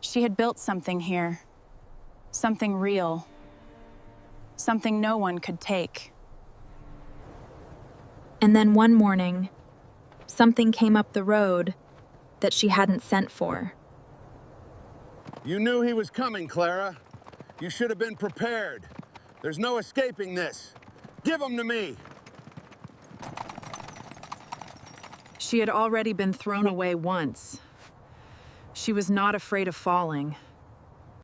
She had built something here. Something real. Something no one could take. And then one morning, something came up the road that she hadn't sent for. You knew he was coming, Clara. You should have been prepared. There's no escaping this. Give him to me. She had already been thrown away once. She was not afraid of falling.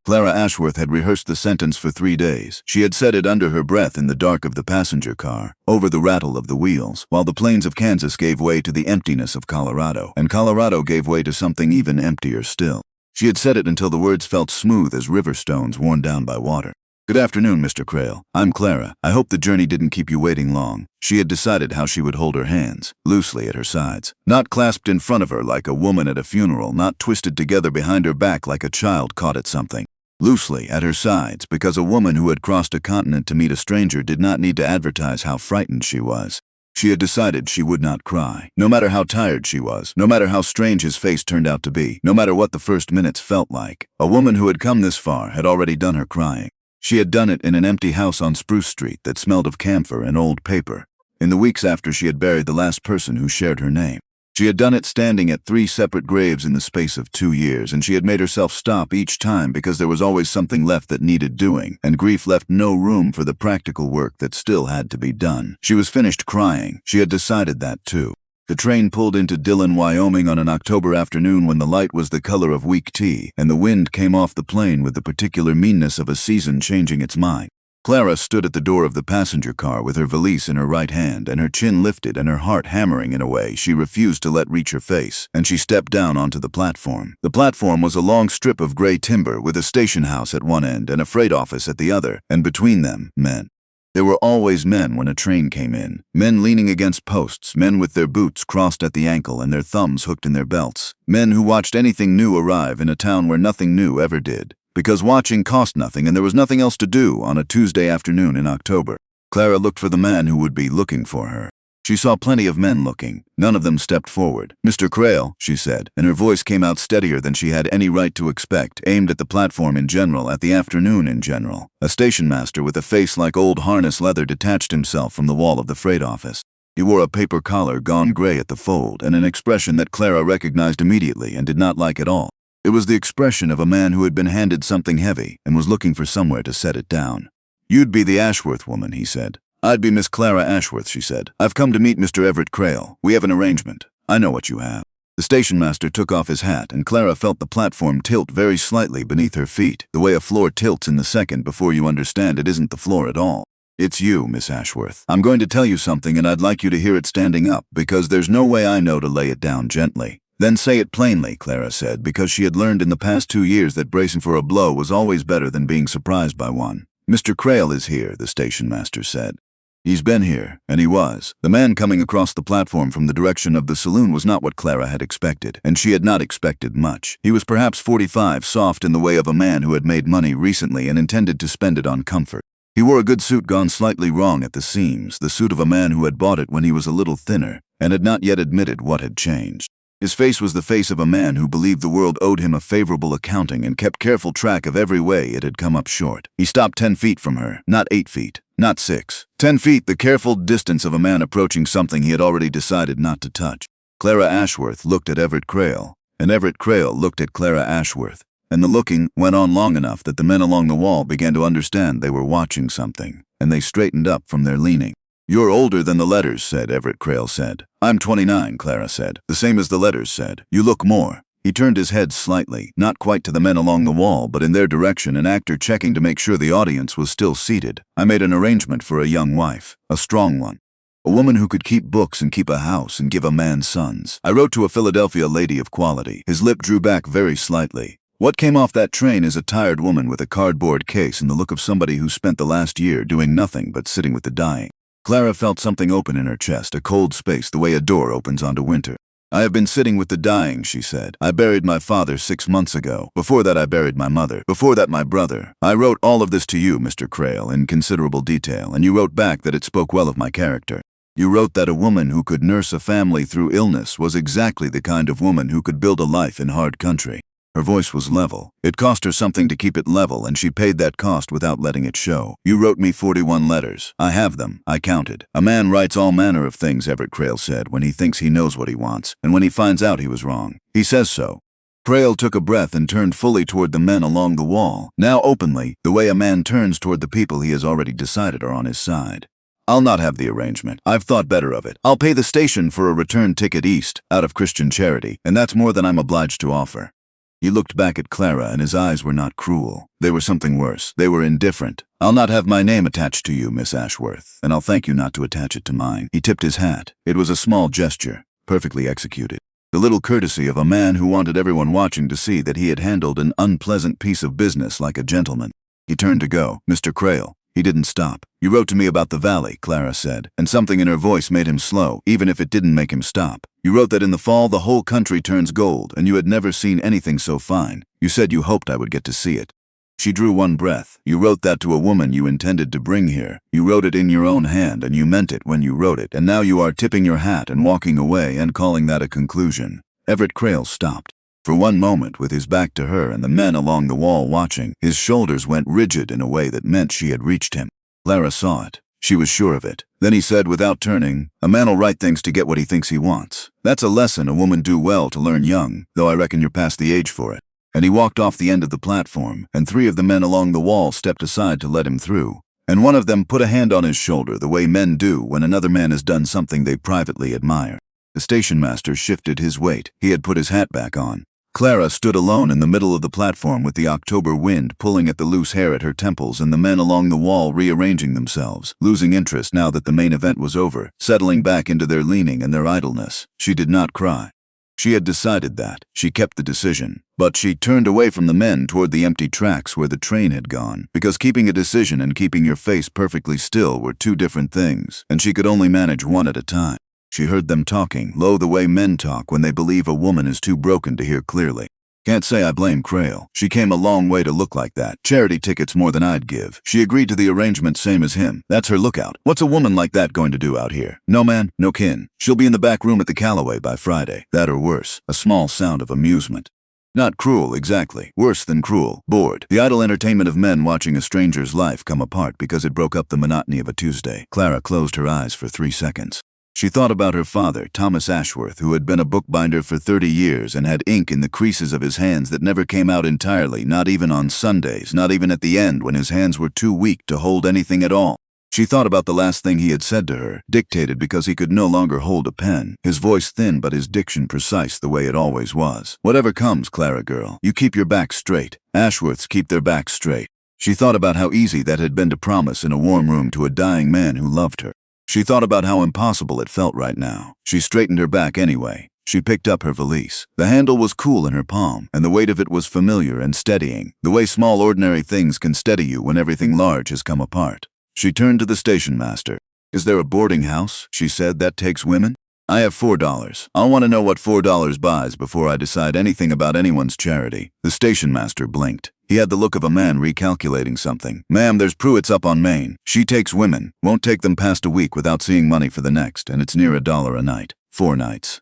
Clara Ashworth had rehearsed the sentence for 3 days. She had said it under her breath in the dark of the passenger car, over the rattle of the wheels, while the plains of Kansas gave way to the emptiness of Colorado, and Colorado gave way to something even emptier still. She had said it until the words felt smooth as river stones worn down by water. Good afternoon, Mr. Crayle. I'm Clara. I hope the journey didn't keep you waiting long. She had decided how she would hold her hands, loosely at her sides. Not clasped in front of her like a woman at a funeral, not twisted together behind her back like a child caught at something. Loosely at her sides, because a woman who had crossed a continent to meet a stranger did not need to advertise how frightened she was. She had decided she would not cry, no matter how tired she was, no matter how strange his face turned out to be, no matter what the first minutes felt like. A woman who had come this far had already done her crying. She had done it in an empty house on Spruce Street that smelled of camphor and old paper, in the weeks after she had buried the last person who shared her name. She had done it standing at 3 separate graves in the space of 2 years, and she had made herself stop each time because there was always something left that needed doing, and grief left no room for the practical work that still had to be done. She was finished crying. She had decided that too. The train pulled into Dillon, Wyoming on an October afternoon when the light was the color of weak tea, and the wind came off the plain with the particular meanness of a season changing its mind. Clara stood at the door of the passenger car with her valise in her right hand and her chin lifted and her heart hammering in a way she refused to let reach her face, and she stepped down onto the platform. The platform was a long strip of gray timber with a station house at one end and a freight office at the other, and between them, men. There were always men when a train came in, men leaning against posts, men with their boots crossed at the ankle and their thumbs hooked in their belts, men who watched anything new arrive in a town where nothing new ever did, because watching cost nothing and there was nothing else to do on a Tuesday afternoon in October. Clara looked for the man who would be looking for her. She saw plenty of men looking. None of them stepped forward. "Mr. Crayle," she said, and her voice came out steadier than she had any right to expect, aimed at the platform in general, at the afternoon in general. A station master with a face like old harness leather detached himself from the wall of the freight office. He wore a paper collar gone gray at the fold and an expression that Clara recognized immediately and did not like at all. It was the expression of a man who had been handed something heavy and was looking for somewhere to set it down. "You'd be the Ashworth woman," he said. "I'd be Miss Clara Ashworth," she said. "I've come to meet Mr. Everett Crayle. We have an arrangement. I know what you have." The station master took off his hat, and Clara felt the platform tilt very slightly beneath her feet, the way a floor tilts in the second before you understand it isn't the floor at all. "It's you, Miss Ashworth. I'm going to tell you something, and I'd like you to hear it standing up, because there's no way I know to lay it down gently." "Then say it plainly," Clara said, because she had learned in the past 2 years that bracing for a blow was always better than being surprised by one. "Mr. Crayle is here," the station master said. "He's been here," and he was. The man coming across the platform from the direction of the saloon was not what Clara had expected, and she had not expected much. He was perhaps 45, soft in the way of a man who had made money recently and intended to spend it on comfort. He wore a good suit gone slightly wrong at the seams, the suit of a man who had bought it when he was a little thinner, and had not yet admitted what had changed. His face was the face of a man who believed the world owed him a favorable accounting and kept careful track of every way it had come up short. He stopped 10 feet from her, not 8 feet, not 6. 10 feet, the careful distance of a man approaching something he had already decided not to touch. Clara Ashworth looked at Everett Crayle, and Everett Crayle looked at Clara Ashworth, and the looking went on long enough that the men along the wall began to understand they were watching something, and they straightened up from their leaning. "You're older than the letters said," Everett Crayle said. "I'm 29, Clara said. "The same as the letters said. You look more." He turned his head slightly, not quite to the men along the wall, but in their direction, an actor checking to make sure the audience was still seated. "I made an arrangement for a young wife, a strong one. A woman who could keep books and keep a house and give a man sons. I wrote to a Philadelphia lady of quality." His lip drew back very slightly. "What came off that train is a tired woman with a cardboard case and the look of somebody who spent the last year doing nothing but sitting with the dying." Clara felt something open in her chest, a cold space the way a door opens onto winter. "I have been sitting with the dying," she said. "I buried my father 6 months ago. Before that I buried my mother. Before that my brother. I wrote all of this to you, Mr. Crayle, in considerable detail, and you wrote back that it spoke well of my character. You wrote that a woman who could nurse a family through illness was exactly the kind of woman who could build a life in hard country." Her voice was level. It cost her something to keep it level, and she paid that cost without letting it show. You wrote me 41 letters. I have them. I counted. A man writes all manner of things, Everett Crayle said, when he thinks he knows what he wants, and when he finds out he was wrong. He says so. Crayle took a breath and turned fully toward the men along the wall, now openly, the way a man turns toward the people he has already decided are on his side. I'll not have the arrangement. I've thought better of it. I'll pay the station for a return ticket east, out of Christian charity, and that's more than I'm obliged to offer. He looked back at Clara, and his eyes were not cruel. They were something worse. They were indifferent. I'll not have my name attached to you, Miss Ashworth, and I'll thank you not to attach it to mine. He tipped his hat. It was a small gesture, perfectly executed. The little courtesy of a man who wanted everyone watching to see that he had handled an unpleasant piece of business like a gentleman. He turned to go. Mr. Crayle. He didn't stop. You wrote to me about the valley, Clara said, and something in her voice made him slow, even if it didn't make him stop. You wrote that in the fall the whole country turns gold, and you had never seen anything so fine. You said you hoped I would get to see it. She drew one breath. You wrote that to a woman you intended to bring here. You wrote it in your own hand, and you meant it when you wrote it, and now you are tipping your hat and walking away and calling that a conclusion. Everett Crayle stopped. For one moment, with his back to her and the men along the wall watching, his shoulders went rigid in a way that meant she had reached him. Clara saw it. She was sure of it. Then he said without turning, "A man'll write things to get what he thinks he wants. That's a lesson a woman do well to learn young, though I reckon you're past the age for it." And he walked off the end of the platform, and 3 of the men along the wall stepped aside to let him through. And one of them put a hand on his shoulder the way men do when another man has done something they privately admire. The station master shifted his weight. He had put his hat back on. Clara stood alone in the middle of the platform with the October wind pulling at the loose hair at her temples and the men along the wall rearranging themselves, losing interest now that the main event was over, settling back into their leaning and their idleness. She did not cry. She had decided that. She kept the decision. But she turned away from the men toward the empty tracks where the train had gone, because keeping a decision and keeping your face perfectly still were 2 different things, and she could only manage one at a time. She heard them talking, low the way men talk when they believe a woman is too broken to hear clearly. Can't say I blame Crayle. She came a long way to look like that. Charity tickets more than I'd give. She agreed to the arrangement same as him. That's her lookout. What's a woman like that going to do out here? No man, no kin. She'll be in the back room at the Callaway by Friday. That or worse. A small sound of amusement. Not cruel, exactly. Worse than cruel. Bored. The idle entertainment of men watching a stranger's life come apart because it broke up the monotony of a Tuesday. Clara closed her eyes for 3 seconds. She thought about her father, Thomas Ashworth, who had been a bookbinder for 30 years and had ink in the creases of his hands that never came out entirely, not even on Sundays, not even at the end when his hands were too weak to hold anything at all. She thought about the last thing he had said to her, dictated because he could no longer hold a pen, his voice thin but his diction precise the way it always was. Whatever comes, Clara girl, you keep your back straight. Ashworths keep their backs straight. She thought about how easy that had been to promise in a warm room to a dying man who loved her. She thought about how impossible it felt right now. She straightened her back anyway. She picked up her valise. The handle was cool in her palm, and the weight of it was familiar and steadying, the way small ordinary things can steady you when everything large has come apart. She turned to the station master. "Is there a boarding house?" she said, "that takes women? I have $4. I'll want to know what $4 buys before I decide anything about anyone's charity." The station master blinked. He had the look of a man recalculating something. "Ma'am, there's Pruitt's up on Main. She takes women. Won't take them past a week without seeing money for the next, and it's near $1 a night. 4 nights.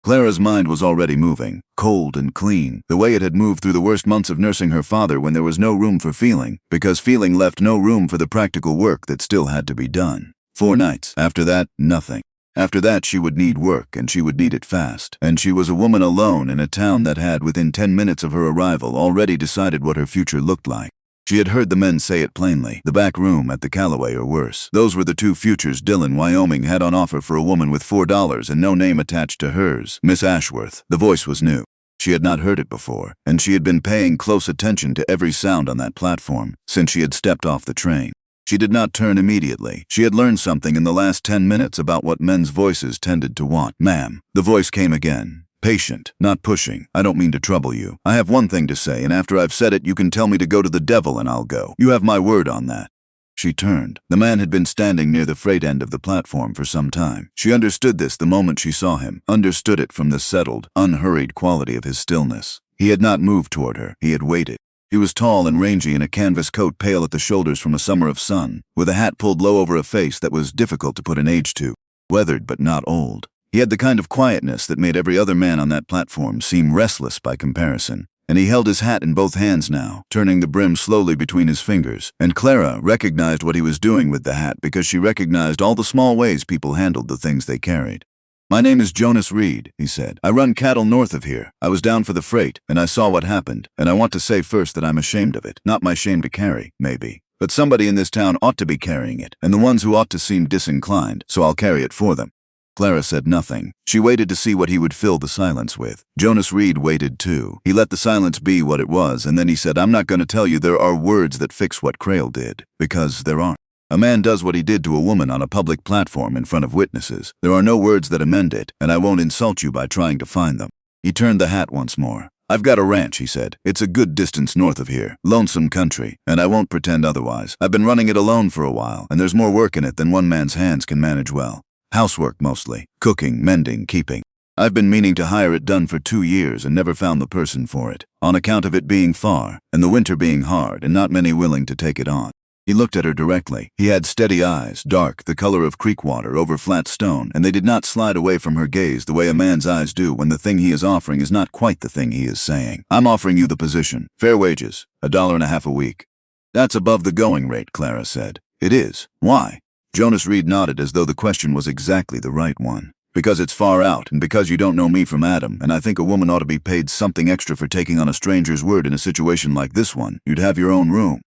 Clara's mind was already moving, cold and clean, the way it had moved through the worst months of nursing her father when there was no room for feeling, because feeling left no room for the practical work that still had to be done. 4 nights. After that, nothing. After that, she would need work, and she would need it fast. And she was a woman alone in a town that had, within 10 minutes of her arrival, already decided what her future looked like. She had heard the men say it plainly. The back room at the Callaway or worse. Those were the 2 futures Dillon, Wyoming had on offer for a woman with $4 and no name attached to hers. Miss Ashworth. The voice was new. She had not heard it before, and she had been paying close attention to every sound on that platform since she had stepped off the train. She did not turn immediately. She had learned something in the last 10 minutes about what men's voices tended to want. "Ma'am." The voice came again. Patient, not pushing. "I don't mean to trouble you. I have one thing to say, and after I've said it, you can tell me to go to the devil and I'll go. You have my word on that." She turned. The man had been standing near the freight end of the platform for some time. She understood this the moment she saw him, understood it from the settled, unhurried quality of his stillness. He had not moved toward her. He had waited. He was tall and rangy in a canvas coat pale at the shoulders from a summer of sun, with a hat pulled low over a face that was difficult to put an age to, weathered but not old. He had the kind of quietness that made every other man on that platform seem restless by comparison. And he held his hat in both hands now, turning the brim slowly between his fingers. And Clara recognized what he was doing with the hat because she recognized all the small ways people handled the things they carried. "My name is Jonas Reed," he said. "I run cattle north of here. I was down for the freight, and I saw what happened. And I want to say first that I'm ashamed of it. Not my shame to carry, maybe. But somebody in this town ought to be carrying it, and the ones who ought to seem disinclined, so I'll carry it for them." Clara said nothing. She waited to see what he would fill the silence with. Jonas Reed waited too. He let the silence be what it was, and then he said, "I'm not going to tell you there are words that fix what Crayle did, because there aren't. A man does what he did to a woman on a public platform in front of witnesses. There are no words that amend it, and I won't insult you by trying to find them." He turned the hat once more. "I've got a ranch," he said. "It's a good distance north of here. Lonesome country, and I won't pretend otherwise. I've been running it alone for a while, and there's more work in it than one man's hands can manage well. Housework mostly. Cooking, mending, keeping. I've been meaning to hire it done for 2 years and never found the person for it, on account of it being far, and the winter being hard, and not many willing to take it on." He looked at her directly. He had steady eyes, dark, the color of creek water over flat stone, and they did not slide away from her gaze the way a man's eyes do when the thing he is offering is not quite the thing he is saying. "I'm offering you the position. Fair wages. $1.50 a week." "That's above the going rate," Clara said. "It is. Why?" Jonas Reed nodded as though the question was exactly the right one. "Because it's far out, and because you don't know me from Adam, and I think a woman ought to be paid something extra for taking on a stranger's word in a situation like this one. You'd have your own room.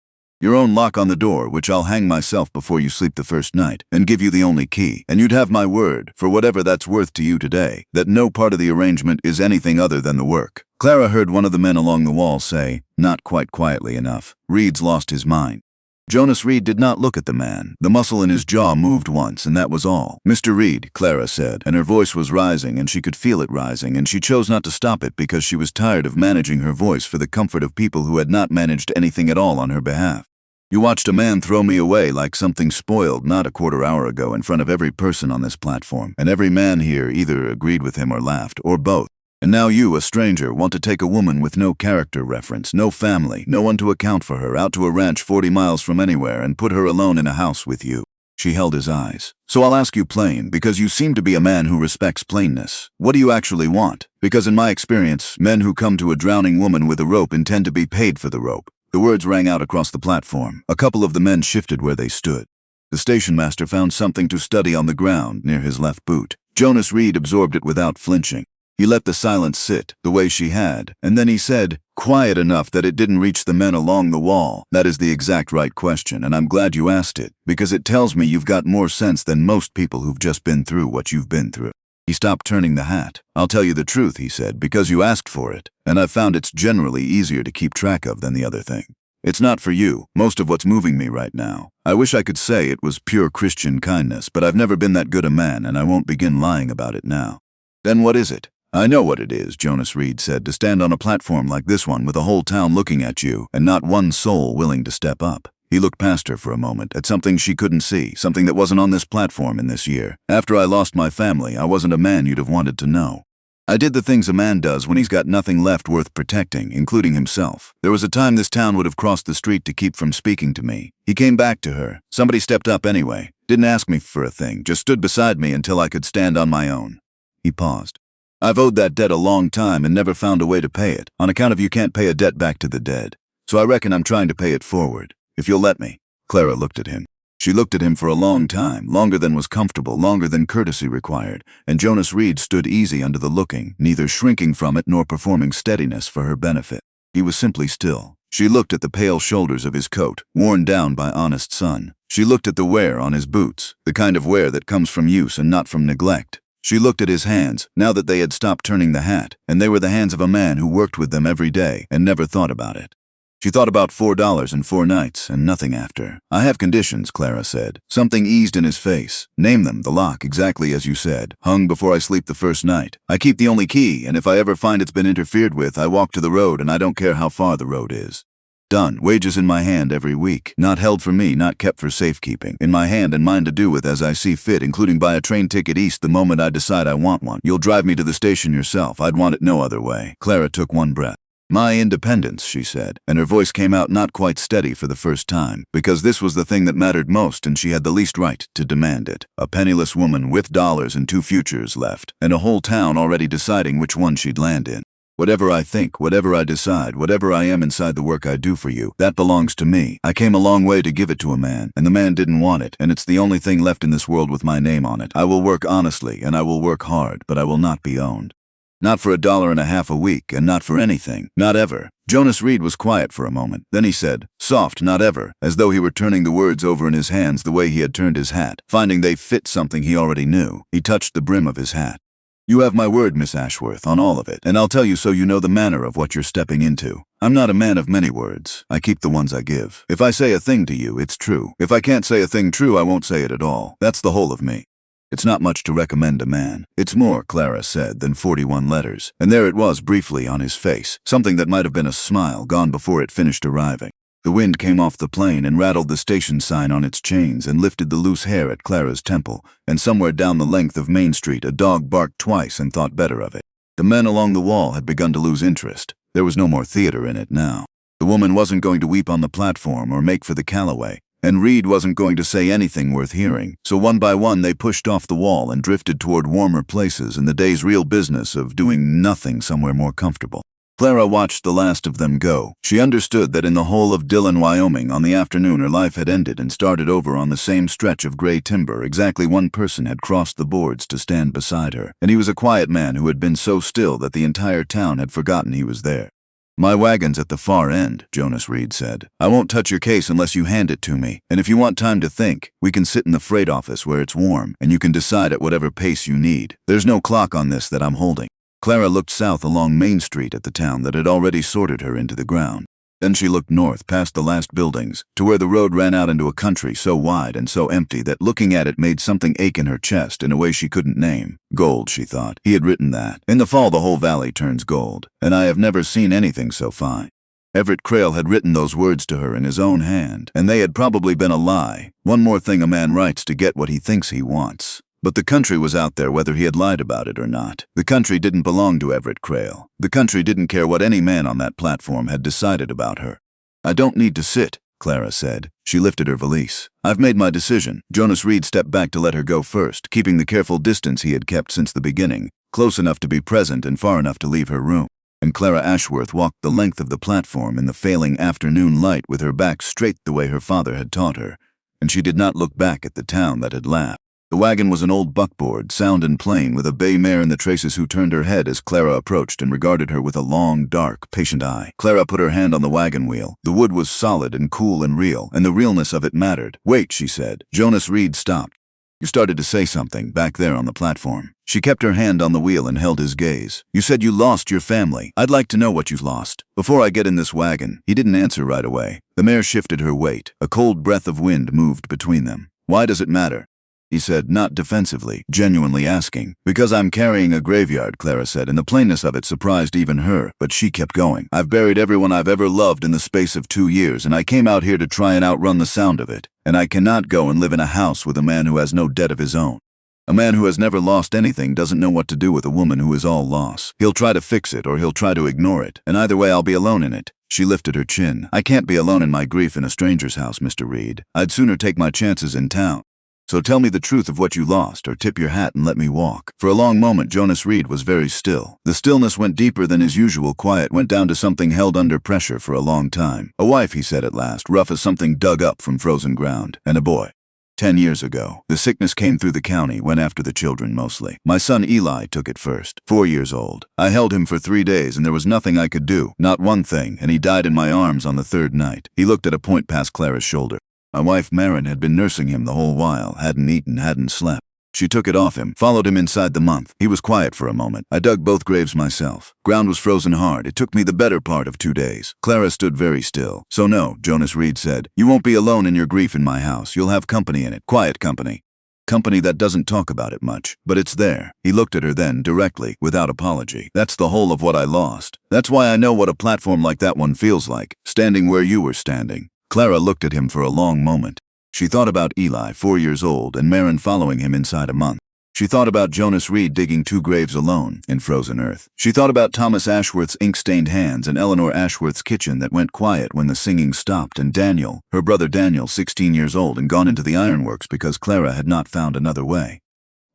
Your own lock on the door, which I'll hang myself before you sleep the first night, and give you the only key. And you'd have my word, for whatever that's worth to you today, that no part of the arrangement is anything other than the work." Clara heard one of the men along the wall say, not quite quietly enough, "Reed's lost his mind." Jonas Reed did not look at the man. The muscle in his jaw moved once, and that was all. "Mr. Reed," Clara said, and her voice was rising, and she could feel it rising, and she chose not to stop it because she was tired of managing her voice for the comfort of people who had not managed anything at all on her behalf. "You watched a man throw me away like something spoiled not a quarter hour ago in front of every person on this platform, and every man here either agreed with him or laughed, or both. And now you, a stranger, want to take a woman with no character reference, no family, no one to account for her, out to a ranch 40 miles from anywhere and put her alone in a house with you." She held his eyes. "So I'll ask you plain, because you seem to be a man who respects plainness. What do you actually want? Because in my experience, men who come to a drowning woman with a rope intend to be paid for the rope." The words rang out across the platform. A couple of the men shifted where they stood. The station master found something to study on the ground near his left boot. Jonas Reed absorbed it without flinching. He let the silence sit, the way she had, and then he said, quiet enough that it didn't reach the men along the wall, "That is the exact right question, and I'm glad you asked it, because it tells me you've got more sense than most people who've just been through what you've been through." He stopped turning the hat. "I'll tell you the truth," he said, "because you asked for it, and I've found it's generally easier to keep track of than the other thing. It's not for you, most of what's moving me right now. I wish I could say it was pure Christian kindness, but I've never been that good a man, and I won't begin lying about it now." "Then what is it?" "I know what it is," Jonas Reed said, "to stand on a platform like this one with a whole town looking at you and not one soul willing to step up." He looked past her for a moment at something she couldn't see, something that wasn't on this platform in this year. "After I lost my family, I wasn't a man you'd have wanted to know. I did the things a man does when he's got nothing left worth protecting, including himself. There was a time this town would have crossed the street to keep from speaking to me." He came back to her. "Somebody stepped up anyway. Didn't ask me for a thing, just stood beside me until I could stand on my own." He paused. "I've owed that debt a long time and never found a way to pay it, on account of you can't pay a debt back to the dead. So I reckon I'm trying to pay it forward, if you'll let me." Clara looked at him. She looked at him for a long time, longer than was comfortable, longer than courtesy required, and Jonas Reed stood easy under the looking, neither shrinking from it nor performing steadiness for her benefit. He was simply still. She looked at the pale shoulders of his coat, worn down by honest sun. She looked at the wear on his boots, the kind of wear that comes from use and not from neglect. She looked at his hands, now that they had stopped turning the hat, and they were the hands of a man who worked with them every day and never thought about it. She thought about $4 and 4 nights, and nothing after. "I have conditions," Clara said. Something eased in his face. "Name them, the lock, exactly as you said. Hung before I sleep the first night. I keep the only key, and if I ever find it's been interfered with, I walk to the road, and I don't care how far the road is. Done. Wages in my hand every week. Not held for me, not kept for safekeeping. In my hand and mine to do with as I see fit, including buy a train ticket east the moment I decide I want one. You'll drive me to the station yourself. I'd want it no other way." Clara took one breath. My independence, she said, and her voice came out not quite steady for the first time, because this was the thing that mattered most and she had the least right to demand it. A penniless woman with dollars and 2 futures left, and a whole town already deciding which one she'd land in. Whatever I think, whatever I decide, whatever I am inside the work I do for you, that belongs to me. I came a long way to give it to a man, and the man didn't want it, and it's the only thing left in this world with my name on it. I will work honestly, and I will work hard, but I will not be owned. Not for $1.50 a week, and not for anything. Not ever. Jonas Reed was quiet for a moment. Then he said, soft, not ever, as though he were turning the words over in his hands the way he had turned his hat. Finding they fit something he already knew, he touched the brim of his hat. You have my word, Miss Ashworth, on all of it, and I'll tell you so you know the manner of what you're stepping into. I'm not a man of many words. I keep the ones I give. If I say a thing to you, it's true. If I can't say a thing true, I won't say it at all. That's the whole of me. It's not much to recommend a man. It's more, Clara said, than 41 letters. And there it was briefly on his face, something that might have been a smile gone before it finished arriving. The wind came off the plane and rattled the station sign on its chains and lifted the loose hair at Clara's temple, and somewhere down the length of Main Street a dog barked twice and thought better of it. The men along the wall had begun to lose interest. There was no more theater in it now. The woman wasn't going to weep on the platform or make for the Callaway. And Reed wasn't going to say anything worth hearing, so one by one they pushed off the wall and drifted toward warmer places and the day's real business of doing nothing somewhere more comfortable. Clara watched the last of them go. She understood that in the whole of Dillon, Wyoming, on the afternoon her life had ended and started over on the same stretch of gray timber. Exactly one person had crossed the boards to stand beside her, and he was a quiet man who had been so still that the entire town had forgotten he was there. My wagon's at the far end, Jonas Reed said. I won't touch your case unless you hand it to me, and if you want time to think, we can sit in the freight office where it's warm, and you can decide at whatever pace you need. There's no clock on this that I'm holding. Clara looked south along Main Street at the town that had already sorted her into the ground. Then she looked north past the last buildings, to where the road ran out into a country so wide and so empty that looking at it made something ache in her chest in a way she couldn't name. Gold, she thought. He had written that. In the fall the whole valley turns gold, and I have never seen anything so fine. Everett Crayle had written those words to her in his own hand, and they had probably been a lie. One more thing a man writes to get what he thinks he wants. But the country was out there whether he had lied about it or not. The country didn't belong to Everett Crayle. The country didn't care what any man on that platform had decided about her. I don't need to sit, Clara said. She lifted her valise. I've made my decision. Jonas Reed stepped back to let her go first, keeping the careful distance he had kept since the beginning, close enough to be present and far enough to leave her room. And Clara Ashworth walked the length of the platform in the failing afternoon light with her back straight the way her father had taught her, and she did not look back at the town that had laughed. The wagon was an old buckboard, sound and plain, with a bay mare in the traces who turned her head as Clara approached and regarded her with a long, dark, patient eye. Clara put her hand on the wagon wheel. The wood was solid and cool and real, and the realness of it mattered. Wait, she said. Jonas Reed stopped. You started to say something back there on the platform. She kept her hand on the wheel and held his gaze. You said you lost your family. I'd like to know what you've lost. Before I get in this wagon. He didn't answer right away. The mare shifted her weight. A cold breath of wind moved between them. Why does it matter? He said, not defensively, genuinely asking. Because I'm carrying a graveyard, Clara said, and the plainness of it surprised even her, but she kept going. I've buried everyone I've ever loved in the space of 2 years, and I came out here to try and outrun the sound of it. And I cannot go and live in a house with a man who has no debt of his own. A man who has never lost anything doesn't know what to do with a woman who is all loss. He'll try to fix it or he'll try to ignore it, and either way I'll be alone in it. She lifted her chin. I can't be alone in my grief in a stranger's house, Mr. Reed. I'd sooner take my chances in town. So tell me the truth of what you lost, or tip your hat and let me walk. For a long moment, Jonas Reed was very still. The stillness went deeper than his usual quiet, went down to something held under pressure for a long time. A wife, he said at last, rough as something dug up from frozen ground, and a boy. 10 years ago, the sickness came through the county, went after the children mostly. My son Eli took it first, 4 years old. I held him for 3 days and there was nothing I could do, not one thing, and he died in my arms on the 3rd night. He looked at a point past Clara's shoulder. My wife Marin had been nursing him the whole while, hadn't eaten, hadn't slept. She took it off him, followed him inside the month. He was quiet for a moment. I dug both graves myself. Ground was frozen hard. It took me the better part of 2 days. Clara stood very still. So no, Jonas Reed said. You won't be alone in your grief in my house. You'll have company in it. Quiet company. Company that doesn't talk about it much. But it's there. He looked at her then, directly, without apology. That's the whole of what I lost. That's why I know what a platform like that one feels like. Standing where you were standing. Clara looked at him for a long moment. She thought about Eli, 4 years old, and Marin following him inside a month. She thought about Jonas Reed digging 2 graves alone in frozen earth. She thought about Thomas Ashworth's ink-stained hands and Eleanor Ashworth's kitchen that went quiet when the singing stopped, and Daniel, her brother Daniel, 16 years old and gone into the ironworks because Clara had not found another way.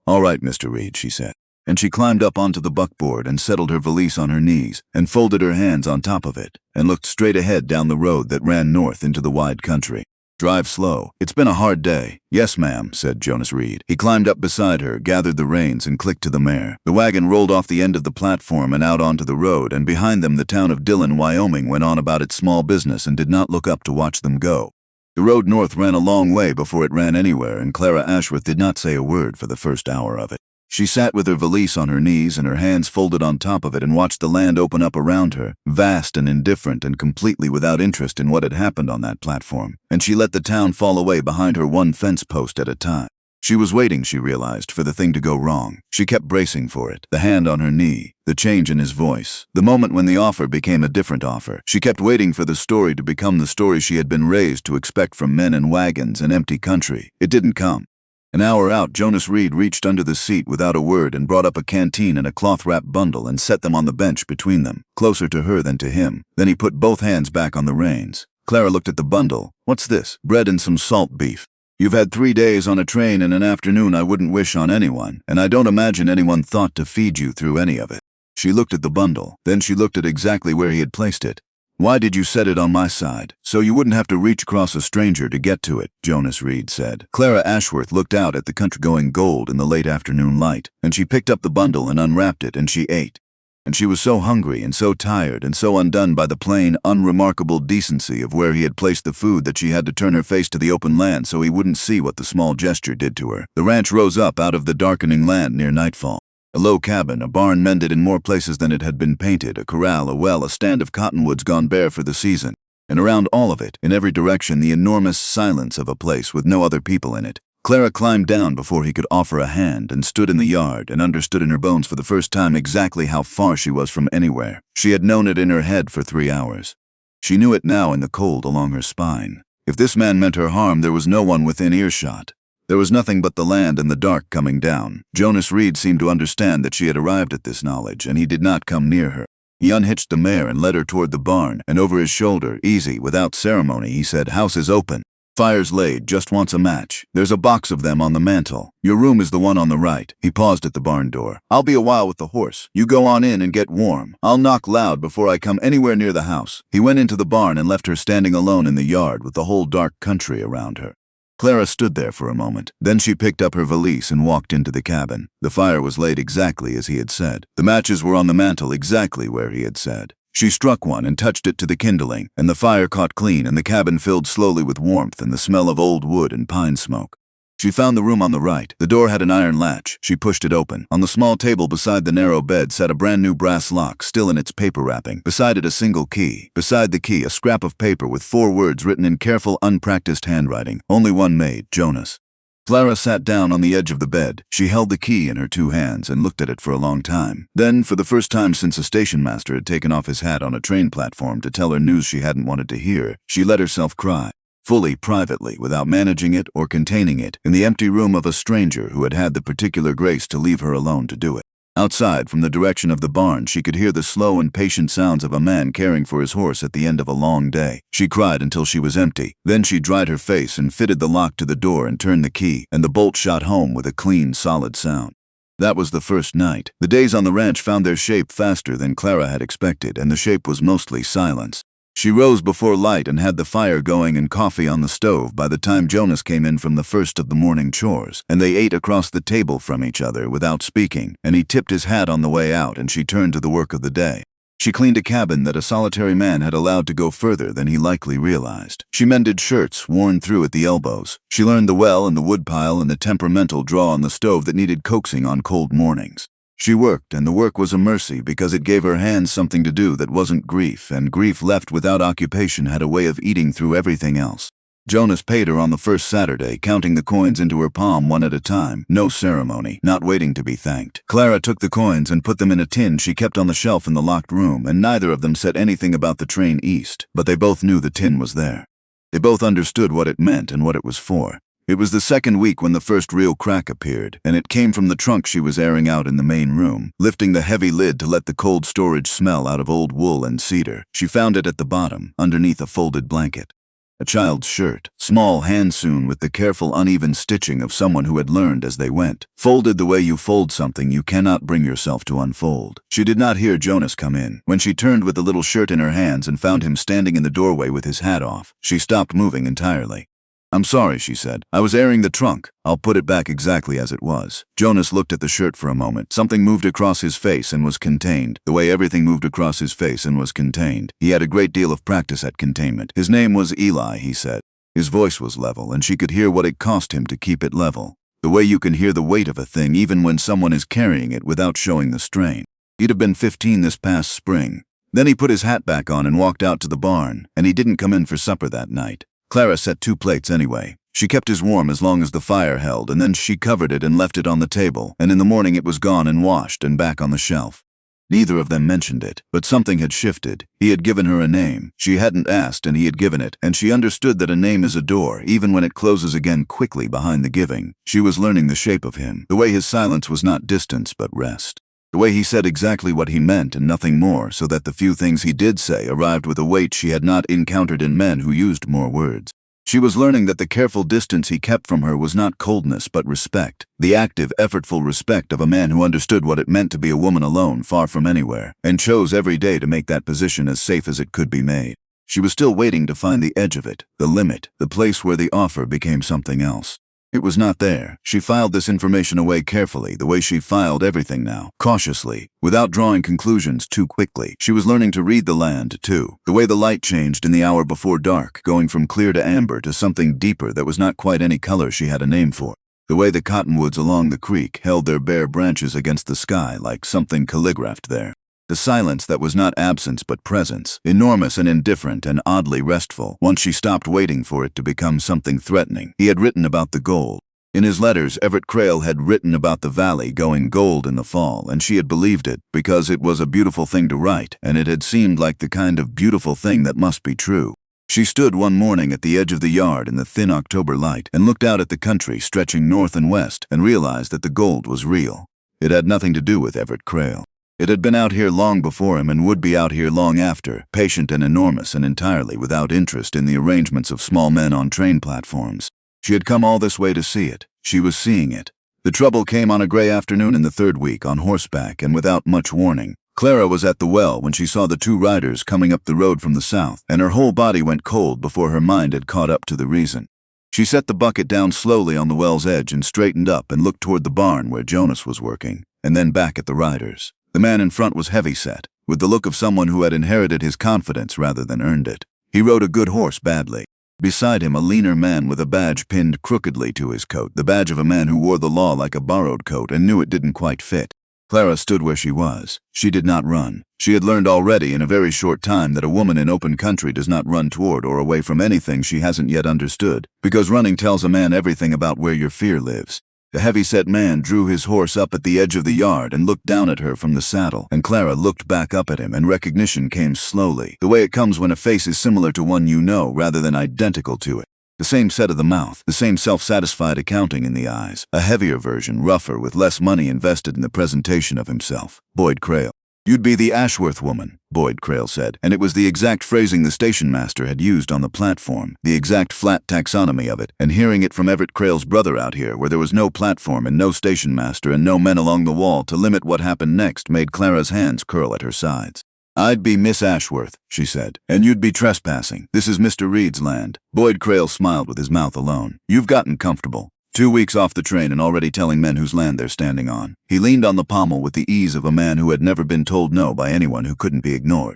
"All right, Mr. Reed," she said. And she climbed up onto the buckboard and settled her valise on her knees and folded her hands on top of it and looked straight ahead down the road that ran north into the wide country. "Drive slow. It's been a hard day." "Yes, ma'am," said Jonas Reed. He climbed up beside her, gathered the reins, and clicked to the mare. The wagon rolled off the end of the platform and out onto the road, and behind them the town of Dillon, Wyoming went on about its small business and did not look up to watch them go. The road north ran a long way before it ran anywhere, and Clara Ashworth did not say a word for the first hour of it. She sat with her valise on her knees and her hands folded on top of it and watched the land open up around her, vast and indifferent and completely without interest in what had happened on that platform, and she let the town fall away behind her, one fence post at a time. She was waiting, she realized, for the thing to go wrong. She kept bracing for it, the hand on her knee, the change in his voice, the moment when the offer became a different offer. She kept waiting for the story to become the story she had been raised to expect from men and wagons and empty country. It didn't come. An hour out, Jonas Reed reached under the seat without a word and brought up a canteen and a cloth-wrapped bundle and set them on the bench between them, closer to her than to him. Then he put both hands back on the reins. Clara looked at the bundle. "What's this?" "Bread and some salt beef. You've had 3 days on a train and an afternoon I wouldn't wish on anyone, and I don't imagine anyone thought to feed you through any of it." She looked at the bundle. Then she looked at exactly where he had placed it. "Why did you set it on my side?" "So you wouldn't have to reach across a stranger to get to it," Jonas Reed said. Clara Ashworth looked out at the country going gold in the late afternoon light, and she picked up the bundle and unwrapped it, and she ate. And she was so hungry and so tired and so undone by the plain, unremarkable decency of where he had placed the food that she had to turn her face to the open land so he wouldn't see what the small gesture did to her. The ranch rose up out of the darkening land near nightfall. A low cabin, a barn mended in more places than it had been painted, a corral, a well, a stand of cottonwoods gone bare for the season. And around all of it, in every direction, the enormous silence of a place with no other people in it. Clara climbed down before he could offer a hand and stood in the yard and understood in her bones for the first time exactly how far she was from anywhere. She had known it in her head for 3 hours. She knew it now in the cold along her spine. If this man meant her harm, there was no one within earshot. There was nothing but the land and the dark coming down. Jonas Reed seemed to understand that she had arrived at this knowledge, and he did not come near her. He unhitched the mare and led her toward the barn, and over his shoulder, easy, without ceremony, he said, "House is open. Fire's laid, just wants a match. There's a box of them on the mantel. Your room is the one on the right." He paused at the barn door. "I'll be a while with the horse. You go on in and get warm. I'll knock loud before I come anywhere near the house." He went into the barn and left her standing alone in the yard with the whole dark country around her. Clara stood there for a moment. Then she picked up her valise and walked into the cabin. The fire was laid exactly as he had said. The matches were on the mantel exactly where he had said. She struck one and touched it to the kindling, and the fire caught clean and the cabin filled slowly with warmth and the smell of old wood and pine smoke. She found the room on the right. The door had an iron latch. She pushed it open. On the small table beside the narrow bed sat a brand new brass lock, still in its paper wrapping. Beside it a single key. Beside the key a scrap of paper with 4 words written in careful, unpracticed handwriting. Only one made, Jonas. Clara sat down on the edge of the bed. She held the key in her 2 hands and looked at it for a long time. Then, for the first time since a station master had taken off his hat on a train platform to tell her news she hadn't wanted to hear, she let herself cry. Fully, privately, without managing it or containing it, in the empty room of a stranger who had had the particular grace to leave her alone to do it. Outside, from the direction of the barn, she could hear the slow and patient sounds of a man caring for his horse at the end of a long day. She cried until she was empty. Then she dried her face and fitted the lock to the door and turned the key, and the bolt shot home with a clean, solid sound. That was the first night. The days on the ranch found their shape faster than Clara had expected, and the shape was mostly silence. She rose before light and had the fire going and coffee on the stove by the time Jonas came in from the first of the morning chores, and they ate across the table from each other without speaking, and he tipped his hat on the way out and she turned to the work of the day. She cleaned a cabin that a solitary man had allowed to go further than he likely realized. She mended shirts worn through at the elbows. She learned the well and the woodpile and the temperamental draw on the stove that needed coaxing on cold mornings. She worked, and the work was a mercy because it gave her hands something to do that wasn't grief, and grief left without occupation had a way of eating through everything else. Jonas paid her on the first Saturday, counting the coins into her palm one at a time, no ceremony, not waiting to be thanked. Clara took the coins and put them in a tin she kept on the shelf in the locked room, and neither of them said anything about the train east, but they both knew the tin was there. They both understood what it meant and what it was for. It was the second week when the first real crack appeared, and it came from the trunk she was airing out in the main room. Lifting the heavy lid to let the cold storage smell out of old wool and cedar, she found it at the bottom, underneath a folded blanket. A child's shirt, small, hand-sewn with the careful, uneven stitching of someone who had learned as they went, folded the way you fold something you cannot bring yourself to unfold. She did not hear Jonas come in. When she turned with the little shirt in her hands and found him standing in the doorway with his hat off, she stopped moving entirely. "I'm sorry," she said. "I was airing the trunk. I'll put it back exactly as it was." Jonas looked at the shirt for a moment. Something moved across his face and was contained, the way everything moved across his face and was contained. He had a great deal of practice at containment. His name was Eli, he said. His voice was level, and she could hear what it cost him to keep it level. The way you can hear the weight of a thing even when someone is carrying it without showing the strain. He'd have been 15 this past spring. Then he put his hat back on and walked out to the barn, and he didn't come in for supper that night. Clara set 2 plates anyway. She kept his warm as long as the fire held, and then she covered it and left it on the table, and in the morning it was gone and washed and back on the shelf. Neither of them mentioned it, but something had shifted. He had given her a name. She hadn't asked, and he had given it, and she understood that a name is a door, even when it closes again quickly behind the giving. She was learning the shape of him, the way his silence was not distance but rest. The way he said exactly what he meant and nothing more, so that the few things he did say arrived with a weight she had not encountered in men who used more words. She was learning that the careful distance he kept from her was not coldness but respect, the active, effortful respect of a man who understood what it meant to be a woman alone, far from anywhere, and chose every day to make that position as safe as it could be made. She was still waiting to find the edge of it, the limit, the place where the offer became something else. It was not there. She filed this information away carefully, the way she filed everything now, cautiously, without drawing conclusions too quickly. She was learning to read the land, too, the way the light changed in the hour before dark, going from clear to amber to something deeper that was not quite any color she had a name for. The way the cottonwoods along the creek held their bare branches against the sky like something calligraphed there. The silence that was not absence but presence, enormous and indifferent and oddly restful, once she stopped waiting for it to become something threatening. He had written about the gold. In his letters, Everett Crayle had written about the valley going gold in the fall, and she had believed it, because it was a beautiful thing to write, and it had seemed like the kind of beautiful thing that must be true. She stood one morning at the edge of the yard in the thin October light and looked out at the country stretching north and west and realized that the gold was real. It had nothing to do with Everett Crayle. It had been out here long before him and would be out here long after, patient and enormous and entirely without interest in the arrangements of small men on train platforms. She had come all this way to see it. She was seeing it. The trouble came on a gray afternoon in the 3rd week, on horseback and without much warning. Clara was at the well when she saw the 2 riders coming up the road from the south, and her whole body went cold before her mind had caught up to the reason. She set the bucket down slowly on the well's edge and straightened up and looked toward the barn where Jonas was working, and then back at the riders. The man in front was heavy-set, with the look of someone who had inherited his confidence rather than earned it. He rode a good horse badly. Beside him, a leaner man with a badge pinned crookedly to his coat, the badge of a man who wore the law like a borrowed coat and knew it didn't quite fit. Clara stood where she was. She did not run. She had learned already in a very short time that a woman in open country does not run toward or away from anything she hasn't yet understood, because running tells a man everything about where your fear lives. The heavy-set man drew his horse up at the edge of the yard and looked down at her from the saddle, and Clara looked back up at him, and recognition came slowly, the way it comes when a face is similar to one you know rather than identical to it. The same set of the mouth, the same self-satisfied accounting in the eyes, a heavier version, rougher, with less money invested in the presentation of himself. Boyd Crayle. "You'd be the Ashworth woman," Boyd Crayle said, and it was the exact phrasing the station master had used on the platform, the exact flat taxonomy of it, and hearing it from Everett Crayle's brother out here, where there was no platform and no station master and no men along the wall to limit what happened next, made Clara's hands curl at her sides. "I'd be Miss Ashworth," she said, "and you'd be trespassing. This is Mr. Reed's land." Boyd Crayle smiled with his mouth alone. "You've gotten comfortable. 2 weeks off the train and already telling men whose land they're standing on." He leaned on the pommel with the ease of a man who had never been told no by anyone who couldn't be ignored.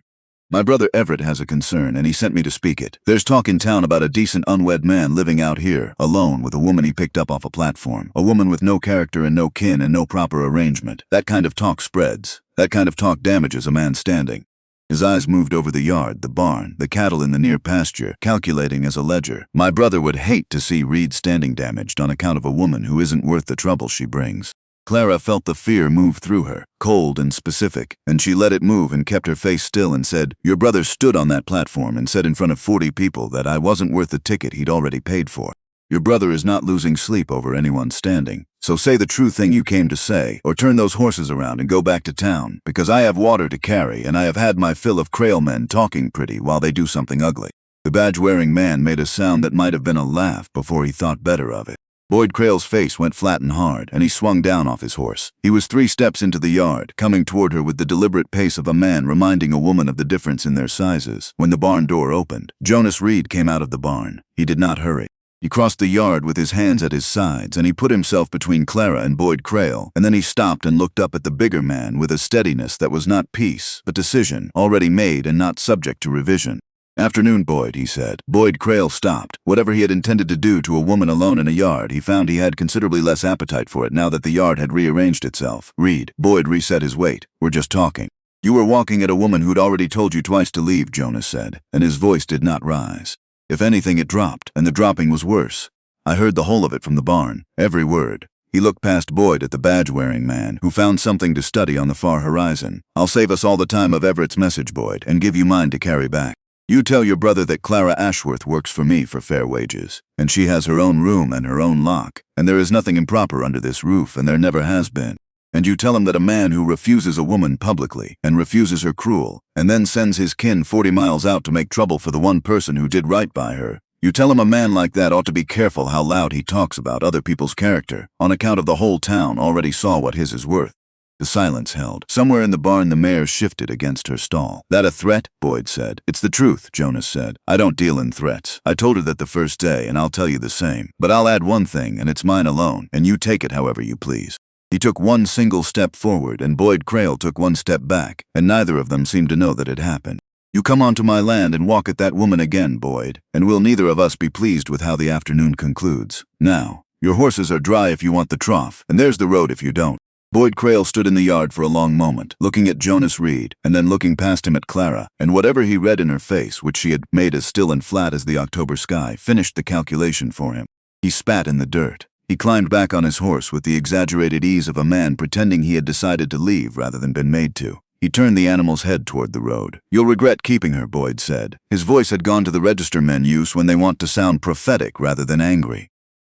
"My brother Everett has a concern, and he sent me to speak it. There's talk in town about a decent unwed man living out here, alone with a woman he picked up off a platform. A woman with no character and no kin and no proper arrangement. That kind of talk spreads. That kind of talk damages a man standing." His eyes moved over the yard, the barn, the cattle in the near pasture, calculating as a ledger. "My brother would hate to see Reed standing damaged on account of a woman who isn't worth the trouble she brings." Clara felt the fear move through her, cold and specific, and she let it move and kept her face still and said, "Your brother stood on that platform and said in front of 40 people that I wasn't worth the ticket he'd already paid for." Your brother is not losing sleep over anyone standing. So say the true thing you came to say, or turn those horses around and go back to town, because I have water to carry and I have had my fill of Crayle men talking pretty while they do something ugly. The badge-wearing man made a sound that might have been a laugh before he thought better of it. Boyd Crayle's face went flat and hard, and he swung down off his horse. He was 3 steps into the yard, coming toward her with the deliberate pace of a man reminding a woman of the difference in their sizes. When the barn door opened, Jonas Reed came out of the barn. He did not hurry. He crossed the yard with his hands at his sides, and he put himself between Clara and Boyd Crayle, and then he stopped and looked up at the bigger man with a steadiness that was not peace, but decision, already made and not subject to revision. "Afternoon, Boyd," he said. Boyd Crayle stopped. Whatever he had intended to do to a woman alone in a yard, he found he had considerably less appetite for it now that the yard had rearranged itself. "Reed." Boyd reset his weight. "We're just talking." "You were walking at a woman who'd already told you twice to leave," Jonas said, and his voice did not rise. If anything, it dropped, and the dropping was worse. "I heard the whole of it from the barn. Every word." He looked past Boyd at the badge-wearing man, who found something to study on the far horizon. "I'll save us all the time of Everett's message, Boyd, and give you mine to carry back. You tell your brother that Clara Ashworth works for me for fair wages, and she has her own room and her own lock, and there is nothing improper under this roof, and there never has been. And you tell him that a man who refuses a woman publicly, and refuses her cruel, and then sends his kin 40 miles out to make trouble for the one person who did right by her, you tell him a man like that ought to be careful how loud he talks about other people's character, on account of the whole town already saw what his is worth." The silence held. Somewhere in the barn the mare shifted against her stall. "That a threat?" Boyd said. "It's the truth," Jonas said. "I don't deal in threats. I told her that the first day, and I'll tell you the same. But I'll add one thing, and it's mine alone, and you take it however you please." He took one single step forward, and Boyd Crayle took one step back, and neither of them seemed to know that it happened. "You come onto my land and walk at that woman again, Boyd, and we'll neither of us be pleased with how the afternoon concludes. Now, your horses are dry if you want the trough, and there's the road if you don't." Boyd Crayle stood in the yard for a long moment, looking at Jonas Reed, and then looking past him at Clara, and whatever he read in her face, which she had made as still and flat as the October sky, finished the calculation for him. He spat in the dirt. He climbed back on his horse with the exaggerated ease of a man pretending he had decided to leave rather than been made to. He turned the animal's head toward the road. "You'll regret keeping her," Boyd said. His voice had gone to the register men use when they want to sound prophetic rather than angry.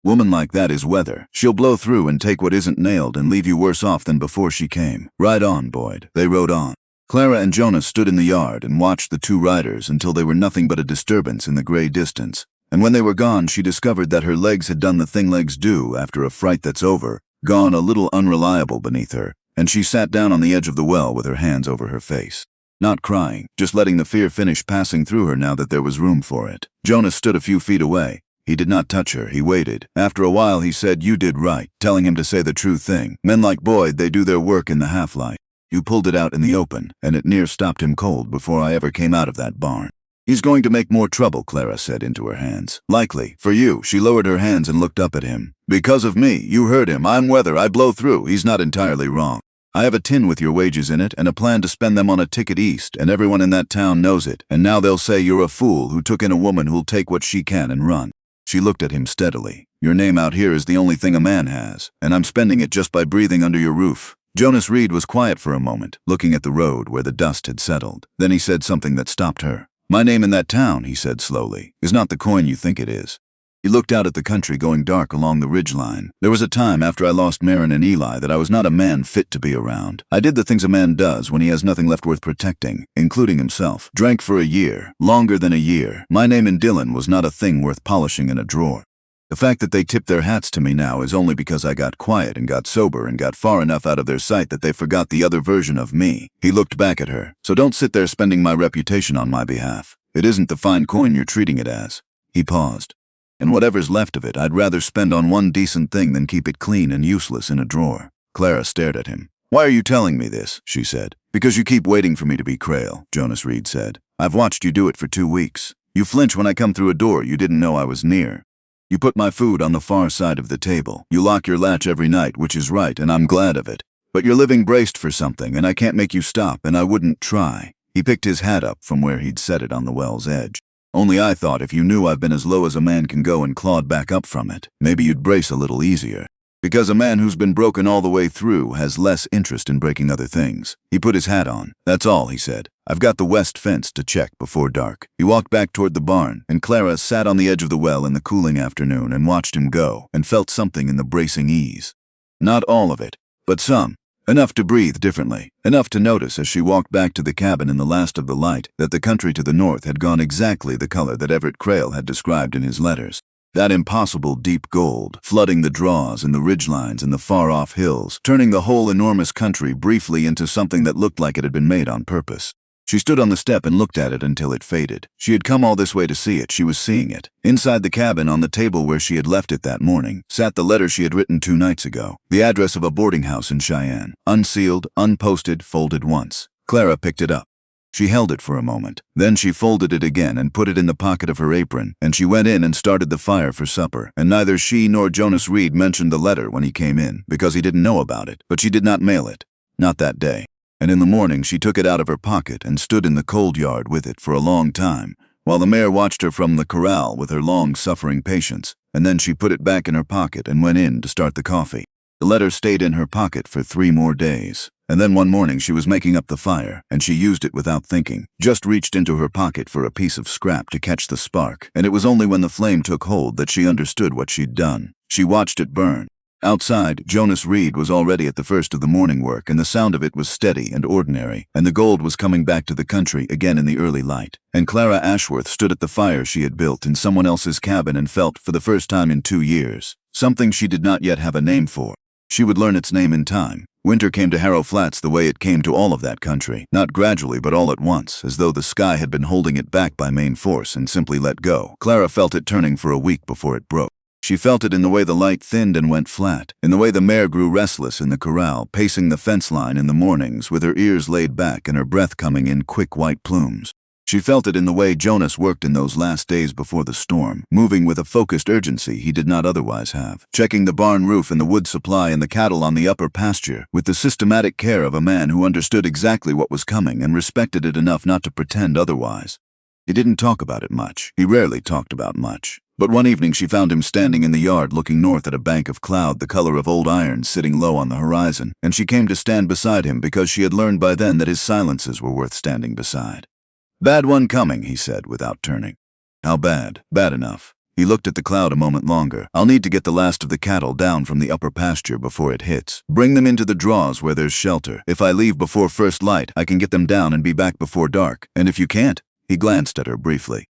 "Woman like that is weather. She'll blow through and take what isn't nailed and leave you worse off than before she came. Ride on, Boyd." They rode on. Clara and Jonas stood in the yard and watched the 2 riders until they were nothing but a disturbance in the gray distance. And when they were gone, she discovered that her legs had done the thing legs do after a fright that's over, gone a little unreliable beneath her, and she sat down on the edge of the well with her hands over her face. Not crying, just letting the fear finish passing through her now that there was room for it. Jonas stood a few feet away. He did not touch her. He waited. After a while he said, "You did right," telling him to say the true thing. Men like Boyd, they do their work in the half-light. You pulled it out in the open, and it near stopped him cold before I ever came out of that barn. "He's going to make more trouble," Clara said into her hands. "Likely. For you." She lowered her hands and looked up at him. "Because of me. You heard him. I'm weather. I blow through. He's not entirely wrong. I have a tin with your wages in it and a plan to spend them on a ticket east, and everyone in that town knows it, and now they'll say you're a fool who took in a woman who'll take what she can and run." She looked at him steadily. "Your name out here is the only thing a man has, and I'm spending it just by breathing under your roof." Jonas Reed was quiet for a moment, looking at the road where the dust had settled. Then he said something that stopped her. "My name in that town," he said slowly, "is not the coin you think it is." He looked out at the country going dark along the ridgeline. "There was a time after I lost Marin and Eli that I was not a man fit to be around. I did the things a man does when he has nothing left worth protecting, including himself. Drank for a year, longer than a year. My name in Dillon was not a thing worth polishing in a drawer. The fact that they tip their hats to me now is only because I got quiet and got sober and got far enough out of their sight that they forgot the other version of me." He looked back at her. "So don't sit there spending my reputation on my behalf. It isn't the fine coin you're treating it as." He paused. "And whatever's left of it, I'd rather spend on one decent thing than keep it clean and useless in a drawer." Clara stared at him. "Why are you telling me this?" she said. "Because you keep waiting for me to be Crayle," Jonas Reed said. "I've watched you do it for 2 weeks. You flinch when I come through a door you didn't know I was near. You put my food on the far side of the table. You lock your latch every night, which is right, and I'm glad of it. But you're living braced for something, and I can't make you stop, and I wouldn't try." He picked his hat up from where he'd set it on the well's edge. "Only I thought if you knew I've been as low as a man can go and clawed back up from it, maybe you'd brace a little easier. Because a man who's been broken all the way through has less interest in breaking other things." He put his hat on. "That's all," he said. I've got the west fence to check before dark." He walked back toward the barn, and Clara sat on the edge of the well in the cooling afternoon and watched him go and felt something in the bracing ease. Not all of it, but some. Enough to breathe differently, enough to notice as she walked back to the cabin in the last of the light that the country to the north had gone exactly the color that Everett Crayle had described in his letters. That impossible deep gold, flooding the draws and the ridgelines and the far-off hills, turning the whole enormous country briefly into something that looked like it had been made on purpose. She stood on the step and looked at it until it faded. She had come all this way to see it. She was seeing it. Inside the cabin, on the table where she had left it that morning, sat the letter she had written 2 nights ago. The address of a boarding house in Cheyenne. Unsealed, unposted, folded once. Clara picked it up. She held it for a moment. Then she folded it again and put it in the pocket of her apron, and she went in and started the fire for supper. And neither she nor Jonas Reed mentioned the letter when he came in, because he didn't know about it, but she did not mail it. Not that day. And in the morning she took it out of her pocket and stood in the cold yard with it for a long time, while the mare watched her from the corral with her long-suffering patience, and then she put it back in her pocket and went in to start the coffee. The letter stayed in her pocket for 3 more days. And then one morning she was making up the fire, and she used it without thinking, just reached into her pocket for a piece of scrap to catch the spark, and it was only when the flame took hold that she understood what she'd done. She watched it burn. Outside, Jonas Reed was already at the first of the morning work, and the sound of it was steady and ordinary, and the gold was coming back to the country again in the early light. And Clara Ashworth stood at the fire she had built in someone else's cabin and felt, for the first time in 2 years, something she did not yet have a name for. She would learn its name in time. Winter came to Harrow Flats the way it came to all of that country, not gradually but all at once, as though the sky had been holding it back by main force and simply let go. Clara felt it turning for a week before it broke. She felt it in the way the light thinned and went flat, in the way the mare grew restless in the corral, pacing the fence line in the mornings with her ears laid back and her breath coming in quick white plumes. She felt it in the way Jonas worked in those last days before the storm, moving with a focused urgency he did not otherwise have, checking the barn roof and the wood supply and the cattle on the upper pasture with the systematic care of a man who understood exactly what was coming and respected it enough not to pretend otherwise. He didn't talk about it much. He rarely talked about much. But one evening she found him standing in the yard looking north at a bank of cloud the color of old iron sitting low on the horizon, and she came to stand beside him because she had learned by then that his silences were worth standing beside. "Bad one coming," he said without turning. "How bad?" "Bad enough." He looked at the cloud a moment longer. "I'll need to get the last of the cattle down from the upper pasture before it hits. Bring them into the draws where there's shelter. If I leave before first light, I can get them down and be back before dark. And if you can't?" He glanced at her briefly.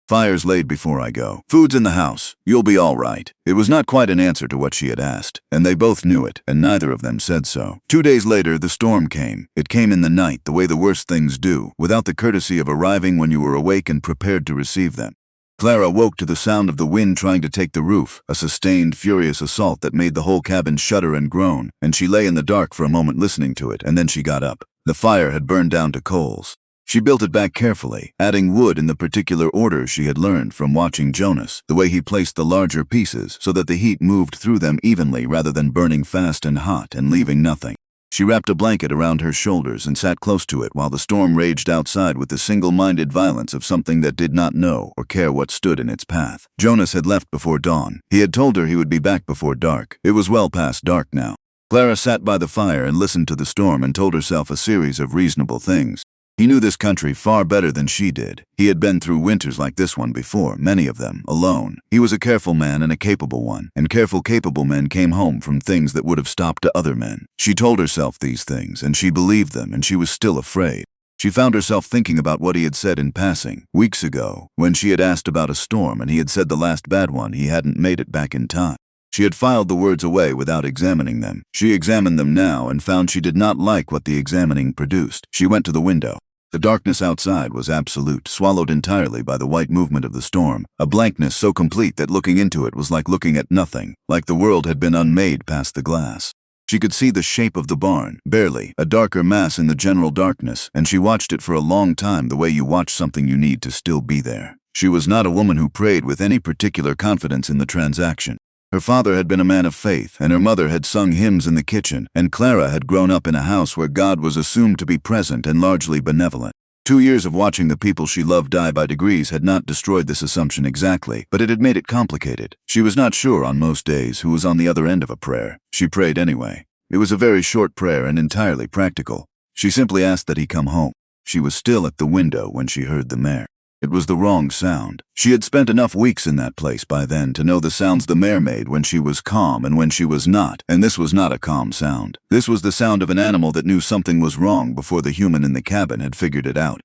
"Fire's laid before I go. Food's in the house. You'll be all right." It was not quite an answer to what she had asked, and they both knew it, and neither of them said so. 2 days later, the storm came. It came in the night, the way the worst things do, without the courtesy of arriving when you were awake and prepared to receive them. Clara woke to the sound of the wind trying to take the roof, a sustained, furious assault that made the whole cabin shudder and groan, and she lay in the dark for a moment listening to it, and then she got up. The fire had burned down to coals. She built it back carefully, adding wood in the particular order she had learned from watching Jonas, the way he placed the larger pieces so that the heat moved through them evenly rather than burning fast and hot and leaving nothing. She wrapped a blanket around her shoulders and sat close to it while the storm raged outside with the single-minded violence of something that did not know or care what stood in its path. Jonas had left before dawn. He had told her he would be back before dark. It was well past dark now. Clara sat by the fire and listened to the storm and told herself a series of reasonable things. He knew this country far better than she did. He had been through winters like this one before, many of them, alone. He was a careful man and a capable one, and careful, capable men came home from things that would have stopped to other men. She told herself these things, and she believed them, and she was still afraid. She found herself thinking about what he had said in passing, weeks ago, when she had asked about a storm and he had said the last bad one he hadn't made it back in time. She had filed the words away without examining them. She examined them now and found she did not like what the examining produced. She went to the window. The darkness outside was absolute, swallowed entirely by the white movement of the storm, a blankness so complete that looking into it was like looking at nothing, like the world had been unmade past the glass. She could see the shape of the barn, barely, a darker mass in the general darkness, and she watched it for a long time the way you watch something you need to still be there. She was not a woman who prayed with any particular confidence in the transaction. Her father had been a man of faith, and her mother had sung hymns in the kitchen, and Clara had grown up in a house where God was assumed to be present and largely benevolent. 2 years of watching the people she loved die by degrees had not destroyed this assumption exactly, but it had made it complicated. She was not sure on most days who was on the other end of a prayer. She prayed anyway. It was a very short prayer and entirely practical. She simply asked that he come home. She was still at the window when she heard the mare. It was the wrong sound. She had spent enough weeks in that place by then to know the sounds the mare made when she was calm and when she was not, and this was not a calm sound. This was the sound of an animal that knew something was wrong before the human in the cabin had figured it out.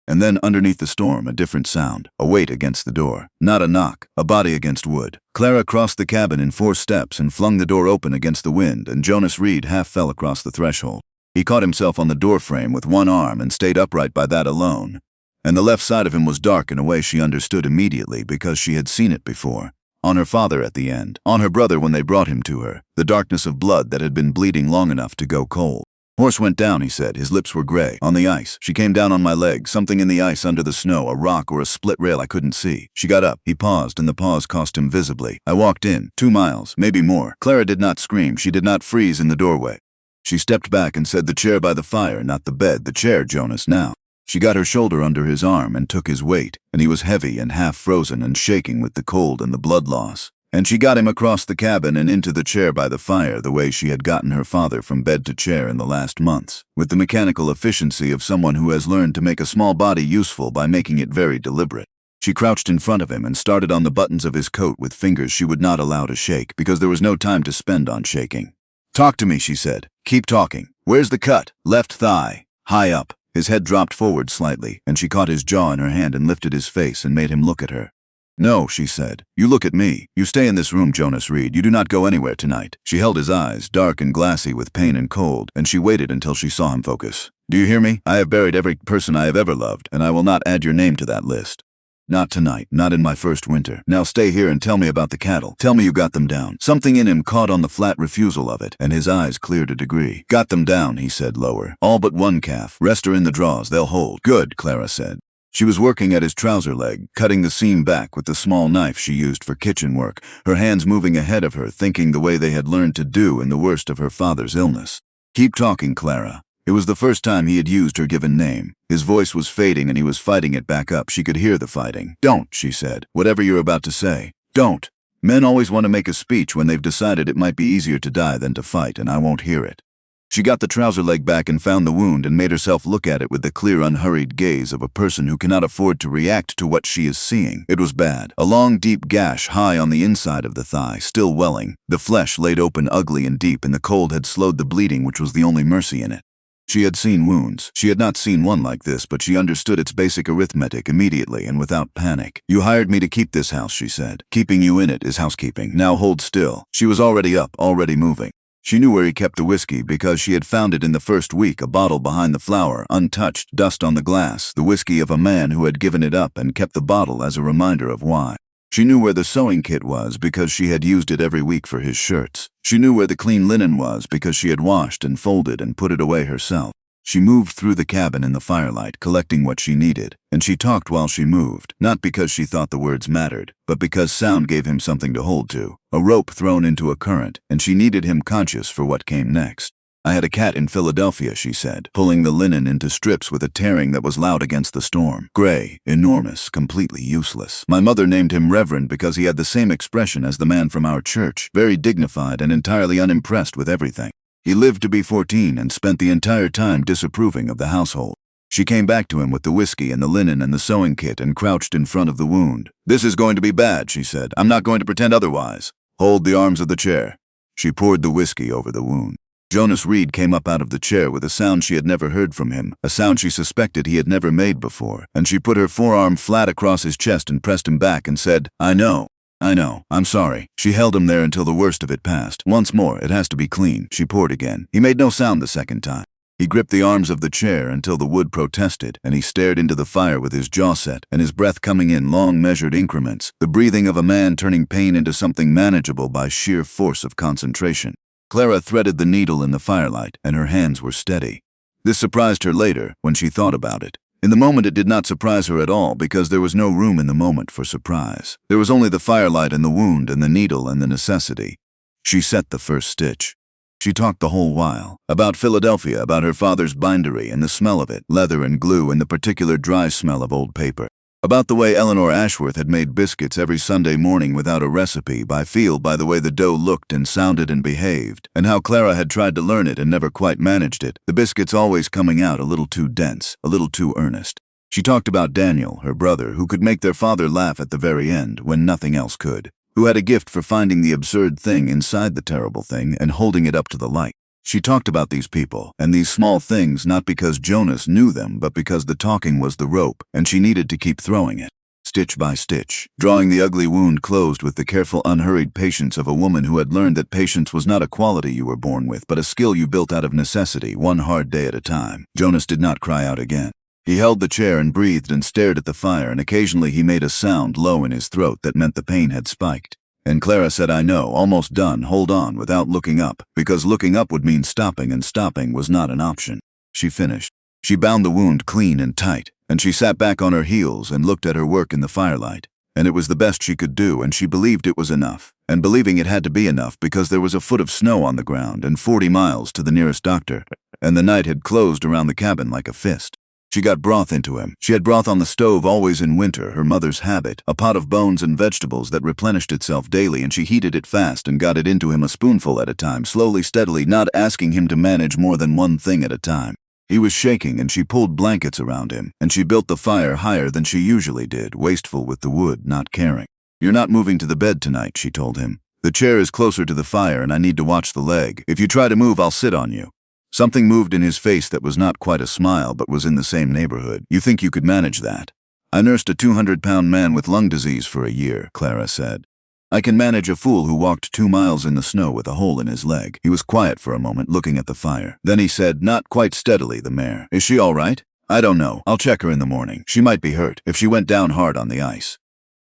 And then underneath the storm, a different sound, a weight against the door. Not a knock, a body against wood. Clara crossed the cabin in 4 steps and flung the door open against the wind, and Jonas Reed half fell across the threshold. He caught himself on the doorframe with one arm and stayed upright by that alone. And the left side of him was dark in a way she understood immediately because she had seen it before. On her father at the end, on her brother when they brought him to her, the darkness of blood that had been bleeding long enough to go cold. Horse went down, he said. His lips were gray. On the ice. She came down on my leg, something in the ice under the snow, a rock or a split rail I couldn't see. She got up. He paused, and the pause cost him visibly. I walked in. 2 miles, maybe more. Clara did not scream. She did not freeze in the doorway. She stepped back and said, the chair by the fire, not the bed. The chair, Jonas, now. She got her shoulder under his arm and took his weight, and he was heavy and half frozen and shaking with the cold and the blood loss. And she got him across the cabin and into the chair by the fire the way she had gotten her father from bed to chair in the last months, with the mechanical efficiency of someone who has learned to make a small body useful by making it very deliberate. She crouched in front of him and started on the buttons of his coat with fingers she would not allow to shake because there was no time to spend on shaking. Talk to me, she said. Keep talking. Where's the cut? Left thigh. High up. His head dropped forward slightly, and she caught his jaw in her hand and lifted his face and made him look at her. No, she said. You look at me. You stay in this room, Jonas Reed. You do not go anywhere tonight. She held his eyes, dark and glassy with pain and cold, and she waited until she saw him focus. Do you hear me? I have buried every person I have ever loved, and I will not add your name to that list. Not tonight, not in my first winter. Now stay here and tell me about the cattle. Tell me you got them down. Something in him caught on the flat refusal of it, and his eyes cleared a degree. Got them down, he said lower. All but one calf. Rest are in the draws. They'll hold. Good, Clara said. She was working at his trouser leg, cutting the seam back with the small knife she used for kitchen work, her hands moving ahead of her, thinking the way they had learned to do in the worst of her father's illness. Keep talking, Clara. It was the first time he had used her given name. His voice was fading and he was fighting it back up. She could hear the fighting. Don't, she said. Whatever you're about to say. Don't. Men always want to make a speech when they've decided it might be easier to die than to fight, and I won't hear it. She got the trouser leg back and found the wound and made herself look at it with the clear, unhurried gaze of a person who cannot afford to react to what she is seeing. It was bad. A long, deep gash high on the inside of the thigh, still welling. The flesh laid open ugly and deep, and the cold had slowed the bleeding, which was the only mercy in it. She had seen wounds. She had not seen one like this, but she understood its basic arithmetic immediately and without panic. You hired me to keep this house, she said. Keeping you in it is housekeeping. Now hold still. She was already up, already moving. She knew where he kept the whiskey because she had found it in the first week, a bottle behind the flour, untouched, dust on the glass, the whiskey of a man who had given it up and kept the bottle as a reminder of why. She knew where the sewing kit was because she had used it every week for his shirts. She knew where the clean linen was because she had washed and folded and put it away herself. She moved through the cabin in the firelight, collecting what she needed, and she talked while she moved, not because she thought the words mattered, but because sound gave him something to hold to, a rope thrown into a current, and she needed him conscious for what came next. I had a cat in Philadelphia, she said, pulling the linen into strips with a tearing that was loud against the storm. Gray, enormous, completely useless. My mother named him Reverend because he had the same expression as the man from our church, very dignified and entirely unimpressed with everything. He lived to be 14 and spent the entire time disapproving of the household. She came back to him with the whiskey and the linen and the sewing kit and crouched in front of the wound. This is going to be bad, she said. I'm not going to pretend otherwise. Hold the arms of the chair. She poured the whiskey over the wound. Jonas Reed came up out of the chair with a sound she had never heard from him, a sound she suspected he had never made before, and she put her forearm flat across his chest and pressed him back and said, I know, I'm sorry. She held him there until the worst of it passed. Once more, it has to be clean. She poured again. He made no sound the second time. He gripped the arms of the chair until the wood protested, and he stared into the fire with his jaw set and his breath coming in long measured increments, the breathing of a man turning pain into something manageable by sheer force of concentration. Clara threaded the needle in the firelight, and her hands were steady. This surprised her later, when she thought about it. In the moment it did not surprise her at all, because there was no room in the moment for surprise. There was only the firelight and the wound and the needle and the necessity. She set the first stitch. She talked the whole while. About Philadelphia, about her father's bindery and the smell of it, leather and glue and the particular dry smell of old paper. About the way Eleanor Ashworth had made biscuits every Sunday morning without a recipe, by feel by the way the dough looked and sounded and behaved, and how Clara had tried to learn it and never quite managed it, the biscuits always coming out a little too dense, a little too earnest. She talked about Daniel, her brother, who could make their father laugh at the very end when nothing else could, who had a gift for finding the absurd thing inside the terrible thing and holding it up to the light. She talked about these people and these small things not because Jonas knew them, but because the talking was the rope, and she needed to keep throwing it, stitch by stitch, drawing the ugly wound closed with the careful, unhurried patience of a woman who had learned that patience was not a quality you were born with, but a skill you built out of necessity, one hard day at a time. Jonas did not cry out again. He held the chair and breathed and stared at the fire, and occasionally he made a sound low in his throat that meant the pain had spiked. And Clara said, "I know, almost done, hold on," without looking up, because looking up would mean stopping, and stopping was not an option. She finished. She bound the wound clean and tight, and she sat back on her heels and looked at her work in the firelight. And it was the best she could do, and she believed it was enough. And believing it had to be enough because there was a foot of snow on the ground and 40 miles to the nearest doctor, and the night had closed around the cabin like a fist. She got broth into him. She had broth on the stove always in winter, her mother's habit, a pot of bones and vegetables that replenished itself daily, and she heated it fast and got it into him a spoonful at a time, slowly, steadily, not asking him to manage more than one thing at a time. He was shaking, and she pulled blankets around him, and she built the fire higher than she usually did, wasteful with the wood, not caring. "You're not moving to the bed tonight," she told him. "The chair is closer to the fire, and I need to watch the leg. If you try to move, I'll sit on you." Something moved in his face that was not quite a smile, but was in the same neighborhood. "You think you could manage that?" "I nursed a 200-pound man with lung disease for a year," Clara said. "I can manage a fool who walked 2 miles in the snow with a hole in his leg." He was quiet for a moment, looking at the fire. Then he said, not quite steadily, "The mare. Is she all right?" "I don't know. I'll check her in the morning. She might be hurt, if she went down hard on the ice."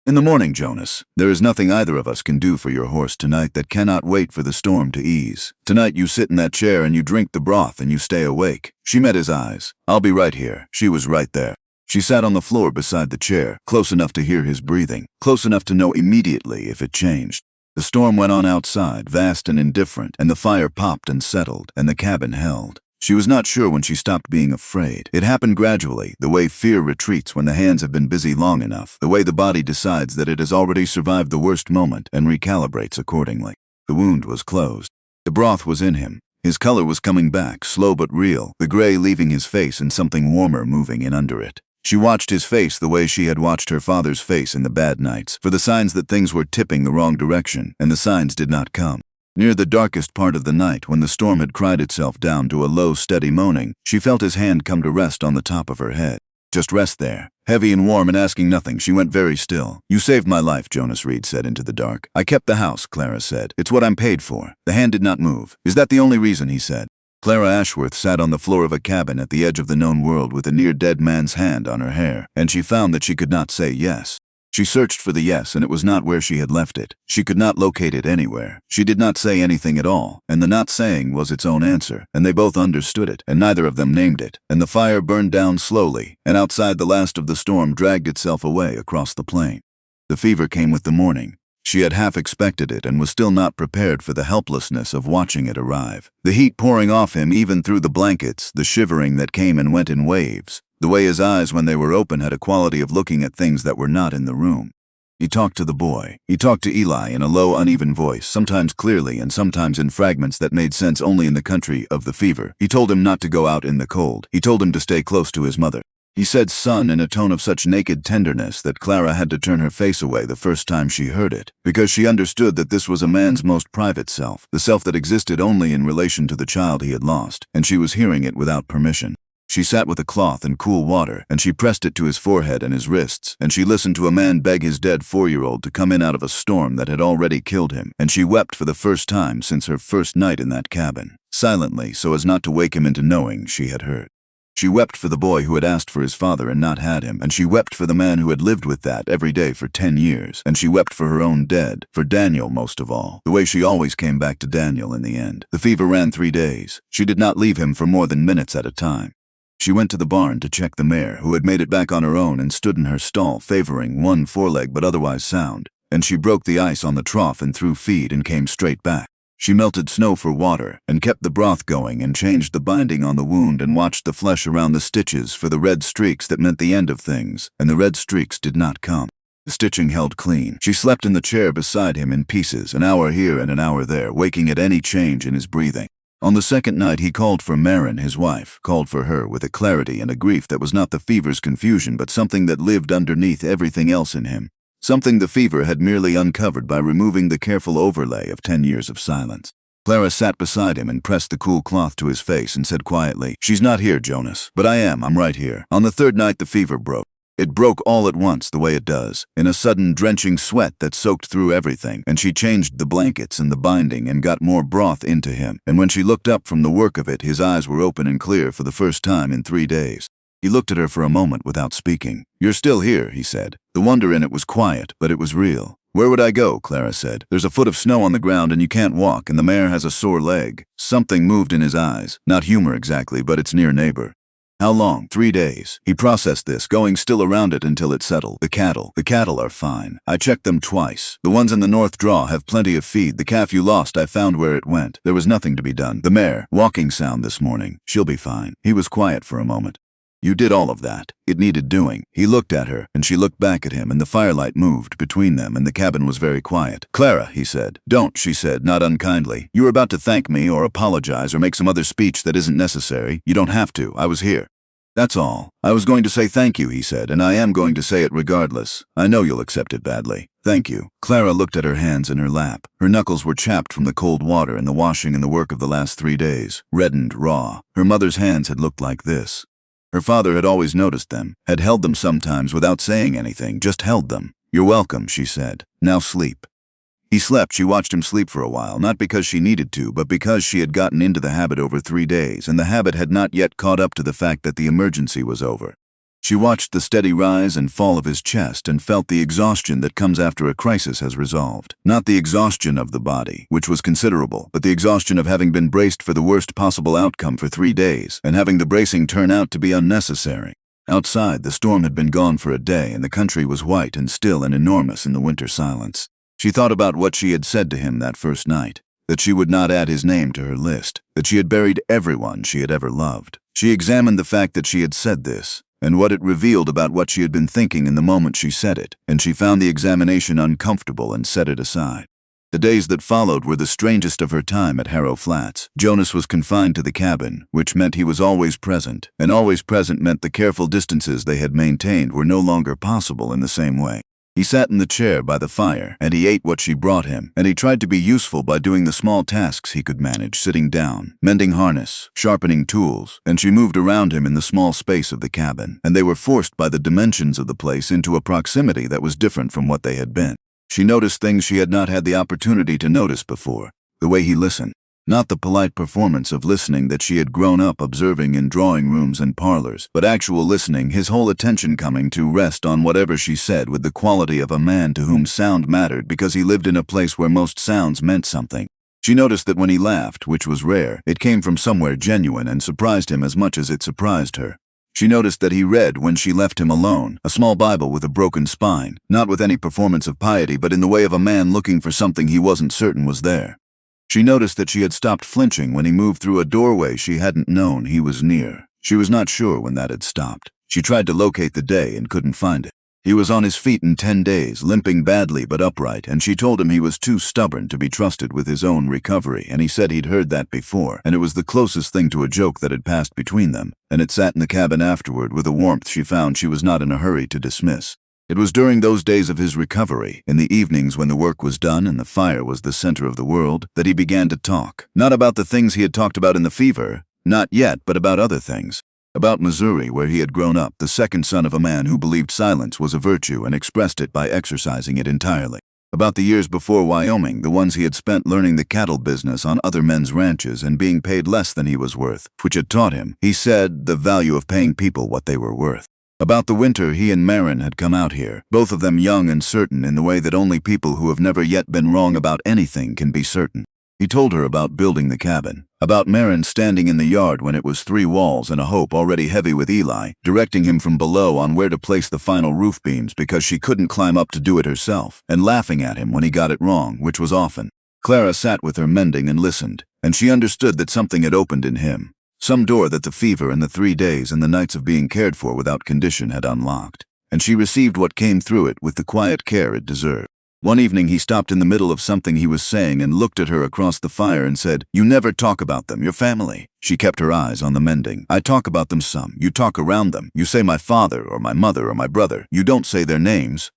"In the morning, Jonas. There is nothing either of us can do for your horse tonight that cannot wait for the storm to ease. Tonight you sit in that chair and you drink the broth and you stay awake." She met his eyes. "I'll be right here." She was right there. She sat on the floor beside the chair, close enough to hear his breathing, close enough to know immediately if it changed. The storm went on outside, vast and indifferent, and the fire popped and settled, and the cabin held. She was not sure when she stopped being afraid. It happened gradually, the way fear retreats when the hands have been busy long enough, the way the body decides that it has already survived the worst moment and recalibrates accordingly. The wound was closed. The broth was in him. His color was coming back, slow but real, the gray leaving his face and something warmer moving in under it. She watched his face the way she had watched her father's face in the bad nights, for the signs that things were tipping the wrong direction, and the signs did not come. Near the darkest part of the night, when the storm had cried itself down to a low, steady moaning, she felt his hand come to rest on the top of her head. Just rest there. Heavy and warm and asking nothing, she went very still. "You saved my life," Jonas Reed said into the dark. "I kept the house," Clara said. "It's what I'm paid for." The hand did not move. "Is that the only reason?" he said. Clara Ashworth sat on the floor of a cabin at the edge of the known world with a near-dead man's hand on her hair, and she found that she could not say yes. She searched for the yes, and it was not where she had left it. She could not locate it anywhere. She did not say anything at all, and the not saying was its own answer, and they both understood it, and neither of them named it. And the fire burned down slowly, and outside the last of the storm dragged itself away across the plain. The fever came with the morning. She had half expected it and was still not prepared for the helplessness of watching it arrive. The heat pouring off him even through the blankets, the shivering that came and went in waves. The way his eyes, when they were open, had a quality of looking at things that were not in the room. He talked to the boy. He talked to Eli in a low, uneven voice, sometimes clearly and sometimes in fragments that made sense only in the country of the fever. He told him not to go out in the cold. He told him to stay close to his mother. He said "son" in a tone of such naked tenderness that Clara had to turn her face away the first time she heard it, because she understood that this was a man's most private self, the self that existed only in relation to the child he had lost, and she was hearing it without permission. She sat with a cloth and cool water, and she pressed it to his forehead and his wrists, and she listened to a man beg his dead 4-year-old to come in out of a storm that had already killed him, and she wept for the first time since her first night in that cabin, silently so as not to wake him into knowing she had heard. She wept for the boy who had asked for his father and not had him, and she wept for the man who had lived with that every day for 10 years, and she wept for her own dead, for Daniel most of all, the way she always came back to Daniel in the end. The fever ran 3 days. She did not leave him for more than minutes at a time. She went to the barn to check the mare, who had made it back on her own and stood in her stall, favoring one foreleg but otherwise sound, and she broke the ice on the trough and threw feed and came straight back. She melted snow for water and kept the broth going and changed the binding on the wound and watched the flesh around the stitches for the red streaks that meant the end of things, and the red streaks did not come. The stitching held clean. She slept in the chair beside him in pieces, an hour here and an hour there, waking at any change in his breathing. On the second night he called for Marin, his wife, called for her with a clarity and a grief that was not the fever's confusion but something that lived underneath everything else in him. Something the fever had merely uncovered by removing the careful overlay of 10 years of silence. Clara sat beside him and pressed the cool cloth to his face and said quietly, "She's not here, Jonas, but I am. I'm right here." On the third night the fever broke. It broke all at once, the way it does, in a sudden drenching sweat that soaked through everything, and she changed the blankets and the binding and got more broth into him, and when she looked up from the work of it, his eyes were open and clear for the first time in 3 days. He looked at her for a moment without speaking. "You're still here," he said. The wonder in it was quiet, but it was real. "Where would I go?" Clara said. "There's a foot of snow on the ground and you can't walk, and the mare has a sore leg." Something moved in his eyes. Not humor exactly, but its near neighbor. "How long?" 3 days. He processed this, going still around it until it settled. The cattle are fine. I checked them twice. The ones in the north draw have plenty of feed. The calf you lost, I found where it went. There was nothing to be done. The mare, walking sound this morning. She'll be fine." He was quiet for a moment. "You did all of that. It needed doing." He looked at her, and she looked back at him, and the firelight moved between them, and the cabin was very quiet. "Clara," he said. "Don't," she said, not unkindly. "You were about to thank me or apologize or make some other speech that isn't necessary. You don't have to. I was here. That's all. I was going to say thank you," he said, "and I am going to say it regardless. I know you'll accept it badly. Thank you." Clara looked at her hands in her lap. Her knuckles were chapped from the cold water and the washing and the work of the last 3 days, reddened, raw. Her mother's hands had looked like this. Her father had always noticed them, had held them sometimes without saying anything, just held them. "You're welcome," she said. "Now sleep." He slept. She watched him sleep for a while, not because she needed to, but because she had gotten into the habit over 3 days, and the habit had not yet caught up to the fact that the emergency was over. She watched the steady rise and fall of his chest and felt the exhaustion that comes after a crisis has resolved. Not the exhaustion of the body, which was considerable, but the exhaustion of having been braced for the worst possible outcome for 3 days, and having the bracing turn out to be unnecessary. Outside, the storm had been gone for a day, and the country was white and still and enormous in the winter silence. She thought about what she had said to him that first night, that she would not add his name to her list, that she had buried everyone she had ever loved. She examined the fact that she had said this, and what it revealed about what she had been thinking in the moment she said it, and she found the examination uncomfortable and set it aside. The days that followed were the strangest of her time at Harrow Flats. Jonas was confined to the cabin, which meant he was always present, and always present meant the careful distances they had maintained were no longer possible in the same way. He sat in the chair by the fire, and he ate what she brought him, and he tried to be useful by doing the small tasks he could manage, sitting down, mending harness, sharpening tools, and she moved around him in the small space of the cabin, and they were forced by the dimensions of the place into a proximity that was different from what they had been. She noticed things she had not had the opportunity to notice before, the way he listened. Not the polite performance of listening that she had grown up observing in drawing rooms and parlors, but actual listening, his whole attention coming to rest on whatever she said with the quality of a man to whom sound mattered because he lived in a place where most sounds meant something. She noticed that when he laughed, which was rare, it came from somewhere genuine and surprised him as much as it surprised her. She noticed that he read when she left him alone, a small Bible with a broken spine, not with any performance of piety but in the way of a man looking for something he wasn't certain was there. She noticed that she had stopped flinching when he moved through a doorway she hadn't known he was near. She was not sure when that had stopped. She tried to locate the day and couldn't find it. He was on his feet in 10 days, limping badly but upright, and she told him he was too stubborn to be trusted with his own recovery, and he said he'd heard that before, and it was the closest thing to a joke that had passed between them, and it sat in the cabin afterward with a warmth she found she was not in a hurry to dismiss. It was during those days of his recovery, in the evenings when the work was done and the fire was the center of the world, that he began to talk. Not about the things he had talked about in the fever, not yet, but about other things. About Missouri, where he had grown up, the second son of a man who believed silence was a virtue and expressed it by exercising it entirely. About the years before Wyoming, the ones he had spent learning the cattle business on other men's ranches and being paid less than he was worth, which had taught him, he said, the value of paying people what they were worth. About the winter he and Marin had come out here, both of them young and certain in the way that only people who have never yet been wrong about anything can be certain. He told her about building the cabin, about Marin standing in the yard when it was 3 walls and a hope already heavy with Eli, directing him from below on where to place the final roof beams because she couldn't climb up to do it herself, and laughing at him when he got it wrong, which was often. Clara sat with her mending and listened, and she understood that something had opened in him. Some door that the fever and the 3 days and the nights of being cared for without condition had unlocked, and she received what came through it with the quiet care it deserved. One evening he stopped in the middle of something he was saying and looked at her across the fire and said, "You never talk about them, your family." She kept her eyes on the mending. "I talk about them some. You talk around them. You say my father or my mother or my brother. You don't say their names."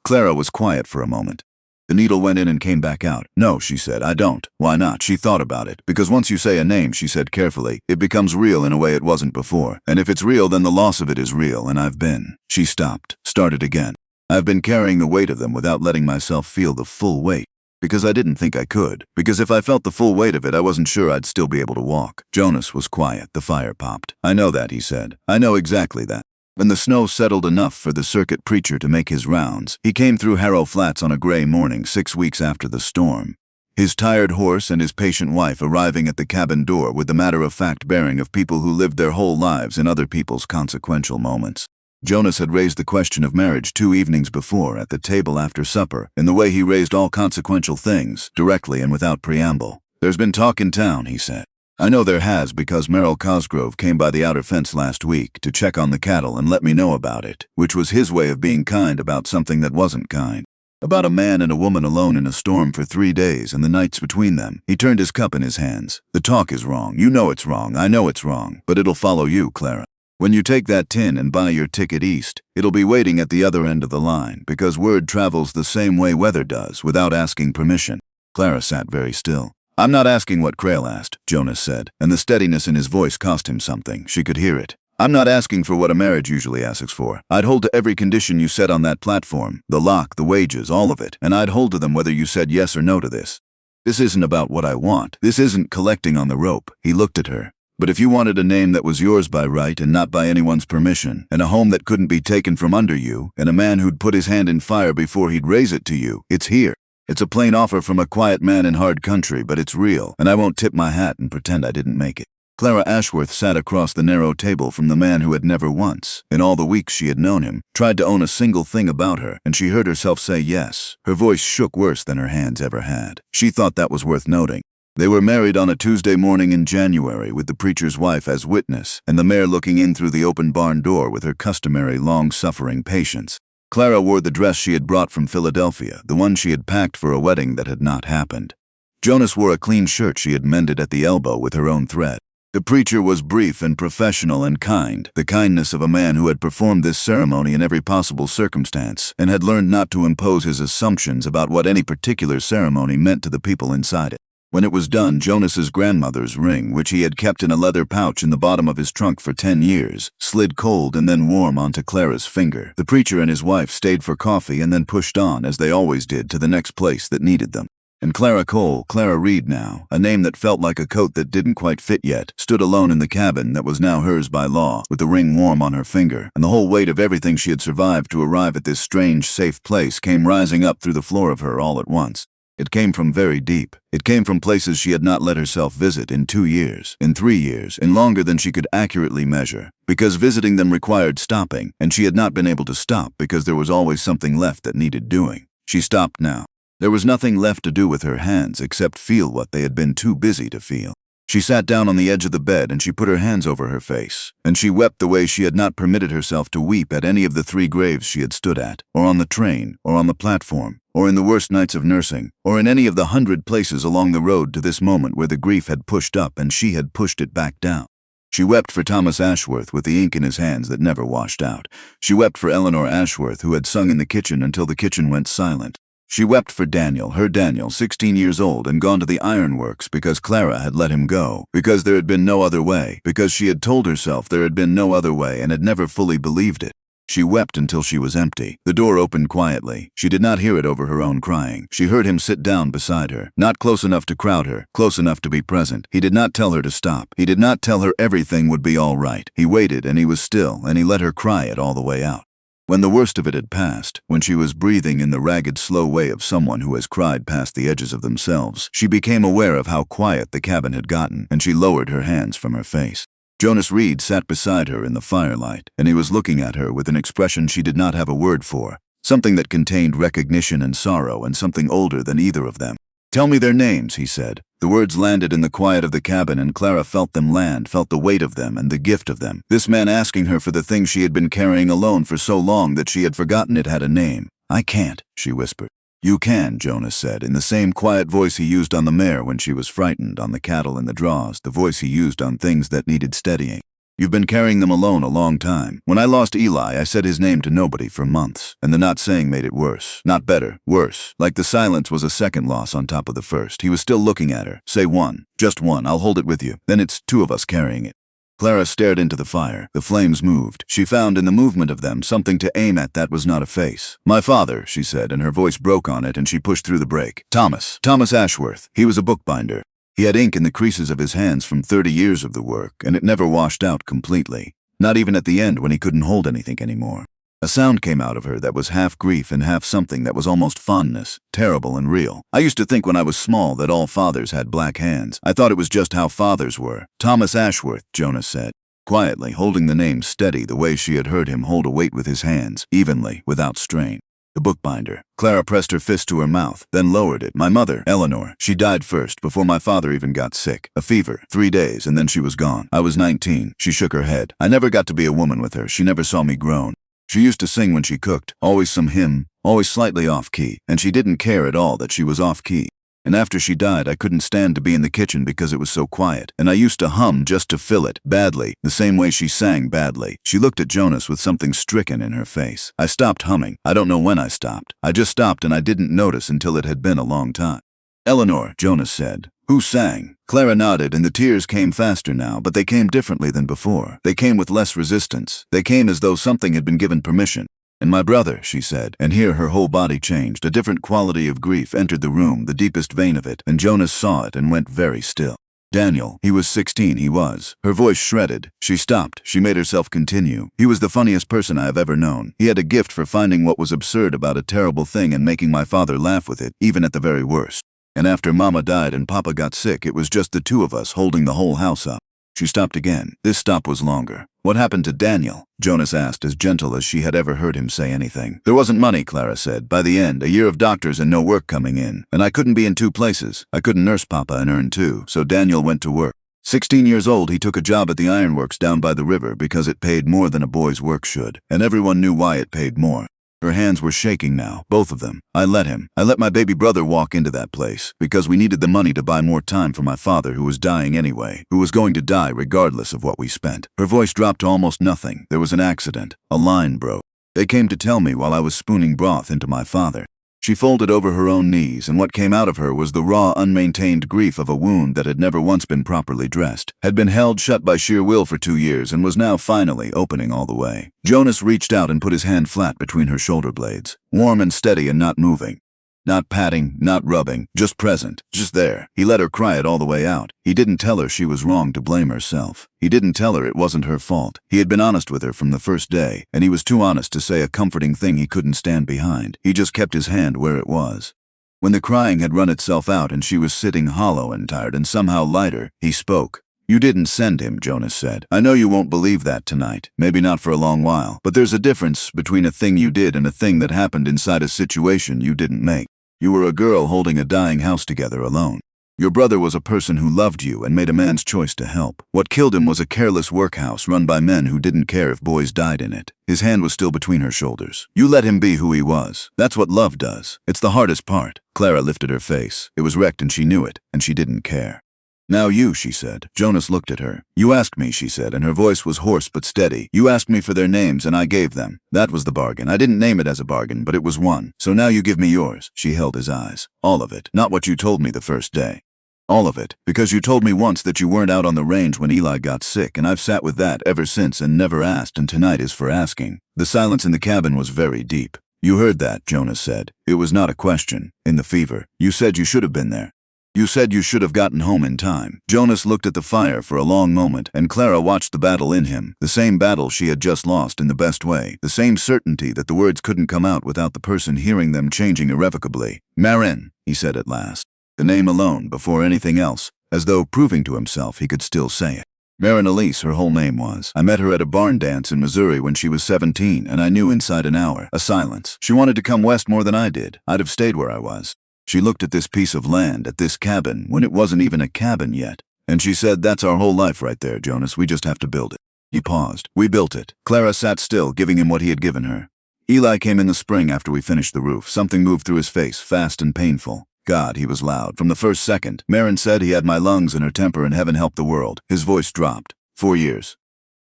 Clara was quiet for a moment. The needle went in and came back out. "No," she said, "I don't." "Why not?" She thought about it. "Because once you say a name," she said carefully, "it becomes real in a way it wasn't before. And if it's real, then the loss of it is real, and I've been." She stopped, started again. "I've been carrying the weight of them without letting myself feel the full weight. Because I didn't think I could. Because if I felt the full weight of it, I wasn't sure I'd still be able to walk." Jonas was quiet. The fire popped. "I know that," he said. "I know exactly that." When the snow settled enough for the circuit preacher to make his rounds, he came through Harrow Flats on a gray morning 6 weeks after the storm. His tired horse and his patient wife arriving at the cabin door with the matter-of-fact bearing of people who lived their whole lives in other people's consequential moments. Jonas had raised the question of marriage 2 evenings before at the table after supper, in the way he raised all consequential things, directly and without preamble. "There's been talk in town," he said. "I know there has because Merrill Cosgrove came by the outer fence last week to check on the cattle and let me know about it," which was his way of being kind about something that wasn't kind. About a man and a woman alone in a storm for 3 days and the nights between them. He turned his cup in his hands. "The talk is wrong. You know it's wrong. I know it's wrong. But it'll follow you, Clara. When you take that tin and buy your ticket east, it'll be waiting at the other end of the line because word travels the same way weather does without asking permission." Clara sat very still. "I'm not asking what Crayle asked," Jonas said, and the steadiness in his voice cost him something. She could hear it. "I'm not asking for what a marriage usually asks for. I'd hold to every condition you set on that platform, the lock, the wages, all of it, and I'd hold to them whether you said yes or no to this. This isn't about what I want. This isn't collecting on the rope." He looked at her. "But if you wanted a name that was yours by right and not by anyone's permission, and a home that couldn't be taken from under you, and a man who'd put his hand in fire before he'd raise it to you, it's here. It's a plain offer from a quiet man in hard country, but it's real, and I won't tip my hat and pretend I didn't make it." Clara Ashworth sat across the narrow table from the man who had never once, in all the weeks she had known him, tried to own a single thing about her, and she heard herself say yes. Her voice shook worse than her hands ever had. She thought that was worth noting. They were married on a Tuesday morning in January with the preacher's wife as witness, and the mare looking in through the open barn door with her customary long-suffering patience. Clara wore the dress she had brought from Philadelphia, the one she had packed for a wedding that had not happened. Jonas wore a clean shirt she had mended at the elbow with her own thread. The preacher was brief and professional and kind, the kindness of a man who had performed this ceremony in every possible circumstance and had learned not to impose his assumptions about what any particular ceremony meant to the people inside it. When it was done, Jonas's grandmother's ring, which he had kept in a leather pouch in the bottom of his trunk for 10 years, slid cold and then warm onto Clara's finger. The preacher and his wife stayed for coffee and then pushed on, as they always did, to the next place that needed them. And Clara Reed now, a name that felt like a coat that didn't quite fit yet, stood alone in the cabin that was now hers by law, with the ring warm on her finger, and the whole weight of everything she had survived to arrive at this strange, safe place came rising up through the floor of her all at once. It came from very deep. It came from places she had not let herself visit in 2 years, in 3 years, in longer than she could accurately measure, because visiting them required stopping, and she had not been able to stop because there was always something left that needed doing. She stopped now. There was nothing left to do with her hands except feel what they had been too busy to feel. She sat down on the edge of the bed and she put her hands over her face, and she wept the way she had not permitted herself to weep at any of the 3 graves she had stood at, or on the train, or on the platform, or in the worst nights of nursing, or in any of the 100 places along the road to this moment where the grief had pushed up and she had pushed it back down. She wept for Thomas Ashworth with the ink in his hands that never washed out. She wept for Eleanor Ashworth, who had sung in the kitchen until the kitchen went silent. She wept for Daniel, her Daniel, 16 years old and gone to the ironworks because Clara had let him go, because there had been no other way, because she had told herself there had been no other way and had never fully believed it. She wept until she was empty. The door opened quietly. She did not hear it over her own crying. She heard him sit down beside her, not close enough to crowd her, close enough to be present. He did not tell her to stop. He did not tell her everything would be all right. He waited and he was still and he let her cry it all the way out. When the worst of it had passed, when she was breathing in the ragged, slow way of someone who has cried past the edges of themselves, she became aware of how quiet the cabin had gotten, and she lowered her hands from her face. Jonas Reed sat beside her in the firelight, and he was looking at her with an expression she did not have a word for, something that contained recognition and sorrow and something older than either of them. Tell me their names, he said. The words landed in the quiet of the cabin, and Clara felt them land, felt the weight of them and the gift of them. This man asking her for the thing she had been carrying alone for so long that she had forgotten it had a name. I can't, she whispered. You can, Jonas said, in the same quiet voice he used on the mare when she was frightened, on the cattle in the draws, the voice he used on things that needed steadying. You've been carrying them alone a long time. When I lost Eli, I said his name to nobody for months, and the not saying made it worse. Not better, worse. Like the silence was a second loss on top of the first. He was still looking at her. Say one. Just one. I'll hold it with you. Then it's two of us carrying it. Clara stared into the fire. The flames moved. She found in the movement of them something to aim at that was not a face. My father, she said, and her voice broke on it, and she pushed through the brake. Thomas Ashworth. He was a bookbinder. He had ink in the creases of his hands from 30 years of the work, and it never washed out completely. Not even at the end when he couldn't hold anything anymore. A sound came out of her that was half grief and half something that was almost fondness, terrible and real. I used to think when I was small that all fathers had black hands. I thought it was just how fathers were. Thomas Ashworth, Jonas said, quietly, holding the name steady the way she had heard him hold a weight with his hands, evenly, without strain. The bookbinder. Clara pressed her fist to her mouth, then lowered it. My mother, Eleanor, she died first, before my father even got sick. A fever, 3 days, and then she was gone. I was 19. She shook her head. I never got to be a woman with her. She never saw me grown. She used to sing when she cooked, always some hymn, always slightly off-key, and she didn't care at all that she was off-key. And after she died, I couldn't stand to be in the kitchen because it was so quiet, and I used to hum just to fill it, badly, the same way she sang badly. She looked at Jonas with something stricken in her face. I stopped humming. I don't know when I stopped. I just stopped, and I didn't notice until it had been a long time. Eleanor, Jonas said. Who sang? Clara nodded, and the tears came faster now, but they came differently than before. They came with less resistance. They came as though something had been given permission. And my brother, she said, and here her whole body changed. A different quality of grief entered the room, the deepest vein of it, and Jonas saw it and went very still. Daniel, he was 16, he was. Her voice shredded. She stopped. She made herself continue. He was the funniest person I have ever known. He had a gift for finding what was absurd about a terrible thing and making my father laugh with it, even at the very worst. And after Mama died and Papa got sick, it was just the two of us holding the whole house up. She stopped again. This stop was longer. What happened to Daniel? Jonas asked, as gentle as she had ever heard him say anything. There wasn't money, Clara said. By the end, a year of doctors and no work coming in. And I couldn't be in 2 places. I couldn't nurse Papa and earn too, so Daniel went to work. 16 years old, he took a job at the ironworks down by the river because it paid more than a boy's work should, and everyone knew why it paid more. Her hands were shaking now, both of them. I let him. I let my baby brother walk into that place, because we needed the money to buy more time for my father, who was dying anyway, who was going to die regardless of what we spent. Her voice dropped to almost nothing. There was an accident. A line broke. They came to tell me while I was spooning broth into my father. She folded over her own knees, and what came out of her was the raw, unmaintained grief of a wound that had never once been properly dressed, had been held shut by sheer will for 2 years, and was now finally opening all the way. Jonas reached out and put his hand flat between her shoulder blades, warm and steady and not moving. Not patting, not rubbing, just present, just there. He let her cry it all the way out. He didn't tell her she was wrong to blame herself. He didn't tell her it wasn't her fault. He had been honest with her from the first day, and he was too honest to say a comforting thing he couldn't stand behind. He just kept his hand where it was. When the crying had run itself out and she was sitting hollow and tired and somehow lighter, he spoke. You didn't send him, Jonas said. I know you won't believe that tonight. Maybe not for a long while. But there's a difference between a thing you did and a thing that happened inside a situation you didn't make. You were a girl holding a dying house together alone. Your brother was a person who loved you and made a man's choice to help. What killed him was a careless workhouse run by men who didn't care if boys died in it. His hand was still between her shoulders. You let him be who he was. That's what love does. It's the hardest part. Clara lifted her face. It was wrecked and she knew it, and she didn't care. Now you, she said. Jonas looked at her. You asked me, she said, and her voice was hoarse but steady. You asked me for their names and I gave them. That was the bargain. I didn't name it as a bargain, but it was one. So now you give me yours. She held his eyes. All of it. Not what you told me the first day. All of it. Because you told me once that you weren't out on the range when Eli got sick, and I've sat with that ever since and never asked, and tonight is for asking. The silence in the cabin was very deep. You heard that, Jonas said. It was not a question. In the fever. You said you should have been there. You said you should have gotten home in time. Jonas looked at the fire for a long moment, and Clara watched the battle in him, the same battle she had just lost in the best way, the same certainty that the words couldn't come out without the person hearing them changing irrevocably. Marin, he said at last. The name alone, before anything else, as though proving to himself he could still say it. Marin Elise, her whole name was. I met her at a barn dance in Missouri when she was 17, and I knew inside an hour. A silence. She wanted to come west more than I did. I'd have stayed where I was. She looked at this piece of land, at this cabin, when it wasn't even a cabin yet. And she said, "That's our whole life right there, Jonas. We just have to build it." He paused. "We built it." Clara sat still, giving him what he had given her. Eli came in the spring after we finished the roof. Something moved through his face, fast and painful. God, he was loud. From the first second, Marin said he had my lungs and her temper, and heaven help the world. His voice dropped. 4 years.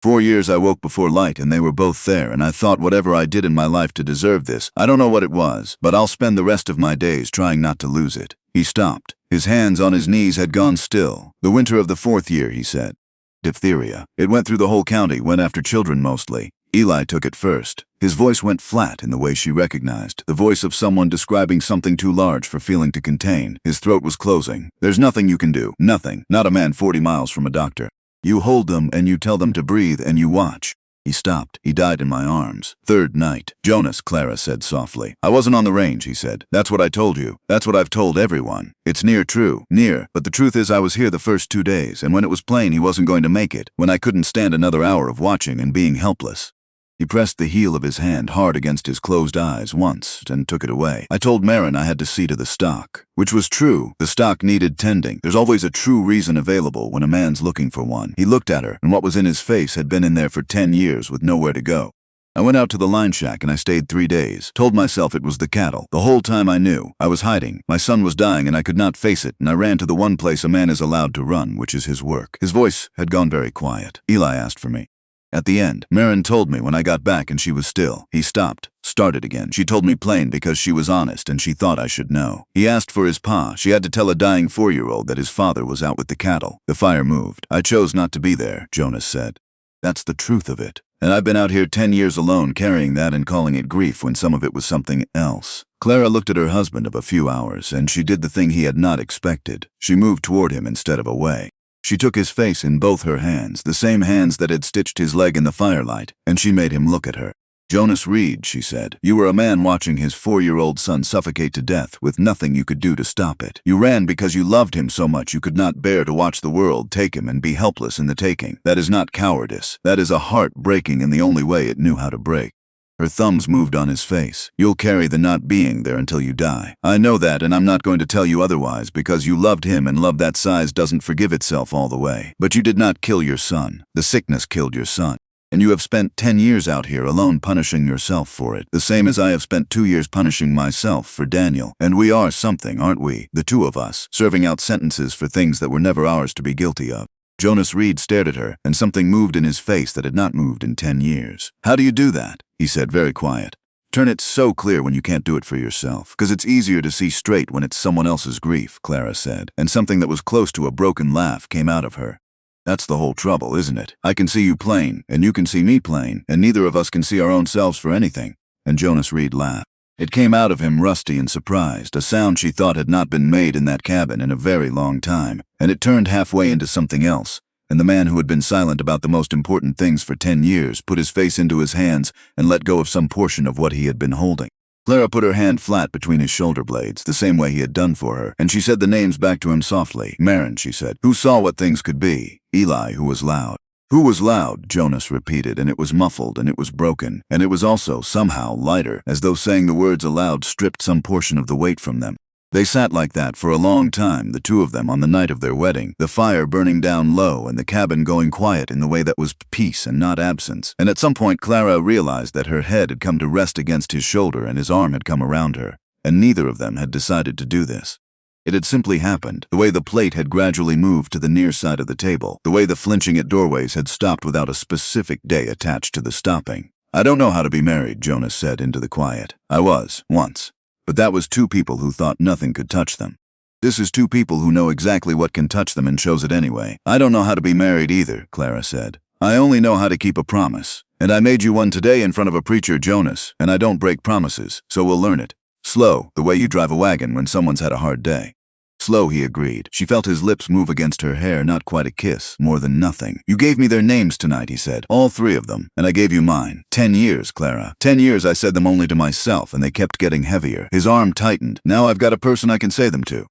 4 years I woke before light, and they were both there, and I thought whatever I did in my life to deserve this, I don't know what it was, but I'll spend the rest of my days trying not to lose it. He stopped. His hands on his knees had gone still. "The winter of the 4th year," he said. "Diphtheria. It went through the whole county, went after children mostly. Eli took it first." His voice went flat in the way she recognized, the voice of someone describing something too large for feeling to contain. His throat was closing. "There's nothing you can do. Nothing. Not a man 40 miles from a doctor. You hold them and you tell them to breathe and you watch." He stopped. "He died in my arms. 3rd night. Jonas," Clara said softly. "I wasn't on the range," he said. "That's what I told you. That's what I've told everyone. It's near true. Near. But the truth is I was here the first 2 days, and when it was plain he wasn't going to make it, when I couldn't stand another hour of watching and being helpless." He pressed the heel of his hand hard against his closed eyes once and took it away. "I told Marin I had to see to the stock." Which was true. The stock needed tending. There's always a true reason available when a man's looking for one. He looked at her, and what was in his face had been in there for 10 years with nowhere to go. "I went out to the line shack and I stayed 3 days. Told myself it was the cattle. The whole time I knew. I was hiding. My son was dying and I could not face it, and I ran to the one place a man is allowed to run, which is his work." His voice had gone very quiet. "Eli asked for me. At the end, Marin told me when I got back and she was still." He stopped, started again. "She told me plain because she was honest and she thought I should know. He asked for his pa. She had to tell a dying 4-year-old that his father was out with the cattle. The fire moved. I chose not to be there," Jonas said. "That's the truth of it. And I've been out here 10 years alone carrying that and calling it grief when some of it was something else." Clara looked at her husband of a few hours, and she did the thing he had not expected. She moved toward him instead of away. She took his face in both her hands, the same hands that had stitched his leg in the firelight, and she made him look at her. "Jonas Reed," she said, "you were a man watching his 4-year-old son suffocate to death with nothing you could do to stop it. You ran because you loved him so much you could not bear to watch the world take him and be helpless in the taking. That is not cowardice. That is a heart breaking in the only way it knew how to break." Her thumbs moved on his face. "You'll carry the not being there until you die. I know that, and I'm not going to tell you otherwise, because you loved him, and love that size doesn't forgive itself all the way. But you did not kill your son. The sickness killed your son. And you have spent 10 years out here alone punishing yourself for it, the same as I have spent 2 years punishing myself for Daniel. And we are something, aren't we, the two of us, serving out sentences for things that were never ours to be guilty of." Jonas Reed stared at her, and something moved in his face that had not moved in 10 years. "How do you do that?" he said, very quiet. "Turn it so clear when you can't do it for yourself, 'cause it's easier to see straight when it's someone else's grief," Clara said, and something that was close to a broken laugh came out of her. "That's the whole trouble, isn't it? I can see you plain, and you can see me plain, and neither of us can see our own selves for anything." And Jonas Reed laughed. It came out of him rusty and surprised, a sound she thought had not been made in that cabin in a very long time, and it turned halfway into something else, and the man who had been silent about the most important things for 10 years put his face into his hands and let go of some portion of what he had been holding. Clara put her hand flat between his shoulder blades, the same way he had done for her, and she said the names back to him softly. "Marin," she said, "who saw what things could be. Eli, who was loud." "Who was loud?" Jonas repeated, and it was muffled, and it was broken, and it was also, somehow, lighter, as though saying the words aloud stripped some portion of the weight from them. They sat like that for a long time, the two of them, on the night of their wedding, the fire burning down low and the cabin going quiet in the way that was peace and not absence. And at some point Clara realized that her head had come to rest against his shoulder and his arm had come around her, and neither of them had decided to do this. It had simply happened, the way the plate had gradually moved to the near side of the table, the way the flinching at doorways had stopped without a specific day attached to the stopping. "I don't know how to be married," Jonas said into the quiet. "I was, once. But that was 2 people who thought nothing could touch them. This is 2 people who know exactly what can touch them and chose it anyway. I don't know how to be married either," Clara said. "I only know how to keep a promise. And I made you one today in front of a preacher, Jonas, and I don't break promises, so we'll learn it. Slow, the way you drive a wagon when someone's had a hard day." "Slow," he agreed. She felt his lips move against her hair, not quite a kiss, more than nothing. "You gave me their names tonight," he said. "All 3 of them. And I gave you mine. 10 years, Clara. 10 years I said them only to myself, and they kept getting heavier." His arm tightened. "Now I've got a person I can say them to.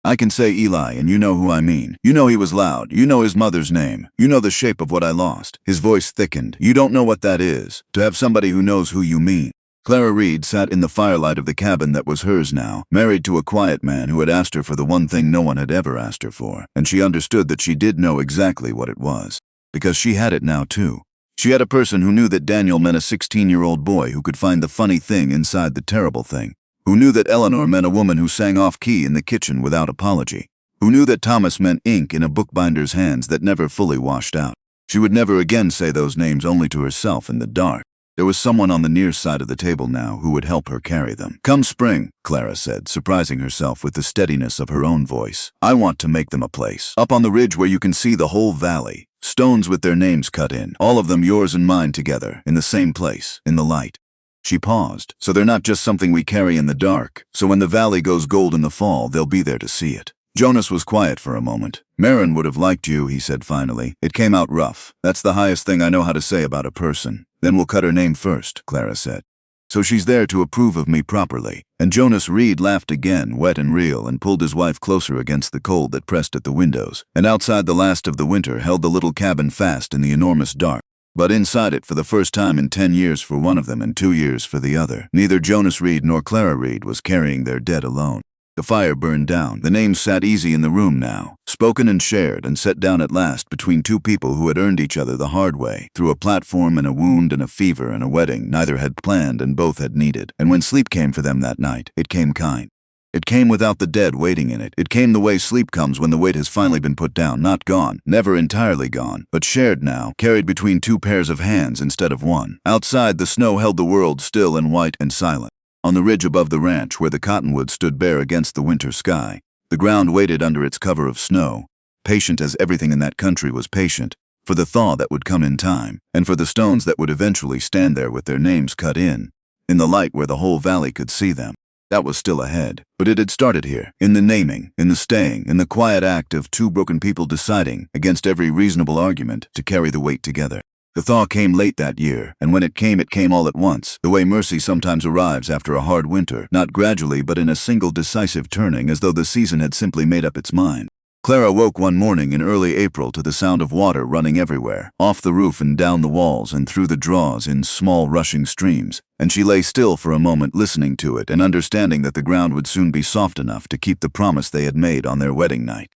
I can say Eli, and you know who I mean. You know he was loud. You know his mother's name. You know the shape of what I lost." His voice thickened. "You don't know what that is, to have somebody who knows who you mean. Clara Reed sat in the firelight of the cabin that was hers now, married to a quiet man who had asked her for the one thing no one had ever asked her for, and she understood that she did know exactly what it was. Because she had it now, too. She had a person who knew that Daniel meant a 16-year-old boy who could find the funny thing inside the terrible thing. Who knew that Eleanor meant a woman who sang off-key in the kitchen without apology. Who knew that Thomas meant ink in a bookbinder's hands that never fully washed out. She would never again say those names only to herself in the dark. There was someone on the near side of the table now who would help her carry them. "Come spring," Clara said, surprising herself with the steadiness of her own voice. "I want to make them a place. Up on the ridge where you can see the whole valley. Stones with their names cut in, all of them yours and mine together, in the same place, in the light." She paused. "So they're not just something we carry in the dark. So when the valley goes gold in the fall, they'll be there to see it." Jonas was quiet for a moment. "Marin would have liked you," he said finally. "It came out rough. That's the highest thing I know how to say about a person." "Then we'll cut her name first," Clara said. "So she's there to approve of me properly." And Jonas Reed laughed again, wet and real, and pulled his wife closer against the cold that pressed at the windows. And outside the last of the winter held the little cabin fast in the enormous dark. But inside it, for the first time in 10 years for one of them and 2 years for the other, neither Jonas Reed nor Clara Reed was carrying their dead alone. The fire burned down. The names sat easy in the room now, spoken and shared and set down at last between two people who had earned each other the hard way, through a platform and a wound and a fever and a wedding neither had planned and both had needed. And when sleep came for them that night, it came kind. It came without the dead waiting in it. It came the way sleep comes when the weight has finally been put down, not gone, never entirely gone, but shared now, carried between two pairs of hands instead of one. Outside, the snow held the world still and white and silent. On the ridge above the ranch, where the cottonwoods stood bare against the winter sky, the ground waited under its cover of snow, patient as everything in that country was patient, for the thaw that would come in time, and for the stones that would eventually stand there with their names cut in the light where the whole valley could see them. That was still ahead, but it had started here, in the naming, in the staying, in the quiet act of two broken people deciding, against every reasonable argument, to carry the weight together. The thaw came late that year, and when it came all at once, the way mercy sometimes arrives after a hard winter, not gradually but in a single decisive turning, as though the season had simply made up its mind. Clara woke one morning in early April to the sound of water running everywhere, off the roof and down the walls and through the draws in small rushing streams, and she lay still for a moment listening to it and understanding that the ground would soon be soft enough to keep the promise they had made on their wedding night.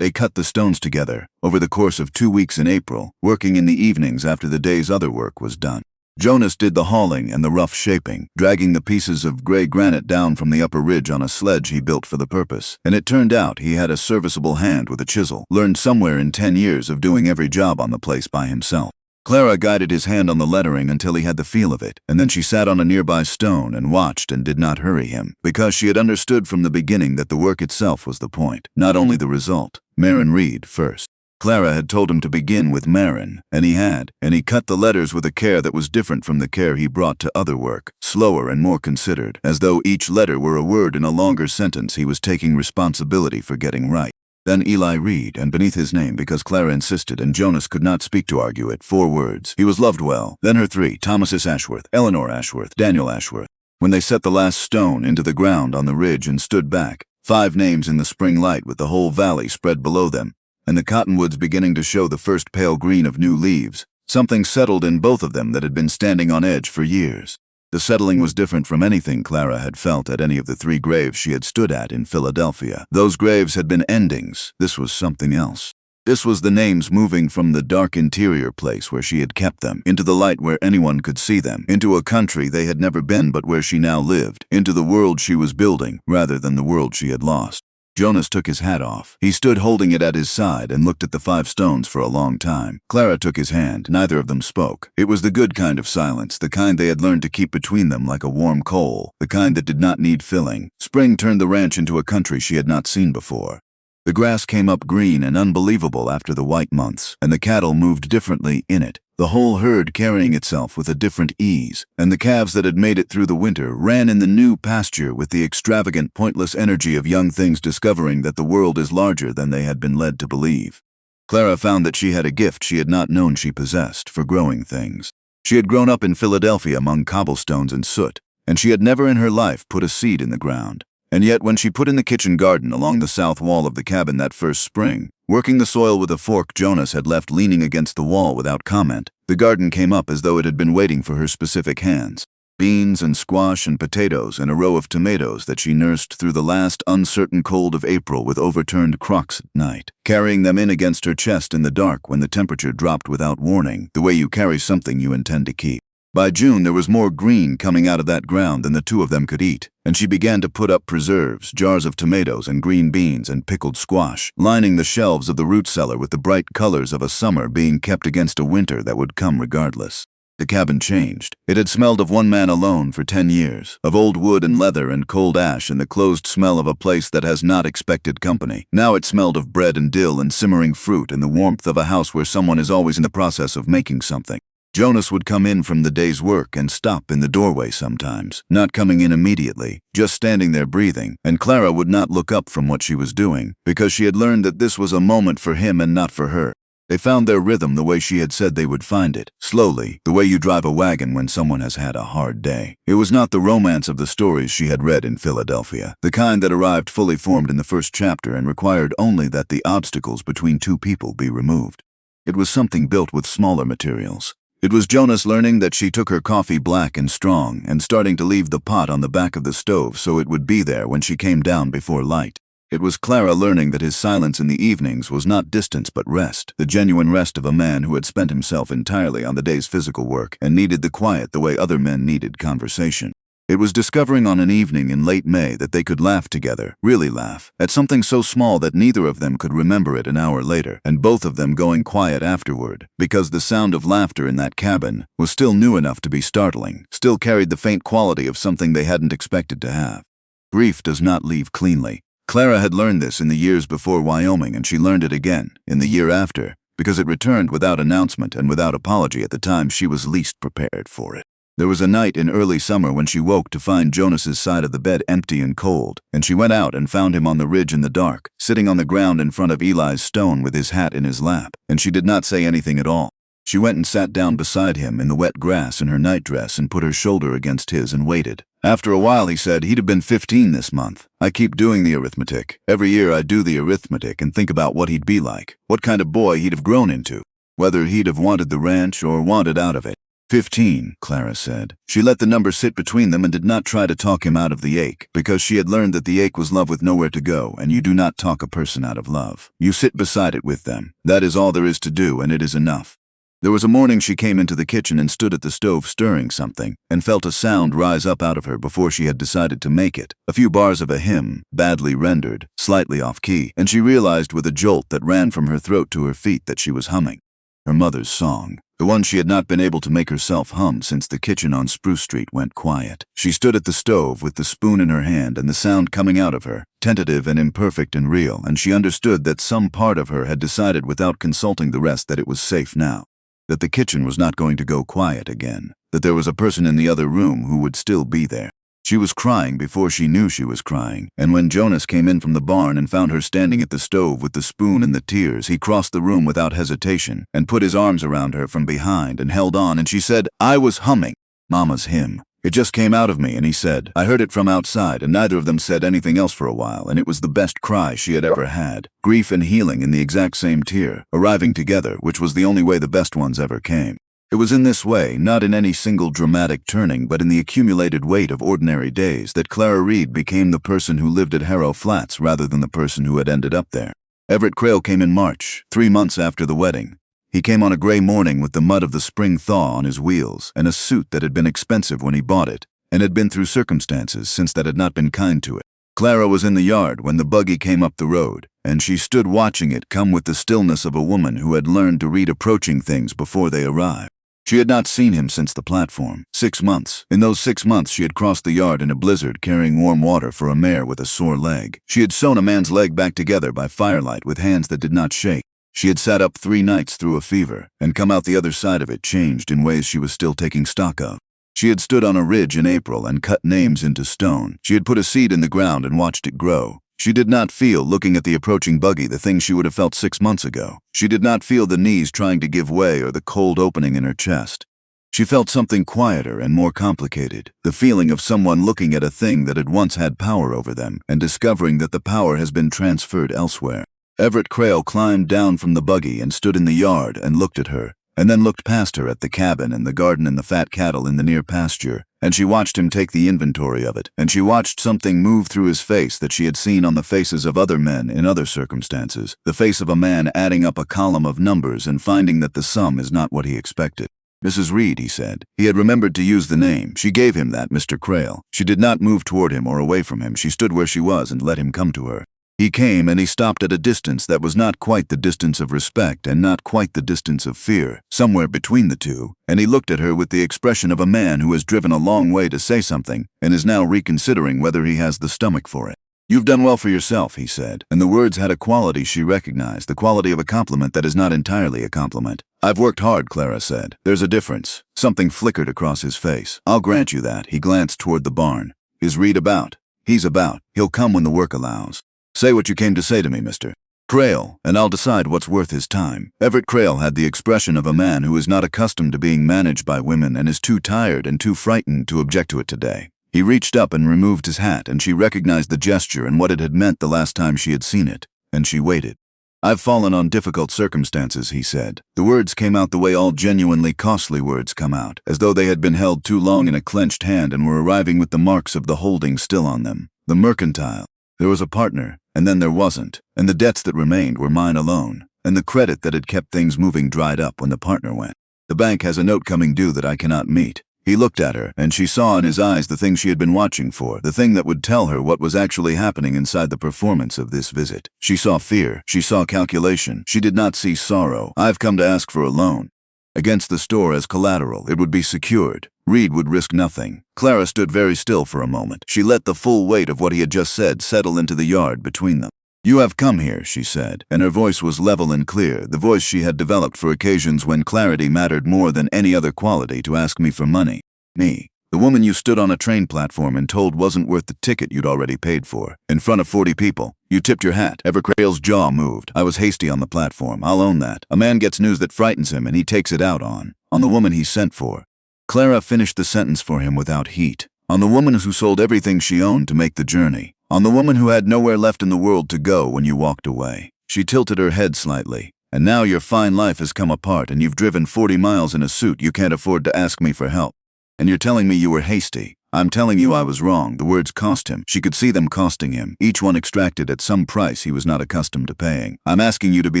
They cut the stones together, over the course of 2 weeks in April, working in the evenings after the day's other work was done. Jonas did the hauling and the rough shaping, dragging the pieces of gray granite down from the upper ridge on a sledge he built for the purpose, and it turned out he had a serviceable hand with a chisel, learned somewhere in 10 years of doing every job on the place by himself. Clara guided his hand on the lettering until he had the feel of it, and then she sat on a nearby stone and watched and did not hurry him, because she had understood from the beginning that the work itself was the point, not only the result. Marin Reed first. Clara had told him to begin with Marin, and he cut the letters with a care that was different from the care he brought to other work, slower and more considered, as though each letter were a word in a longer sentence he was taking responsibility for getting right. Then Eli Reed, and beneath his name, because Clara insisted and Jonas could not speak to argue it, 4 words. He was loved well. Then her 3, Thomas Ashworth, Eleanor Ashworth, Daniel Ashworth. When they set the last stone into the ground on the ridge and stood back, 5 names in the spring light with the whole valley spread below them, and the cottonwoods beginning to show the first pale green of new leaves, something settled in both of them that had been standing on edge for years. The settling was different from anything Clara had felt at any of the 3 graves she had stood at in Philadelphia. Those graves had been endings. This was something else. This was the names moving from the dark interior place where she had kept them, into the light where anyone could see them, into a country they had never been but where she now lived, into the world she was building, rather than the world she had lost. Jonas took his hat off. He stood holding it at his side and looked at the 5 stones for a long time. Clara took his hand. Neither of them spoke. It was the good kind of silence, the kind they had learned to keep between them like a warm coal, the kind that did not need filling. Spring turned the ranch into a country she had not seen before. The grass came up green and unbelievable after the white months, and the cattle moved differently in it, the whole herd carrying itself with a different ease, and the calves that had made it through the winter ran in the new pasture with the extravagant, pointless energy of young things discovering that the world is larger than they had been led to believe. Clara found that she had a gift she had not known she possessed for growing things. She had grown up in Philadelphia among cobblestones and soot, and she had never in her life put a seed in the ground. And yet when she put in the kitchen garden along the south wall of the cabin that first spring, working the soil with a fork Jonas had left leaning against the wall without comment, the garden came up as though it had been waiting for her specific hands. beans and squash and potatoes and a row of tomatoes that she nursed through the last uncertain cold of April with overturned crocks at night, carrying them in against her chest in the dark when the temperature dropped without warning, the way you carry something you intend to keep. By June, there was more green coming out of that ground than the two of them could eat, and she began to put up preserves, jars of tomatoes and green beans and pickled squash, lining the shelves of the root cellar with the bright colors of a summer being kept against a winter that would come regardless. The cabin changed. It had smelled of one man alone for 10 years, of old wood and leather and cold ash and the closed smell of a place that has not expected company. Now it smelled of bread and dill and simmering fruit and the warmth of a house where someone is always in the process of making something. Jonas would come in from the day's work and stop in the doorway sometimes, not coming in immediately, just standing there breathing, and Clara would not look up from what she was doing, because she had learned that this was a moment for him and not for her. They found their rhythm the way she had said they would find it, slowly, the way you drive a wagon when someone has had a hard day. It was not the romance of the stories she had read in Philadelphia, the kind that arrived fully formed in the first chapter and required only that the obstacles between two people be removed. It was something built with smaller materials. It was Jonas learning that she took her coffee black and strong and starting to leave the pot on the back of the stove so it would be there when she came down before light. It was Clara learning that his silence in the evenings was not distance but rest, the genuine rest of a man who had spent himself entirely on the day's physical work and needed the quiet the way other men needed conversation. It was discovering on an evening in late May that they could laugh together, really laugh, at something so small that neither of them could remember it an hour later, and both of them going quiet afterward, because the sound of laughter in that cabin was still new enough to be startling, still carried the faint quality of something they hadn't expected to have. Grief does not leave cleanly. Clara had learned this in the years before Wyoming, and she learned it again in the year after, because it returned without announcement and without apology at the time she was least prepared for it. There was a night in early summer when she woke to find Jonas's side of the bed empty and cold, and she went out and found him on the ridge in the dark, sitting on the ground in front of Eli's stone with his hat in his lap, and she did not say anything at all. She went and sat down beside him in the wet grass in her nightdress and put her shoulder against his and waited. After a while he said he'd have been 15 this month. I keep doing the arithmetic. Every year I do the arithmetic and think about what he'd be like, what kind of boy he'd have grown into, whether he'd have wanted the ranch or wanted out of it. 15, Clara said. She let the number sit between them and did not try to talk him out of the ache, because she had learned that the ache was love with nowhere to go, and you do not talk a person out of love. You sit beside it with them. That is all there is to do, and it is enough. There was a morning she came into the kitchen and stood at the stove stirring something, and felt a sound rise up out of her before she had decided to make it. A few bars of a hymn, badly rendered, slightly off-key, and she realized with a jolt that ran from her throat to her feet that she was humming. Her mother's song. The one she had not been able to make herself hum since the kitchen on Spruce Street went quiet. She stood at the stove with the spoon in her hand and the sound coming out of her, tentative and imperfect and real, and she understood that some part of her had decided without consulting the rest that it was safe now, that the kitchen was not going to go quiet again, that there was a person in the other room who would still be there. She was crying before she knew she was crying, and when Jonas came in from the barn and found her standing at the stove with the spoon and the tears, he crossed the room without hesitation and put his arms around her from behind and held on, and she said, "I was humming Mama's hymn. It just came out of me," and he said, "I heard it from outside," and neither of them said anything else for a while, and it was the best cry she had ever had. Grief and healing in the exact same tear, arriving together, which was the only way the best ones ever came. It was in this way, not in any single dramatic turning, but in the accumulated weight of ordinary days, that Clara Reed became the person who lived at Harrow Flats rather than the person who had ended up there. Everett Crayle came in March, 3 months after the wedding. He came on a gray morning with the mud of the spring thaw on his wheels, and a suit that had been expensive when he bought it, and had been through circumstances since that had not been kind to it. Clara was in the yard when the buggy came up the road, and she stood watching it come with the stillness of a woman who had learned to read approaching things before they arrived. She had not seen him since the platform. 6 months. In those 6 months she had crossed the yard in a blizzard carrying warm water for a mare with a sore leg. She had sewn a man's leg back together by firelight with hands that did not shake. She had sat up 3 nights through a fever and come out the other side of it changed in ways she was still taking stock of. She had stood on a ridge in April and cut names into stone. She had put a seed in the ground and watched it grow. She did not feel, looking at the approaching buggy, the thing she would have felt 6 months ago. She did not feel the knees trying to give way or the cold opening in her chest. She felt something quieter and more complicated, the feeling of someone looking at a thing that had once had power over them and discovering that the power has been transferred elsewhere. Everett Crayle climbed down from the buggy and stood in the yard and looked at her, and then looked past her at the cabin and the garden and the fat cattle in the near pasture, and she watched him take the inventory of it, and she watched something move through his face that she had seen on the faces of other men in other circumstances, the face of a man adding up a column of numbers and finding that the sum is not what he expected. Mrs. Reed, he said. He had remembered to use the name. She gave him that, Mr. Crayle. She did not move toward him or away from him. She stood where she was and let him come to her. He came and he stopped at a distance that was not quite the distance of respect and not quite the distance of fear, somewhere between the two, and he looked at her with the expression of a man who has driven a long way to say something and is now reconsidering whether he has the stomach for it. You've done well for yourself, he said, and the words had a quality she recognized, the quality of a compliment that is not entirely a compliment. I've worked hard, Clara said. There's a difference. Something flickered across his face. I'll grant you that. He glanced toward the barn. Is Reed about? He's about. He'll come when the work allows. Say what you came to say to me, Mr. Crayle, and I'll decide what's worth his time. Everett Crayle had the expression of a man who is not accustomed to being managed by women and is too tired and too frightened to object to it today. He reached up and removed his hat, and she recognized the gesture and what it had meant the last time she had seen it, and she waited. I've fallen on difficult circumstances, he said. The words came out the way all genuinely costly words come out, as though they had been held too long in a clenched hand and were arriving with the marks of the holding still on them. The mercantile. There was a partner, and then there wasn't, and the debts that remained were mine alone, and the credit that had kept things moving dried up when the partner went. The bank has a note coming due that I cannot meet. He looked at her, and she saw in his eyes the thing she had been watching for, the thing that would tell her what was actually happening inside the performance of this visit. She saw fear. She saw calculation. She did not see sorrow. I've come to ask for a loan. Against the store as collateral, it would be secured. Reed would risk nothing. Clara stood very still for a moment. She let the full weight of what he had just said settle into the yard between them. You have come here, she said, and her voice was level and clear, the voice she had developed for occasions when clarity mattered more than any other quality, to ask me for money. Me. The woman you stood on a train platform and told wasn't worth the ticket you'd already paid for. In front of 40 people. You tipped your hat. Everett Crayle's jaw moved. I was hasty on the platform. I'll own that. A man gets news that frightens him and he takes it out on the woman he sent for. Clara finished the sentence for him without heat. On the woman who sold everything she owned to make the journey. On the woman who had nowhere left in the world to go when you walked away. She tilted her head slightly. And now your fine life has come apart and you've driven 40 miles in a suit you can't afford to ask me for help. And you're telling me you were hasty. I'm telling you I was wrong. The words cost him. She could see them costing him, each one extracted at some price he was not accustomed to paying. I'm asking you to be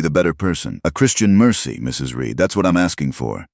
the better person. A Christian mercy, Mrs. Reed. That's what I'm asking for.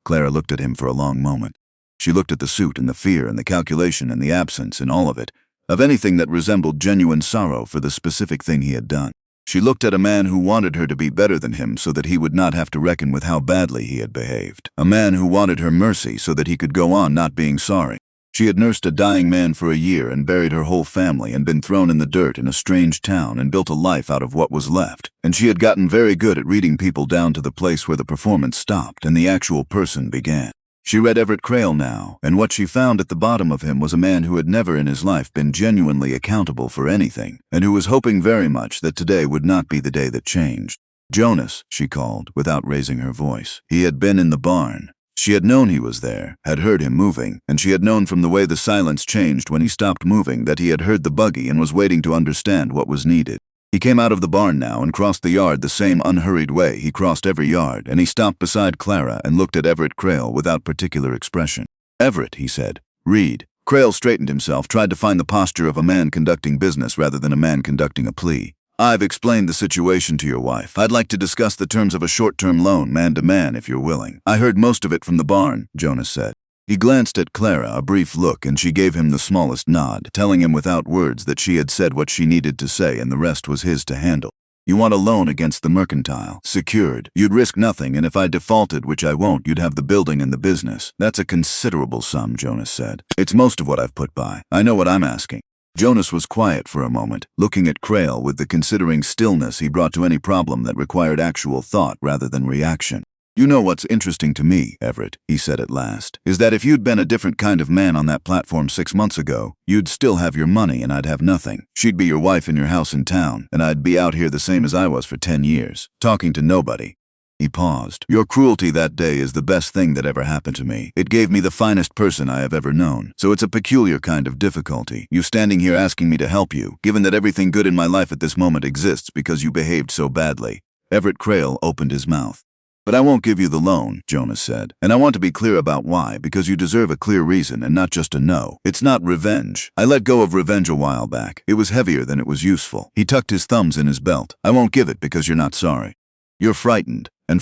Clara looked at him for a long moment. She looked at the suit and the fear and the calculation and the absence and all of it, of anything that resembled genuine sorrow for the specific thing he had done. She looked at a man who wanted her to be better than him so that he would not have to reckon with how badly he had behaved. A man who wanted her mercy so that he could go on not being sorry. She had nursed a dying man for a year and buried her whole family and been thrown in the dirt in a strange town and built a life out of what was left. And she had gotten very good at reading people down to the place where the performance stopped and the actual person began. She read Everett Crayle now, and what she found at the bottom of him was a man who had never in his life been genuinely accountable for anything, and who was hoping very much that today would not be the day that changed. Jonas, she called, without raising her voice. He had been in the barn. She had known he was there, had heard him moving, and she had known from the way the silence changed when he stopped moving that he had heard the buggy and was waiting to understand what was needed. He came out of the barn now and crossed the yard the same unhurried way he crossed every yard, and he stopped beside Clara and looked at Everett Crayle without particular expression. Everett, he said. Reed. Crayle straightened himself, tried to find the posture of a man conducting business rather than a man conducting a plea. I've explained the situation to your wife. I'd like to discuss the terms of a short-term loan, man to man, if you're willing. I heard most of it from the barn, Jonas said. He glanced at Clara, a brief look, and she gave him the smallest nod, telling him without words that she had said what she needed to say and the rest was his to handle. You want a loan against the mercantile, secured. You'd risk nothing, and if I defaulted, which I won't, you'd have the building and the business. That's a considerable sum, Jonas said. It's most of what I've put by. I know what I'm asking. Jonas was quiet for a moment, looking at Crayle with the considering stillness he brought to any problem that required actual thought rather than reaction. You know what's interesting to me, Everett, he said at last, is that if you'd been a different kind of man on that platform 6 months ago, you'd still have your money and I'd have nothing. She'd be your wife in your house in town, and I'd be out here the same as I was for 10 years, talking to nobody. He paused. Your cruelty that day is the best thing that ever happened to me. It gave me the finest person I have ever known. So it's a peculiar kind of difficulty. You standing here asking me to help you, given that everything good in my life at this moment exists because you behaved so badly. Everett Crayle opened his mouth. But I won't give you the loan, Jonas said. And I want to be clear about why, because you deserve a clear reason and not just a no. It's not revenge. I let go of revenge a while back. It was heavier than it was useful. He tucked his thumbs in his belt. I won't give it because you're not sorry. You're frightened and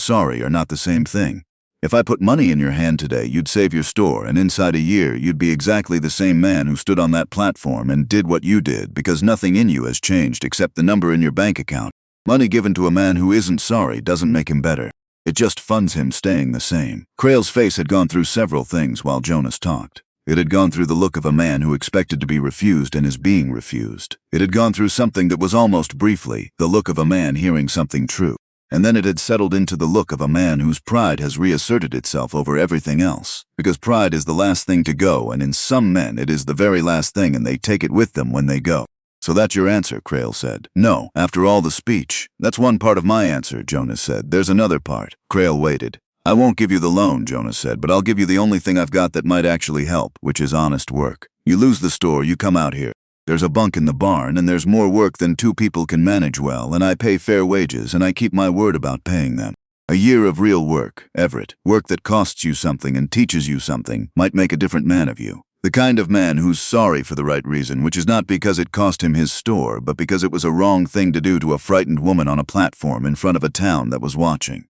sorry are not the same thing. If I put money in your hand today, you'd save your store, and inside a year, you'd be exactly the same man who stood on that platform and did what you did because nothing in you has changed except the number in your bank account. Money given to a man who isn't sorry doesn't make him better. It just funds him staying the same. Crayle's face had gone through several things while Jonas talked. It had gone through the look of a man who expected to be refused and is being refused. It had gone through something that was almost briefly the look of a man hearing something true. And then it had settled into the look of a man whose pride has reasserted itself over everything else. Because pride is the last thing to go, and in some men it is the very last thing, and they take it with them when they go. So that's your answer, Crayle said. No, after all the speech. That's one part of my answer, Jonas said. There's another part. Crayle waited. I won't give you the loan, Jonas said, but I'll give you the only thing I've got that might actually help, which is honest work. You lose the store, you come out here. There's a bunk in the barn, and there's more work than two people can manage well, and I pay fair wages, and I keep my word about paying them. A year of real work, Everett, work that costs you something and teaches you something, might make a different man of you. The kind of man who's sorry for the right reason, which is not because it cost him his store, but because it was a wrong thing to do to a frightened woman on a platform in front of a town that was watching.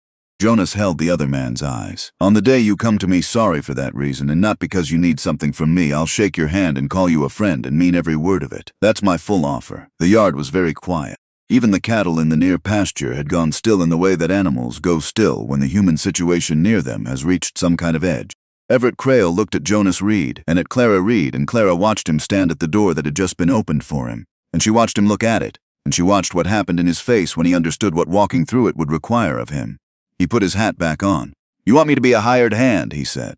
Jonas held the other man's eyes. On the day you come to me sorry for that reason, and not because you need something from me, I'll shake your hand and call you a friend and mean every word of it. That's my full offer. The yard was very quiet. Even the cattle in the near pasture had gone still in the way that animals go still when the human situation near them has reached some kind of edge. Everett Crayle looked at Jonas Reed and at Clara Reed, and Clara watched him stand at the door that had just been opened for him. And she watched him look at it, and she watched what happened in his face when he understood what walking through it would require of him. He put his hat back on. You want me to be a hired hand, he said.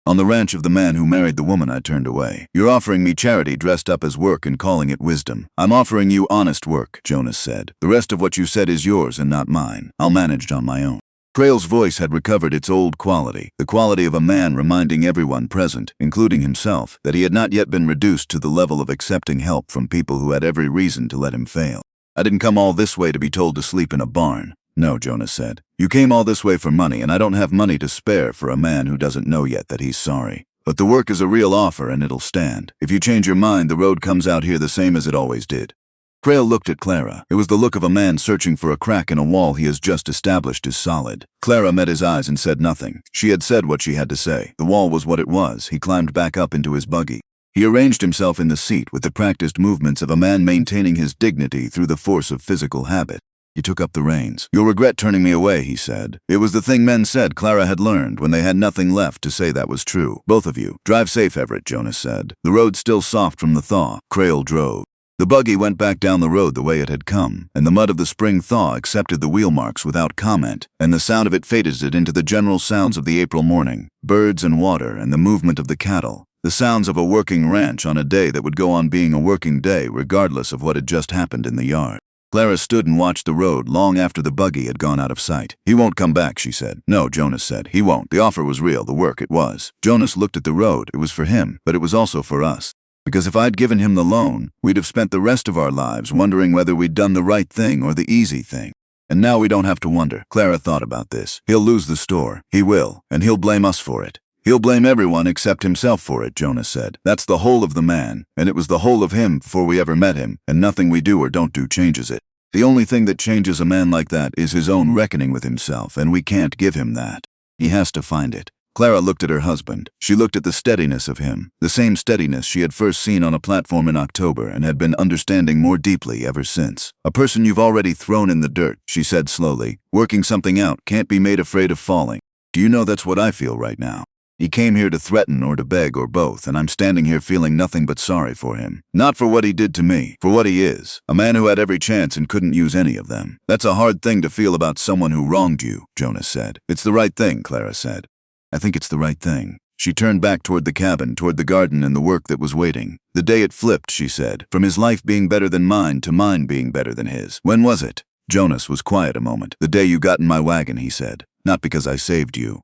On the ranch of the man who married the woman, I turned away. You're offering me charity dressed up as work and calling it wisdom. I'm offering you honest work, Jonas said. The rest of what you said is yours and not mine. I'll manage on my own. Crayle's voice had recovered its old quality, the quality of a man reminding everyone present, including himself, that he had not yet been reduced to the level of accepting help from people who had every reason to let him fail. I didn't come all this way to be told to sleep in a barn. No, Jonas said. You came all this way for money, and I don't have money to spare for a man who doesn't know yet that he's sorry. But the work is a real offer, and it'll stand. If you change your mind, the road comes out here the same as it always did. Crayle looked at Clara. It was the look of a man searching for a crack in a wall he has just established is solid. Clara met his eyes and said nothing. She had said what she had to say. The wall was what it was. He climbed back up into his buggy. He arranged himself in the seat with the practiced movements of a man maintaining his dignity through the force of physical habit. He took up the reins. You'll regret turning me away, he said. It was the thing men said Clara had learned when they had nothing left to say that was true. Both of you. Drive safe, Everett, Jonas said. The road's still soft from the thaw. Crayle drove. The buggy went back down the road the way it had come, and the mud of the spring thaw accepted the wheel marks without comment, and the sound of it faded it into the general sounds of the April morning, birds and water and the movement of the cattle, the sounds of a working ranch on a day that would go on being a working day regardless of what had just happened in the yard. Clara stood and watched the road long after the buggy had gone out of sight. He won't come back, she said. No, Jonas said. He won't. The offer was real, the work it was. Jonas looked at the road. It was for him, but it was also for us. Because if I'd given him the loan, we'd have spent the rest of our lives wondering whether we'd done the right thing or the easy thing. And now we don't have to wonder. Clara thought about this. He'll lose the store. He will. And he'll blame us for it. He'll blame everyone except himself for it, Jonas said. That's the whole of the man. And it was the whole of him before we ever met him. And nothing we do or don't do changes it. The only thing that changes a man like that is his own reckoning with himself, and we can't give him that. He has to find it. Clara looked at her husband. She looked at the steadiness of him, the same steadiness she had first seen on a platform in October and had been understanding more deeply ever since. A person you've already thrown in the dirt, she said slowly. Working something out, can't be made afraid of falling. Do you know that's what I feel right now? He came here to threaten or to beg or both, and I'm standing here feeling nothing but sorry for him. Not for what he did to me, for what he is. A man who had every chance and couldn't use any of them. That's a hard thing to feel about someone who wronged you, Jonas said. It's the right thing, Clara said. I think it's the right thing. She turned back toward the cabin, toward the garden and the work that was waiting. The day it flipped, she said, from his life being better than mine to mine being better than his. When was it? Jonas was quiet a moment. The day you got in my wagon, he said. Not because I saved you.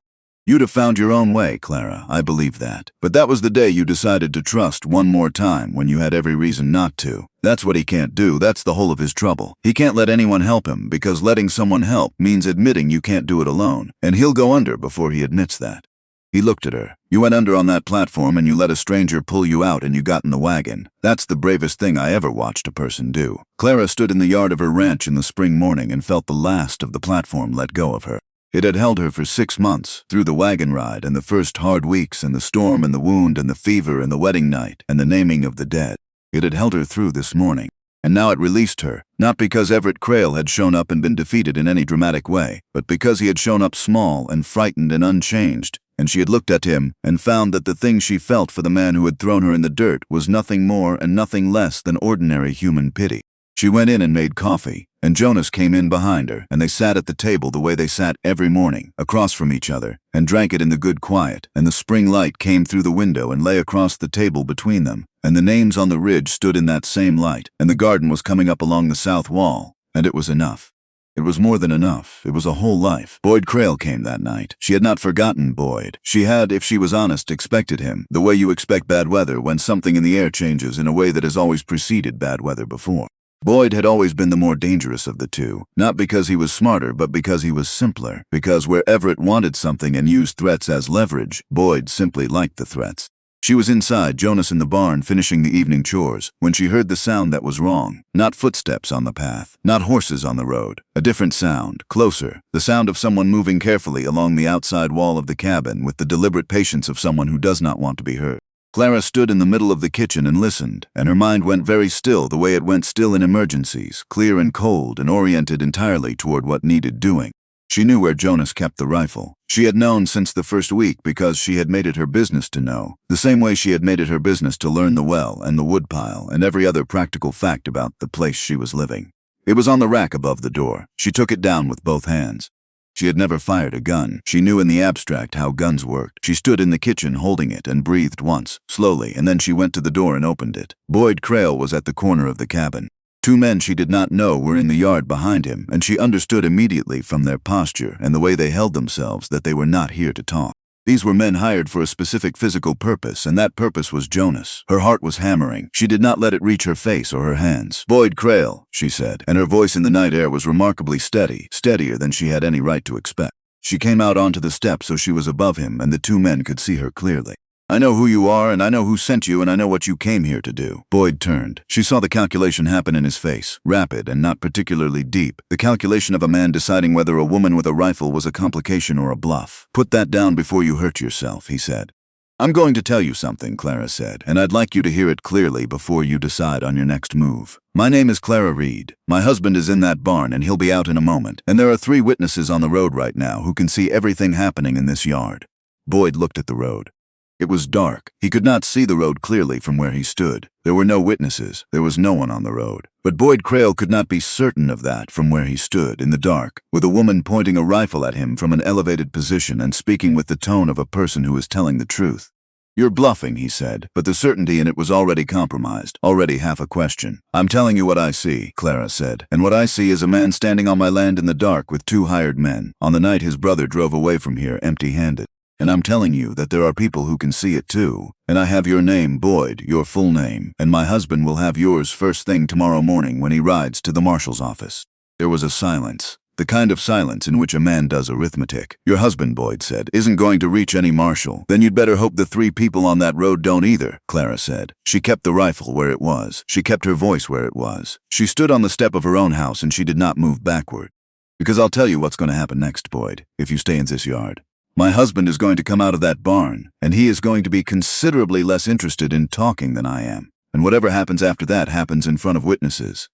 You'd have found your own way, Clara, I believe that. But that was the day you decided to trust one more time when you had every reason not to. That's what he can't do, that's the whole of his trouble. He can't let anyone help him, because letting someone help means admitting you can't do it alone, and he'll go under before he admits that. He looked at her. You went under on that platform and you let a stranger pull you out and you got in the wagon. That's the bravest thing I ever watched a person do. Clara stood in the yard of her ranch in the spring morning and felt the last of the platform let go of her. It had held her for 6 months, through the wagon ride and the first hard weeks and the storm and the wound and the fever and the wedding night and the naming of the dead. It had held her through this morning. And now it released her, not because Everett Crayle had shown up and been defeated in any dramatic way, but because he had shown up small and frightened and unchanged, and she had looked at him and found that the thing she felt for the man who had thrown her in the dirt was nothing more and nothing less than ordinary human pity. She went in and made coffee, and Jonas came in behind her, and they sat at the table the way they sat every morning, across from each other, and drank it in the good quiet, and the spring light came through the window and lay across the table between them, and the names on the ridge stood in that same light, and the garden was coming up along the south wall, and it was enough. It was more than enough. It was a whole life. Boyd Crayle came that night. She had not forgotten Boyd. She had, if she was honest, expected him, the way you expect bad weather when something in the air changes in a way that has always preceded bad weather before. Boyd had always been the more dangerous of the two, not because he was smarter, but because he was simpler, because where Everett wanted something and used threats as leverage, Boyd simply liked the threats. She was inside, Jonas in the barn, finishing the evening chores, when she heard the sound that was wrong. Not footsteps on the path, not horses on the road. A different sound, closer, the sound of someone moving carefully along the outside wall of the cabin with the deliberate patience of someone who does not want to be heard. Clara stood in the middle of the kitchen and listened, and her mind went very still the way it went still in emergencies, clear and cold and oriented entirely toward what needed doing. She knew where Jonas kept the rifle. She had known since the first week because she had made it her business to know, the same way she had made it her business to learn the well and the woodpile and every other practical fact about the place she was living. It was on the rack above the door. She took it down with both hands. She had never fired a gun. She knew in the abstract how guns worked. She stood in the kitchen holding it and breathed once, slowly, and then she went to the door and opened it. Boyd Crayle was at the corner of the cabin. 2 men she did not know were in the yard behind him, and she understood immediately from their posture and the way they held themselves that they were not here to talk. These were men hired for a specific physical purpose, and that purpose was Jonas. Her heart was hammering. She did not let it reach her face or her hands. "Boyd Crayle," she said, and her voice in the night air was remarkably steady, steadier than she had any right to expect. She came out onto the step so she was above him, and the 2 men could see her clearly. "I know who you are, and I know who sent you, and I know what you came here to do." Boyd turned. She saw the calculation happen in his face, rapid and not particularly deep. The calculation of a man deciding whether a woman with a rifle was a complication or a bluff. "Put that down before you hurt yourself," he said. "I'm going to tell you something," Clara said, "and I'd like you to hear it clearly before you decide on your next move. My name is Clara Reed. My husband is in that barn, and he'll be out in a moment, and there are 3 witnesses on the road right now who can see everything happening in this yard." Boyd looked at the road. It was dark. He could not see the road clearly from where he stood. There were no witnesses. There was no one on the road. But Boyd Crayle could not be certain of that from where he stood, in the dark, with a woman pointing a rifle at him from an elevated position and speaking with the tone of a person who is telling the truth. "You're bluffing," he said, but the certainty in it was already compromised, already half a question. "I'm telling you what I see," Clara said, "and what I see is a man standing on my land in the dark with 2 hired men, on the night his brother drove away from here empty-handed. And I'm telling you that there are people who can see it too. And I have your name, Boyd, your full name, and my husband will have yours first thing tomorrow morning when he rides to the marshal's office." There was a silence, the kind of silence in which a man does arithmetic. "Your husband," Boyd said, "isn't going to reach any marshal. Then you'd better hope the 3 people on that road don't either," Clara said. She kept the rifle where it was. She kept her voice where it was. She stood on the step of her own house and she did not move backward. "Because I'll tell you what's going to happen next, Boyd, if you stay in this yard. My husband is going to come out of that barn, and he is going to be considerably less interested in talking than I am. And whatever happens after that happens in front of witnesses.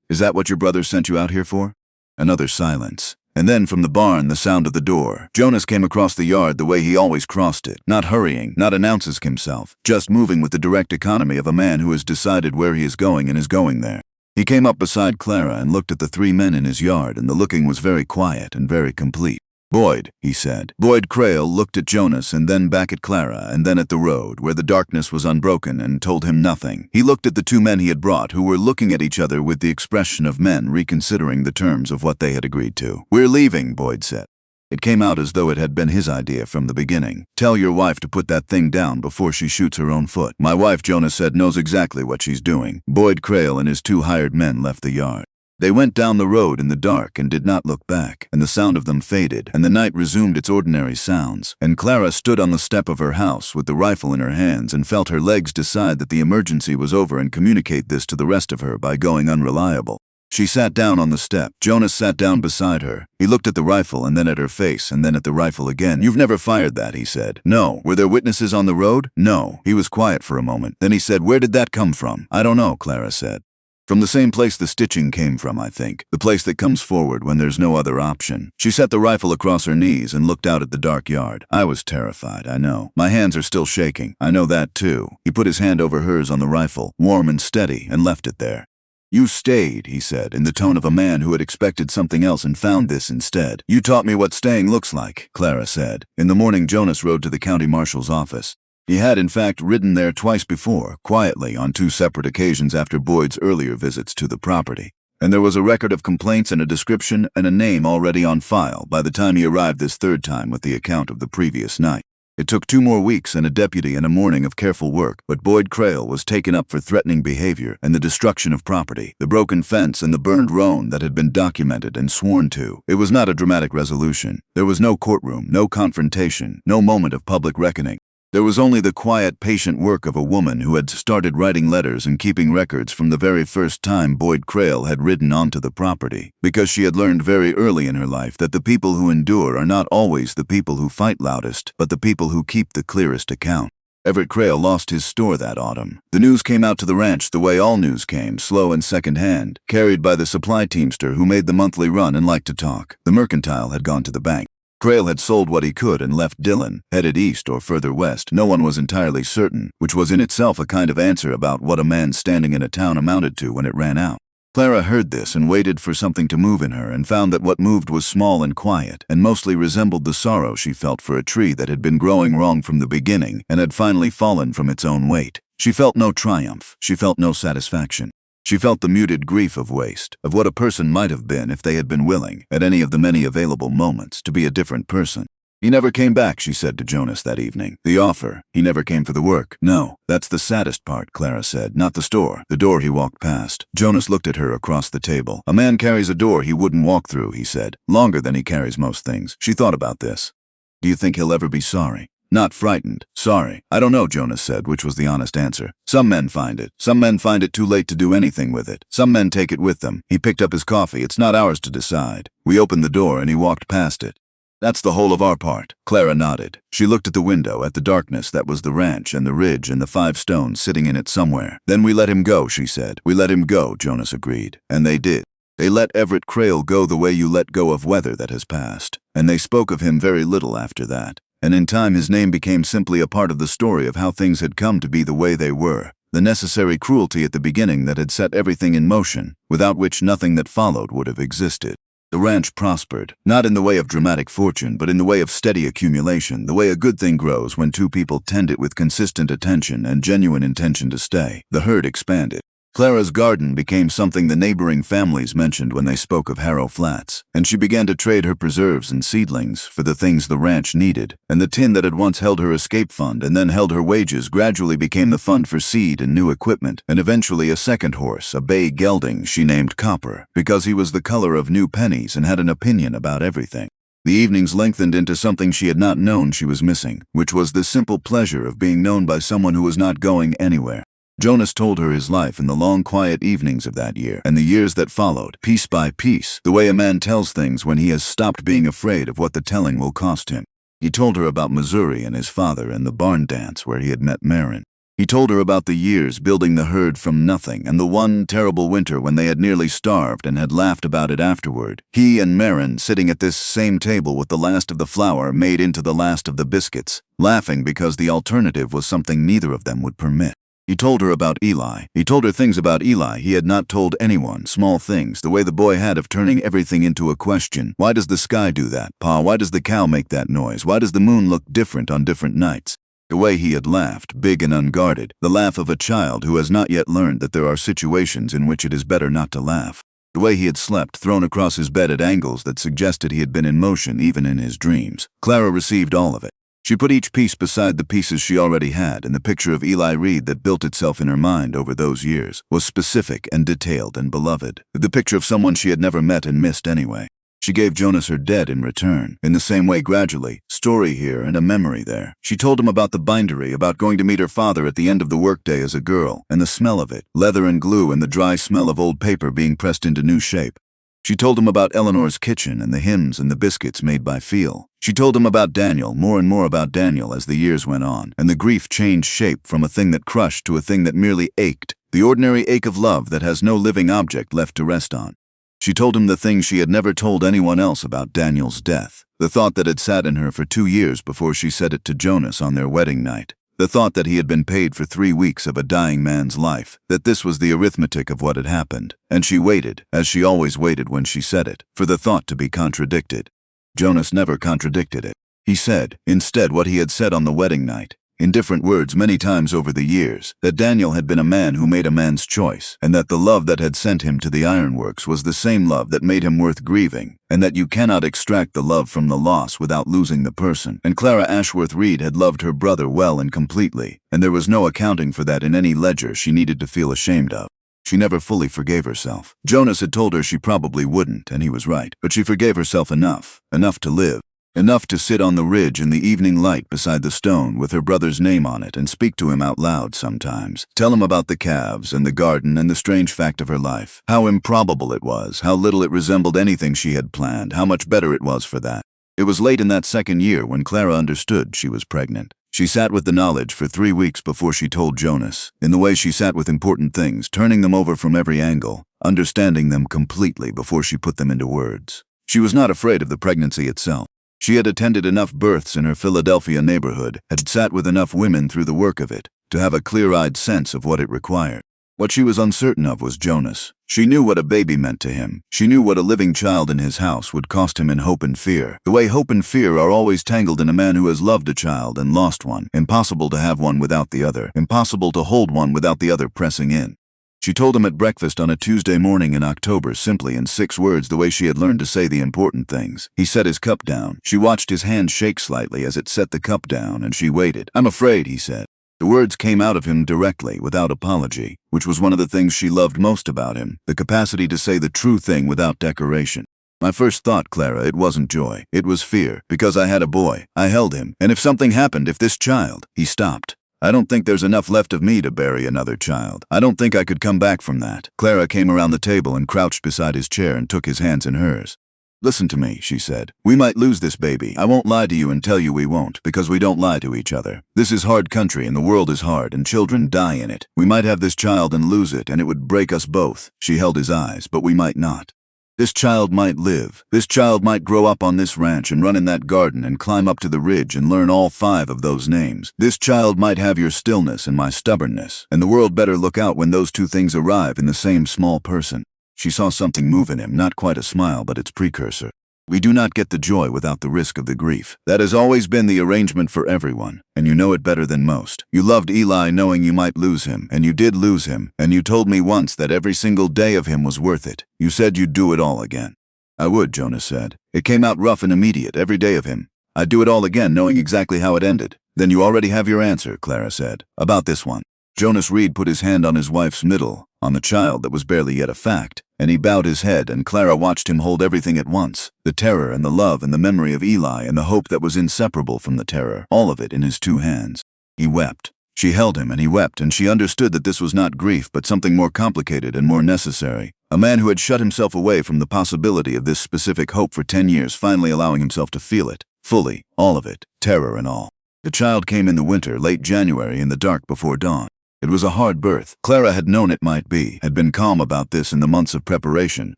Is that what your brother sent you out here for?" Another silence. And then from the barn, the sound of the door. Jonas came across the yard the way he always crossed it, not hurrying, not announcing himself, just moving with the direct economy of a man who has decided where he is going and is going there. He came up beside Clara and looked at the 3 men in his yard, and the looking was very quiet and very complete. "Boyd," he said. Boyd Crayle looked at Jonas and then back at Clara and then at the road, where the darkness was unbroken, and told him nothing. He looked at the 2 men he had brought, who were looking at each other with the expression of men reconsidering the terms of what they had agreed to. "We're leaving," Boyd said. It came out as though it had been his idea from the beginning. "Tell your wife to put that thing down before she shoots her own foot." "My wife," Jonas said, "knows exactly what she's doing." Boyd Crayle and his 2 hired men left the yard. They went down the road in the dark and did not look back, and the sound of them faded, and the night resumed its ordinary sounds, and Clara stood on the step of her house with the rifle in her hands and felt her legs decide that the emergency was over and communicate this to the rest of her by going unreliable. She sat down on the step. Jonas sat down beside her. He looked at the rifle and then at her face and then at the rifle again. "You've never fired that," he said. "No." "Were there witnesses on the road?" "No." He was quiet for a moment. Then he said, "Where did that come from?" "I don't know," Clara said. "From the same place the stitching came from, I think. The place that comes forward when there's no other option." She set the rifle across her knees and looked out at the dark yard. "I was terrified, I know. My hands are still shaking. I know that too." He put his hand over hers on the rifle, warm and steady, and left it there. "You stayed," he said, in the tone of a man who had expected something else and found this instead. "You taught me what staying looks like," Clara said. In the morning, Jonas rode to the county marshal's office. He had, in fact, ridden there twice before, quietly, on 2 separate occasions after Boyd's earlier visits to the property. And there was a record of complaints and a description and a name already on file by the time he arrived this 3rd time with the account of the previous night. It took 2 more weeks and a deputy and a morning of careful work, but Boyd Crayle was taken up for threatening behavior and the destruction of property, the broken fence and the burned roan that had been documented and sworn to. It was not a dramatic resolution. There was no courtroom, no confrontation, no moment of public reckoning. There was only the quiet, patient work of a woman who had started writing letters and keeping records from the very first time Boyd Crayle had ridden onto the property, because she had learned very early in her life that the people who endure are not always the people who fight loudest, but the people who keep the clearest account. Everett Crayle lost his store that autumn. The news came out to the ranch the way all news came, slow and second-hand, carried by the supply teamster who made the monthly run and liked to talk. The mercantile had gone to the bank. Crayle had sold what he could and left Dillon, headed east or further west. No one was entirely certain, which was in itself a kind of answer about what a man standing in a town amounted to when it ran out. Clara heard this and waited for something to move in her and found that what moved was small and quiet and mostly resembled the sorrow she felt for a tree that had been growing wrong from the beginning and had finally fallen from its own weight. She felt no triumph. She felt no satisfaction. She felt the muted grief of waste, of what a person might have been if they had been willing, at any of the many available moments, to be a different person. "He never came back," she said to Jonas that evening. "The offer. He never came for the work." "No, that's the saddest part," Clara said. "Not the store. The door he walked past." Jonas looked at her across the table. "A man carries a door he wouldn't walk through," he said. "Longer than he carries most things." She thought about this. "Do you think he'll ever be sorry?" "Not frightened. Sorry. I don't know," Jonas said, which was the honest answer. "Some men find it. Some men find it too late to do anything with it. Some men take it with them." He picked up his coffee. "It's not ours to decide." We opened the door and he walked past it. "That's the whole of our part." Clara nodded. She looked at the window, at the darkness that was the ranch and the ridge and the 5 stones sitting in it somewhere. "Then we let him go," she said. "We let him go," Jonas agreed. And they did. They let Everett Crayle go the way you let go of weather that has passed. And they spoke of him very little after that. And in time his name became simply a part of the story of how things had come to be the way they were, the necessary cruelty at the beginning that had set everything in motion, without which nothing that followed would have existed. The ranch prospered, not in the way of dramatic fortune, but in the way of steady accumulation, the way a good thing grows when 2 people tend it with consistent attention and genuine intention to stay. The herd expanded. Clara's garden became something the neighboring families mentioned when they spoke of Harrow Flats, and she began to trade her preserves and seedlings for the things the ranch needed, and the tin that had once held her escape fund and then held her wages gradually became the fund for seed and new equipment, and eventually a second horse, a bay gelding she named Copper, because he was the color of new pennies and had an opinion about everything. The evenings lengthened into something she had not known she was missing, which was the simple pleasure of being known by someone who was not going anywhere. Jonas told her his life in the long, quiet evenings of that year, and the years that followed, piece by piece, the way a man tells things when he has stopped being afraid of what the telling will cost him. He told her about Missouri and his father and the barn dance where he had met Marin. He told her about the years building the herd from nothing and the one terrible winter when they had nearly starved and had laughed about it afterward. He and Marin sitting at this same table with the last of the flour made into the last of the biscuits, laughing because the alternative was something neither of them would permit. He told her about Eli. He told her things about Eli he had not told anyone, small things, the way the boy had of turning everything into a question. Why does the sky do that, Pa? Why does the cow make that noise? Why does the moon look different on different nights? The way he had laughed, big and unguarded, the laugh of a child who has not yet learned that there are situations in which it is better not to laugh. The way he had slept, thrown across his bed at angles that suggested he had been in motion even in his dreams. Clara received all of it. She put each piece beside the pieces she already had, and the picture of Eli Reed that built itself in her mind over those years was specific and detailed and beloved. The picture of someone she had never met and missed anyway. She gave Jonas her dead in return, in the same way gradually, story here and a memory there. She told him about the bindery, about going to meet her father at the end of the workday as a girl, and the smell of it, leather and glue and the dry smell of old paper being pressed into new shape. She told him about Eleanor's kitchen and the hymns and the biscuits made by Phil. She told him about Daniel, more and more about Daniel as the years went on, and the grief changed shape from a thing that crushed to a thing that merely ached, the ordinary ache of love that has no living object left to rest on. She told him the thing she had never told anyone else about Daniel's death, the thought that had sat in her for 2 years before she said it to Jonas on their wedding night, the thought that he had been paid for 3 weeks of a dying man's life, that this was the arithmetic of what had happened, and she waited, as she always waited when she said it, for the thought to be contradicted. Jonas never contradicted it. He said, instead, what he had said on the wedding night, in different words many times over the years, that Daniel had been a man who made a man's choice, and that the love that had sent him to the ironworks was the same love that made him worth grieving, and that you cannot extract the love from the loss without losing the person. And Clara Ashworth Reed had loved her brother well and completely, and there was no accounting for that in any ledger she needed to feel ashamed of. She never fully forgave herself. Jonas had told her she probably wouldn't, and he was right, but she forgave herself enough to live. Enough to sit on the ridge in the evening light beside the stone with her brother's name on it and speak to him out loud sometimes. Tell him about the calves and the garden and the strange fact of her life. How improbable it was, how little it resembled anything she had planned, how much better it was for that. It was late in that second year when Clara understood she was pregnant. She sat with the knowledge for 3 weeks before she told Jonas, in the way she sat with important things, turning them over from every angle, understanding them completely before she put them into words. She was not afraid of the pregnancy itself. She had attended enough births in her Philadelphia neighborhood, had sat with enough women through the work of it, to have a clear-eyed sense of what it required. What she was uncertain of was Jonas. She knew what a baby meant to him. She knew what a living child in his house would cost him in hope and fear. The way hope and fear are always tangled in a man who has loved a child and lost one. Impossible to have one without the other. Impossible to hold one without the other pressing in. She told him at breakfast on a Tuesday morning in October, simply in 6 words, the way she had learned to say the important things. He set his cup down. She watched his hand shake slightly as it set the cup down, and she waited. "I'm afraid," he said. The words came out of him directly, without apology, which was one of the things she loved most about him, the capacity to say the true thing without decoration. "My first thought, Clara, it wasn't joy. It was fear, because I had a boy. I held him, and if something happened, if this child..." He stopped. "I don't think there's enough left of me to bury another child. I don't think I could come back from that." Clara came around the table and crouched beside his chair and took his hands in hers. "Listen to me," she said. "We might lose this baby. I won't lie to you and tell you we won't, because we don't lie to each other. This is hard country and the world is hard and children die in it. We might have this child and lose it and it would break us both." She held his eyes, "but we might not. This child might live. This child might grow up on this ranch and run in that garden and climb up to the ridge and learn all 5 of those names. This child might have your stillness and my stubbornness, and the world better look out when those 2 things arrive in the same small person." She saw something move in him, not quite a smile, but its precursor. "We do not get the joy without the risk of the grief. That has always been the arrangement for everyone, and you know it better than most. You loved Eli knowing you might lose him, and you did lose him, and you told me once that every single day of him was worth it. You said you'd do it all again." "I would," Jonas said. "It came out rough and immediate, every day of him. I'd do it all again, knowing exactly how it ended." "Then you already have your answer," Clara said. "About this one." Jonas Reed put his hand on his wife's middle, on the child that was barely yet a fact, and he bowed his head, and Clara watched him hold everything at once, the terror and the love and the memory of Eli and the hope that was inseparable from the terror, all of it in his 2 hands. He wept. She held him and he wept, and she understood that this was not grief but something more complicated and more necessary. A man who had shut himself away from the possibility of this specific hope for 10 years finally allowing himself to feel it, fully, all of it, terror and all. The child came in the winter, late January, in the dark before dawn. It was a hard birth. Clara had known it might be, had been calm about this in the months of preparation,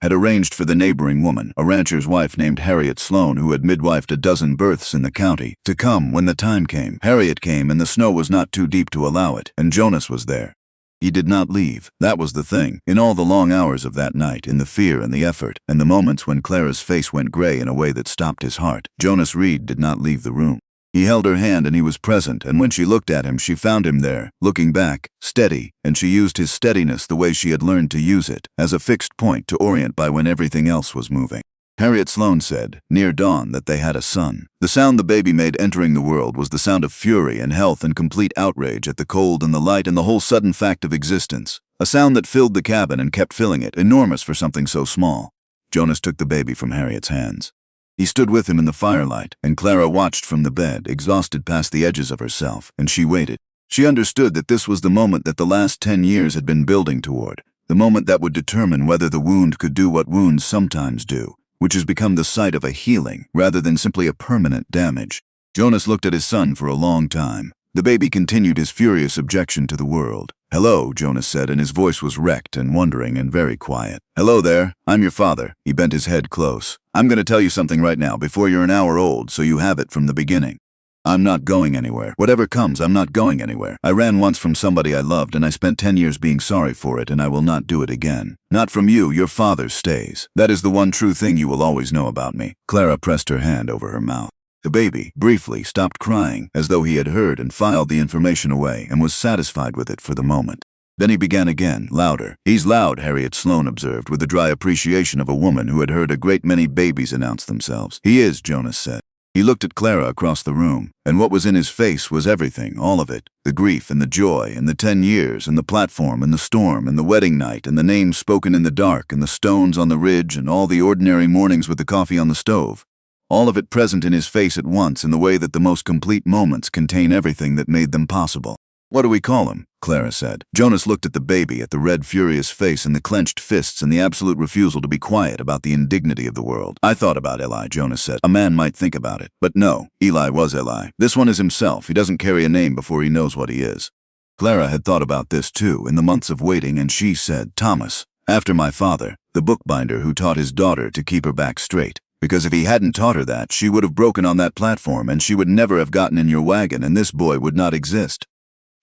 had arranged for the neighboring woman, a rancher's wife named Harriet Sloan who had midwifed a dozen births in the county, to come when the time came. Harriet came and the snow was not too deep to allow it, and Jonas was there. He did not leave. That was the thing. In all the long hours of that night, in the fear and the effort, and the moments when Clara's face went gray in a way that stopped his heart, Jonas Reed did not leave the room. He held her hand and he was present, and when she looked at him, she found him there, looking back, steady, and she used his steadiness the way she had learned to use it, as a fixed point to orient by when everything else was moving. Harriet Sloane said, near dawn, that they had a son. The sound the baby made entering the world was the sound of fury and health and complete outrage at the cold and the light and the whole sudden fact of existence. A sound that filled the cabin and kept filling it, enormous for something so small. Jonas took the baby from Harriet's hands. He stood with him in the firelight, and Clara watched from the bed, exhausted past the edges of herself, and she waited. She understood that this was the moment that the last 10 years had been building toward, the moment that would determine whether the wound could do what wounds sometimes do, which has become the site of a healing rather than simply a permanent damage. Jonas looked at his son for a long time. The baby continued his furious objection to the world. "Hello," Jonas said, and his voice was wrecked and wondering and very quiet. "Hello there, I'm your father." He bent his head close. "I'm going to tell you something right now before you're an hour old, so you have it from the beginning. I'm not going anywhere. Whatever comes, I'm not going anywhere. I ran once from somebody I loved, and I spent 10 years being sorry for it, and I will not do it again. Not from you, your father stays. That is the one true thing you will always know about me." Clara pressed her hand over her mouth. The baby, briefly, stopped crying, as though he had heard and filed the information away and was satisfied with it for the moment. Then he began again, louder. "He's loud," Harriet Sloane observed, with the dry appreciation of a woman who had heard a great many babies announce themselves. "He is," Jonas said. He looked at Clara across the room, and what was in his face was everything, all of it. The grief and the joy and the 10 years and the platform and the storm and the wedding night and the names spoken in the dark and the stones on the ridge and all the ordinary mornings with the coffee on the stove. All of it present in his face at once in the way that the most complete moments contain everything that made them possible. "What do we call him?" Clara said. Jonas looked at the baby, at the red, furious face and the clenched fists and the absolute refusal to be quiet about the indignity of the world. "I thought about Eli," Jonas said. "A man might think about it. But no, Eli was Eli. This one is himself. He doesn't carry a name before he knows what he is." Clara had thought about this too, in the months of waiting, and she said, "Thomas, after my father, the bookbinder who taught his daughter to keep her back straight. Because if he hadn't taught her that, she would have broken on that platform, and she would never have gotten in your wagon, and this boy would not exist."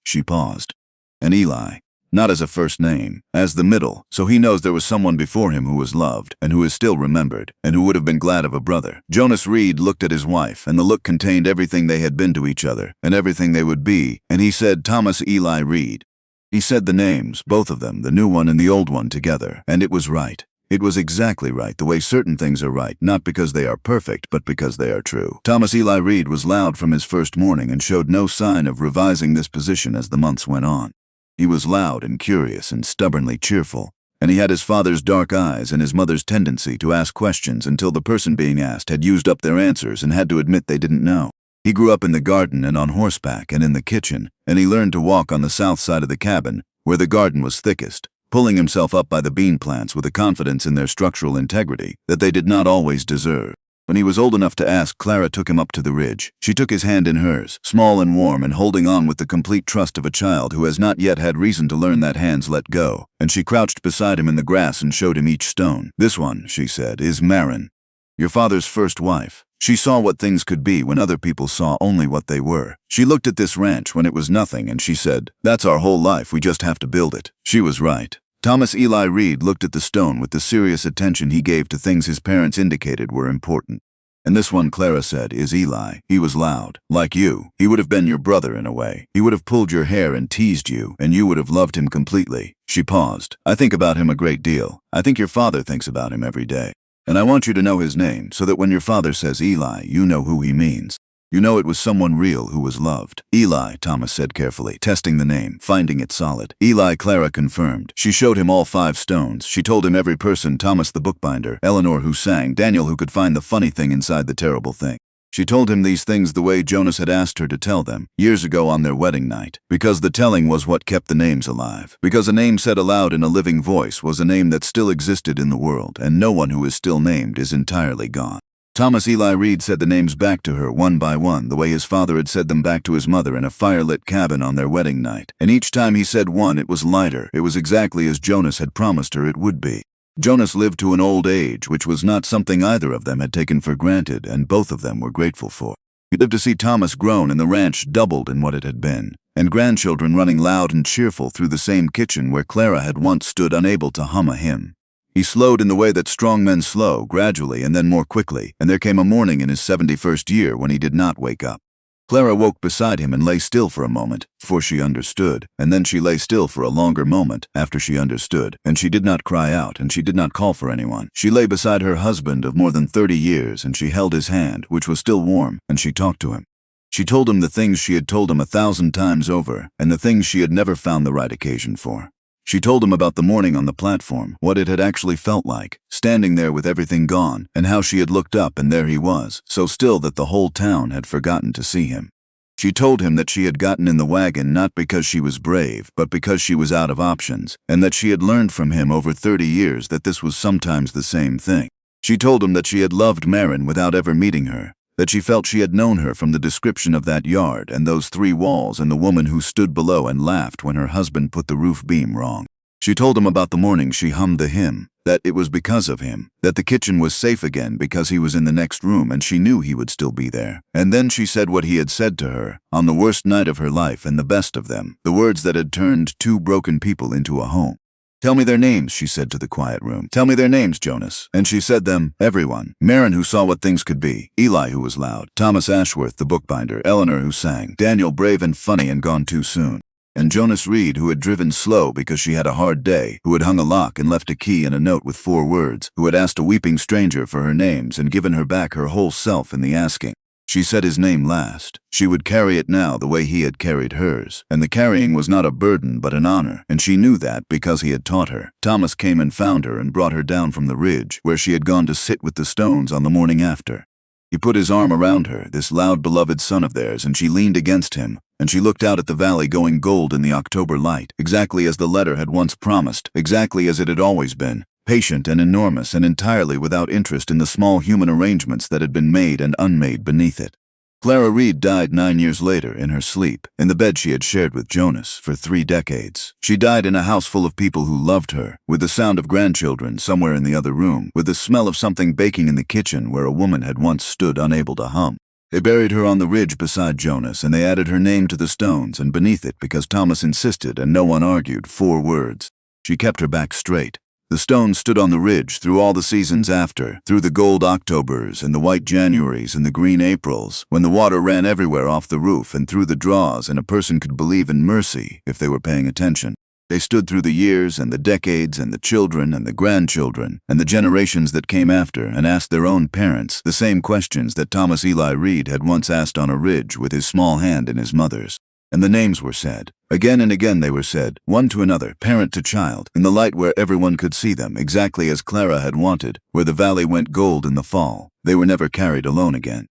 She paused. "And Eli, not as a first name, as the middle, so he knows there was someone before him who was loved, and who is still remembered, and who would have been glad of a brother." Jonas Reed looked at his wife, and the look contained everything they had been to each other, and everything they would be, and he said, "Thomas Eli Reed." He said the names, both of them, the new one and the old one together, and it was right. It was exactly right, the way certain things are right, not because they are perfect, but because they are true. Thomas Eli Reed was loud from his first morning and showed no sign of revising this position as the months went on. He was loud and curious and stubbornly cheerful, and he had his father's dark eyes and his mother's tendency to ask questions until the person being asked had used up their answers and had to admit they didn't know. He grew up in the garden and on horseback and in the kitchen, and he learned to walk on the south side of the cabin, where the garden was thickest, pulling himself up by the bean plants with a confidence in their structural integrity that they did not always deserve. When he was old enough to ask, Clara took him up to the ridge. She took his hand in hers, small and warm and holding on with the complete trust of a child who has not yet had reason to learn that hands let go, and she crouched beside him in the grass and showed him each stone. "This one," she said, "is Marin, your father's first wife. She saw what things could be when other people saw only what they were. She looked at this ranch when it was nothing and she said, 'That's our whole life, we just have to build it.' She was right." Thomas Eli Reed looked at the stone with the serious attention he gave to things his parents indicated were important. "And this one," Clara said, "is Eli. He was loud. Like you. He would have been your brother in a way. He would have pulled your hair and teased you, and you would have loved him completely." She paused. "I think about him a great deal. I think your father thinks about him every day. And I want you to know his name, so that when your father says Eli, you know who he means. You know it was someone real who was loved." "Eli," Thomas said carefully, testing the name, finding it solid. "Eli," Clara confirmed. She showed him all 5 stones. She told him every person, Thomas the bookbinder, Eleanor who sang, Daniel who could find the funny thing inside the terrible thing. She told him these things the way Jonas had asked her to tell them, years ago on their wedding night. Because the telling was what kept the names alive. Because a name said aloud in a living voice was a name that still existed in the world, and no one who is still named is entirely gone. Thomas Eli Reed said the names back to her one by one, the way his father had said them back to his mother in a firelit cabin on their wedding night. And each time he said one, it was lighter. It was exactly as Jonas had promised her it would be. Jonas lived to an old age, which was not something either of them had taken for granted, and both of them were grateful for. He lived to see Thomas grown and the ranch doubled in what it had been, and grandchildren running loud and cheerful through the same kitchen where Clara had once stood unable to hum a hymn. He slowed in the way that strong men slow, gradually and then more quickly, and there came a morning in his 71st year when he did not wake up. Clara woke beside him and lay still for a moment, for she understood, and then she lay still for a longer moment after she understood, and she did not cry out, and she did not call for anyone. She lay beside her husband of more than 30 years, and she held his hand, which was still warm, and she talked to him. She told him the things she had told him 1,000 times over, and the things she had never found the right occasion for. She told him about the morning on the platform, what it had actually felt like, standing there with everything gone, and how she had looked up and there he was, so still that the whole town had forgotten to see him. She told him that she had gotten in the wagon not because she was brave, but because she was out of options, and that she had learned from him over 30 years that this was sometimes the same thing. She told him that she had loved Marin without ever meeting her, that she felt she had known her from the description of that yard and those 3 walls and the woman who stood below and laughed when her husband put the roof beam wrong. She told him about the morning she hummed the hymn, that it was because of him, that the kitchen was safe again because he was in the next room and she knew he would still be there. And then she said what he had said to her, on the worst night of her life and the best of them, the words that had turned 2 broken people into a home. "Tell me their names," she said to the quiet room. "Tell me their names, Jonas." And she said them, everyone. Marin, who saw what things could be. Eli, who was loud. Thomas Ashworth, the bookbinder. Eleanor, who sang. Daniel, brave and funny and gone too soon. And Jonas Reed, who had driven slow because she had a hard day, who had hung a lock and left a key and a note with 4 words, who had asked a weeping stranger for her names and given her back her whole self in the asking. She said his name last. She would carry it now the way he had carried hers, and the carrying was not a burden but an honor, and she knew that because he had taught her. Thomas came and found her and brought her down from the ridge, where she had gone to sit with the stones on the morning after. He put his arm around her, this loud beloved son of theirs, and she leaned against him, and she looked out at the valley going gold in the October light, exactly as the letter had once promised, exactly as it had always been. Patient and enormous and entirely without interest in the small human arrangements that had been made and unmade beneath it. Clara Reed died 9 years later in her sleep, in the bed she had shared with Jonas for 3 decades. She died in a house full of people who loved her, with the sound of grandchildren somewhere in the other room, with the smell of something baking in the kitchen where a woman had once stood unable to hum. They buried her on the ridge beside Jonas, and they added her name to the stones, and beneath it, because Thomas insisted and no one argued, 4 words. She kept her back straight. The stones stood on the ridge through all the seasons after, through the gold Octobers and the white Januaries and the green Aprils, when the water ran everywhere off the roof and through the draws and a person could believe in mercy if they were paying attention. They stood through the years and the decades and the children and the grandchildren and the generations that came after and asked their own parents the same questions that Thomas Eli Reed had once asked on a ridge with his small hand in his mother's. And the names were said. Again and again they were said, one to another, parent to child, in the light where everyone could see them, exactly as Clara had wanted, where the valley went gold in the fall. They were never carried alone again.